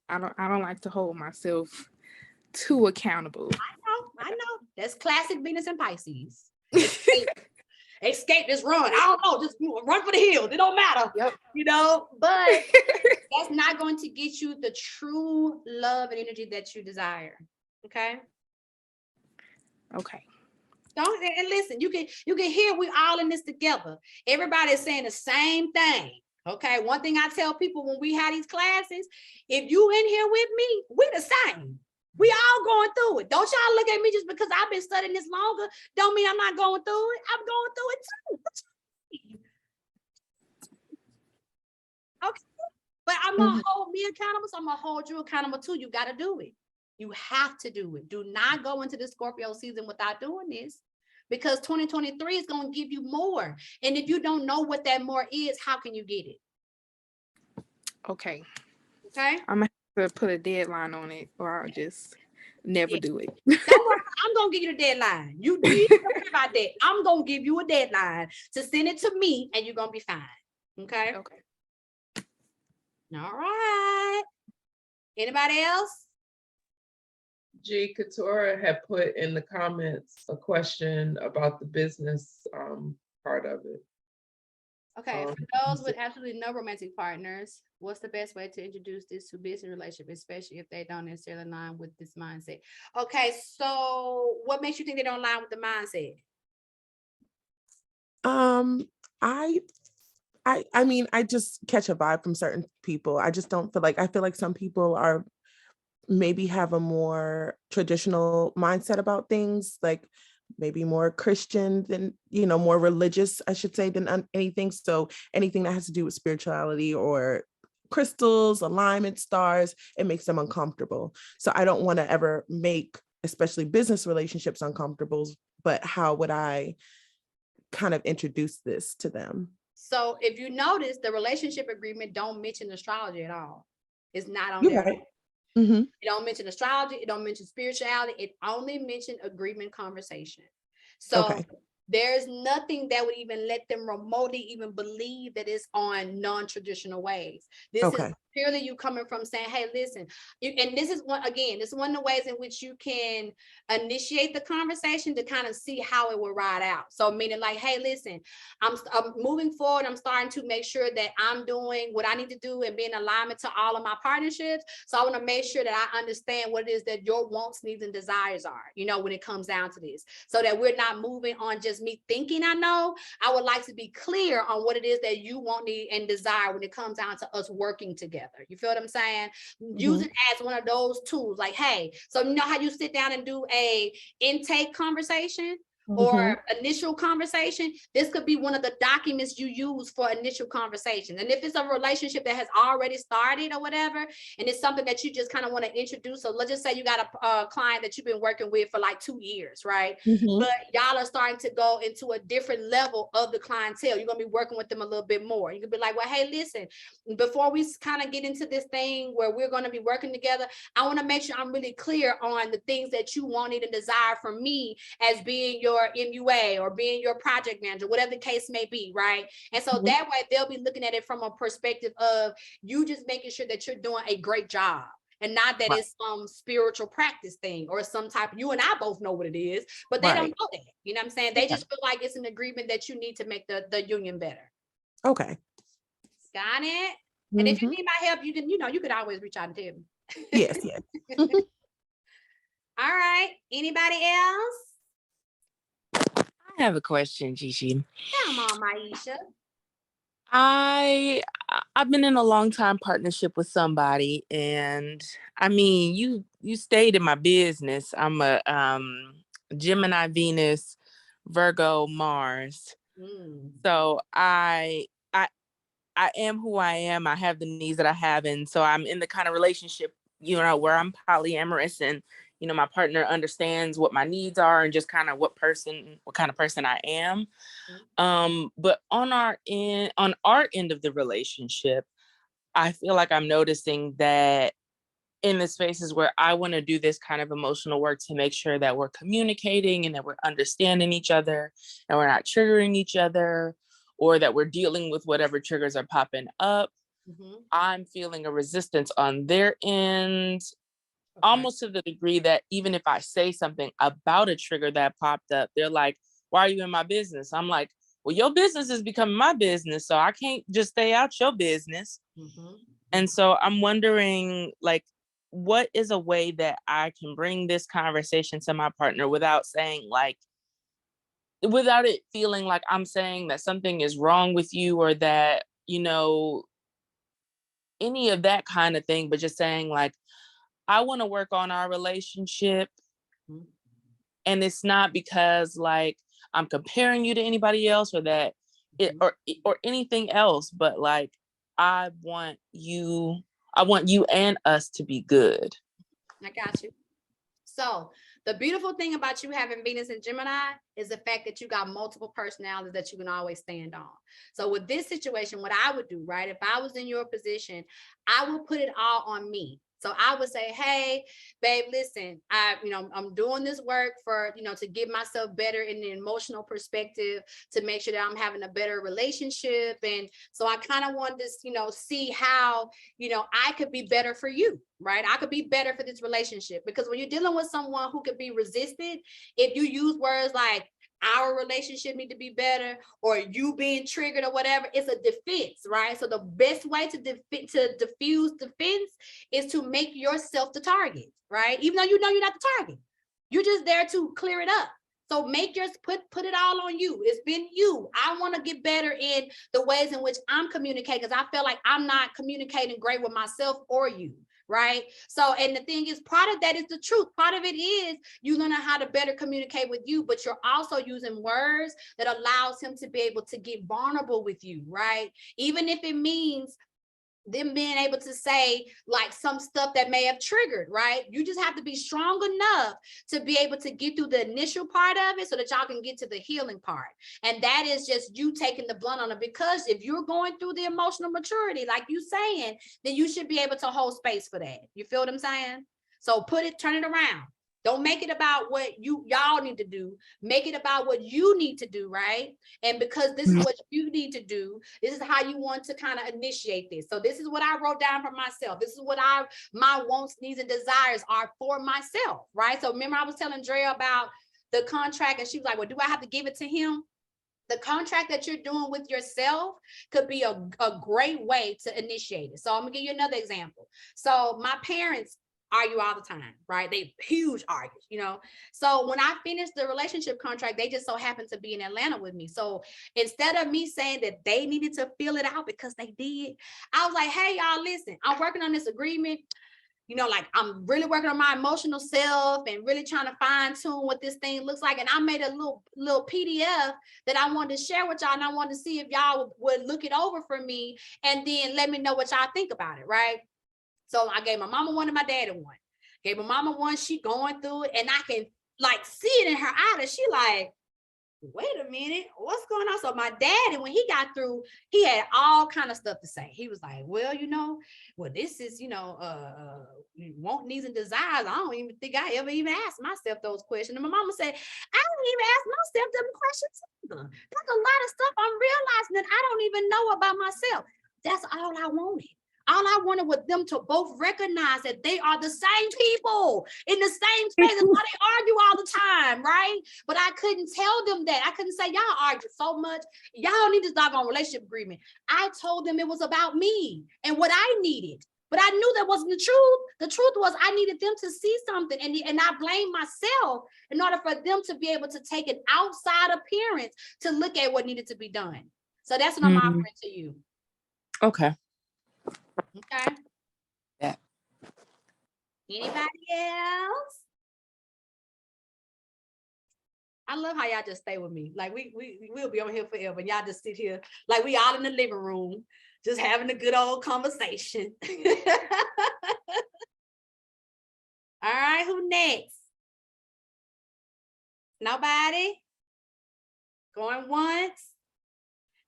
[SPEAKER 4] I don't like to hold myself too accountable.
[SPEAKER 1] I know. That's classic Venus and Pisces. Escape, just run. I don't know, just run for the hills. It don't matter, you know, but that's not going to get you the true love and energy that you desire. Okay. Don't, and listen, you can hear we all in this together. Everybody is saying the same thing. Okay. One thing I tell people when we have these classes, if you in here with me, we the same. We all going through it. Don't y'all look at me just because I've been studying this longer. Don't mean I'm not going through it. I'm going through it too. Okay. But I'm going to hold me accountable. So I'm going to hold you accountable too. You got to do it. You have to do it. Do not go into the Scorpio season without doing this, because 2023 is going to give you more. And if you don't know what that more is, how can you get it?
[SPEAKER 4] Okay.
[SPEAKER 1] I'm
[SPEAKER 4] going to put a deadline on it, or I'll just never do it.
[SPEAKER 1] Don't worry, I'm going to give you the deadline. You need to worry about that. I'm going to give you a deadline to send it to me, and you're going to be fine. Okay? All right. Anybody else?
[SPEAKER 2] G. Couture had put in the comments a question about the business part of it.
[SPEAKER 1] Okay, for those with absolutely no romantic partners, what's the best way to introduce this to business relationship, especially if they don't necessarily align with this mindset? Okay, so what makes you think they don't align with the mindset?
[SPEAKER 5] I mean, I just catch a vibe from certain people. I just don't feel like, I feel like some people are maybe have a more traditional mindset about things, like maybe more Christian than, you know, more religious, I should say, than anything. So anything that has to do with spirituality or crystals, alignment, stars, it makes them uncomfortable. So I don't want to ever make, especially business relationships, uncomfortable, but how would I kind of introduce this to them?
[SPEAKER 1] So if you notice, the relationship agreement don't mention astrology at all. It's not on
[SPEAKER 5] You're
[SPEAKER 1] there.
[SPEAKER 5] right. It
[SPEAKER 1] don't mention astrology. It don't mention spirituality. It only mentioned agreement conversation. So there's nothing that would even let them remotely even believe that it's on non-traditional ways. This is purely you coming from saying, hey, listen, and this is one of the ways in which you can initiate the conversation to kind of see how it will ride out. So meaning like, hey, listen, I'm moving forward. I'm starting to make sure that I'm doing what I need to do and be in alignment to all of my partnerships. So I want to make sure that I understand what it is that your wants, needs, and desires are, you know, when it comes down to this, so that we're not moving on just just me thinking I know. I would like to be clear on what it is that you want, need, and desire when it comes down to us working together. You feel what I'm saying? Use it as one of those tools. Like, hey, so you know how you sit down and do a intake conversation or initial conversation? This could be one of the documents you use for initial conversations. And if it's a relationship that has already started or whatever, and it's something that you just kind of want to introduce. So let's just say you got a client that you've been working with for like 2 years, right? But y'all are starting to go into a different level of the clientele. You're going to be working with them a little bit more. You can be like, well, hey, listen, before we kind of get into this thing where we're going to be working together, I want to make sure I'm really clear on the things that you wanted and desire from me as being your MUA or being your project manager, whatever the case may be, right? And so that way they'll be looking at it from a perspective of you just making sure that you're doing a great job, and not that it's some spiritual practice thing or some type. You and I both know what it is, but they don't know that. You know what I'm saying? They just feel like it's an agreement that you need to make the union better.
[SPEAKER 5] Okay.
[SPEAKER 1] Got it? And if you need my help, you can, you could always reach out and tell me.
[SPEAKER 5] Yes.
[SPEAKER 1] All right. Anybody else?
[SPEAKER 6] I have a question, Gigi.
[SPEAKER 1] Come on, Maisha.
[SPEAKER 6] I've been in a long time partnership with somebody, and I mean, you stayed in my business. I'm a Gemini Venus, Virgo Mars. So I am who I am. I have the needs that I have, and so I'm in the kind of relationship, where I'm polyamorous, and my partner understands what my needs are and just kind of what kind of person I am. But on our end of the relationship, I feel like I'm noticing that in the spaces where I want to do this kind of emotional work to make sure that we're communicating and that we're understanding each other and we're not triggering each other, or that we're dealing with whatever triggers are popping up, I'm feeling a resistance on their end. Almost to the degree that even if I say something about a trigger that popped up, they're like, why are you in my business? I'm like, well, your business is becoming my business, so I can't just stay out your business. And so I'm wondering, like, what is a way that I can bring this conversation to my partner without it feeling like I'm saying that something is wrong with you, or that, any of that kind of thing, but just saying like, I want to work on our relationship. And it's not because like I'm comparing you to anybody else, or that or anything else, but like I want you and us to be good.
[SPEAKER 1] I got you. So the beautiful thing about you having Venus and Gemini is the fact that you got multiple personalities that you can always stand on. So with this situation, what I would do, right, if I was in your position, I would put it all on me. So I would say, hey, babe, listen, I'm doing this work for, to get myself better in the emotional perspective, to make sure that I'm having a better relationship. And so I kind of want to, see how, I could be better for you, right? I could be better for this relationship, because when you're dealing with someone who could be resistant, if you use words like, our relationship need to be better, or you being triggered or whatever, it's a defense, right? So the best way to diffuse defense is to make yourself the target, right? Even though you're not the target, you're just there to clear it up. So make yours, put it all on you. It's been you. I want to get better in the ways in which I'm communicating, because I feel like I'm not communicating great with myself or you. Right. So, and the thing is, part of that is the truth. Part of it is you learning how to better communicate with you, but you're also using words that allows him to be able to get vulnerable with you. Right. Even if it means them being able to say like some stuff that may have triggered, right? You just have to be strong enough to be able to get through the initial part of it so that y'all can get to the healing part. And that is just you taking the blunt on it, because if you're going through the emotional maturity, like you saying, then you should be able to hold space for that. You feel what I'm saying? So turn it around. Don't make it about what y'all need to do. Make it about what you need to do, right? And because this is what you need to do, this is how you want to kind of initiate this. So this is what I wrote down for myself. This is what my wants, needs, and desires are for myself, right? So remember I was telling Drea about the contract, and she was like, well, do I have to give it to him? The contract that you're doing with yourself could be a great way to initiate it. So I'm gonna give you another example. So my parents argue all the time, right? They huge arguments, you know. So when I finished the relationship contract, they just so happened to be in Atlanta with me. So instead of me saying that they needed to fill it out because they did, I was like, hey, y'all, listen, I'm working on this agreement. You know, like I'm really working on my emotional self and really trying to fine tune what this thing looks like. And I made a little PDF that I wanted to share with y'all, and I wanted to see if y'all would look it over for me and then let me know what y'all think about it, right? So I gave my mama one and my daddy one. Gave my mama one, she going through it, and I can like see it in her eye that she like, wait a minute, what's going on? So my daddy, when he got through, he had all kind of stuff to say. He was like, well, you know, well, this is, you know, want, needs, and desires. I don't even think I ever even asked myself those questions. And my mama said, I don't even ask myself them questions either. There's a lot of stuff I'm realizing that I don't even know about myself. That's all I wanted. All I wanted was them to both recognize that they are the same people in the same space. That's why they argue all the time, right? But I couldn't tell them that. I couldn't say, y'all argue so much. Y'all need this doggone relationship agreement. I told them it was about me and what I needed. But I knew that wasn't the truth. The truth was I needed them to see something, and I blamed myself in order for them to be able to take an outside appearance to look at what needed to be done. So that's what I'm offering to you.
[SPEAKER 6] Okay.
[SPEAKER 1] Okay.
[SPEAKER 6] Yeah.
[SPEAKER 1] Anybody else? I love how y'all just stay with me. Like we'll be on here forever. And y'all just sit here like we all in the living room, just having a good old conversation. All right, who next? Nobody? Going once?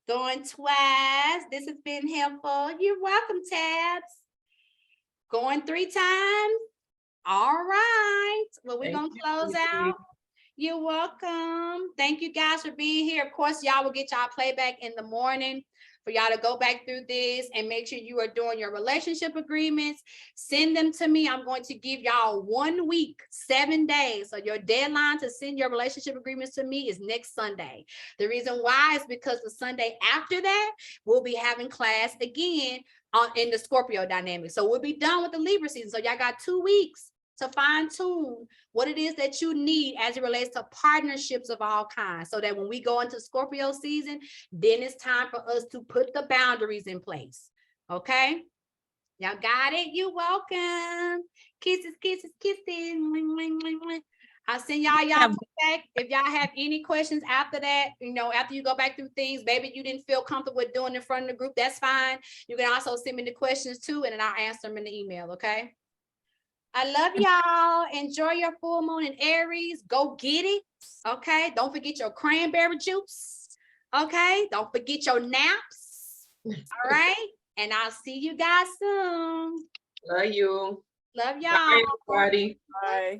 [SPEAKER 1] Going twice? This has been helpful. You're welcome, Tabs. Going 3 times? All right. Well, we're going to close out. You're welcome. Thank you guys for being here. Of course, y'all will get y'all playback in the morning for y'all to go back through this and make sure you are doing your relationship agreements. Send them to me. I'm going to give y'all 1 week, 7 days. So your deadline to send your relationship agreements to me is next Sunday. The reason why is because the Sunday after that, we'll be having class again in the Scorpio dynamic. So we'll be done with the Libra season. So y'all got 2 weeks to fine tune what it is that you need as it relates to partnerships of all kinds, so that when we go into Scorpio season, then it's time for us to put the boundaries in place. Okay? Y'all got it? You're welcome. Kisses, kisses, kisses. I'll send y'all back. If y'all have any questions after that, you know, after you go back through things, maybe you didn't feel comfortable with doing in front of the group, that's fine. You can also send me the questions too, and then I'll answer them in the email, okay? I love y'all. Enjoy your full moon in Aries. Go get it. Okay. Don't forget your cranberry juice. Okay. Don't forget your naps. All right. And I'll see you guys soon.
[SPEAKER 2] Love you.
[SPEAKER 1] Love y'all.
[SPEAKER 2] Bye, everybody.
[SPEAKER 5] Bye.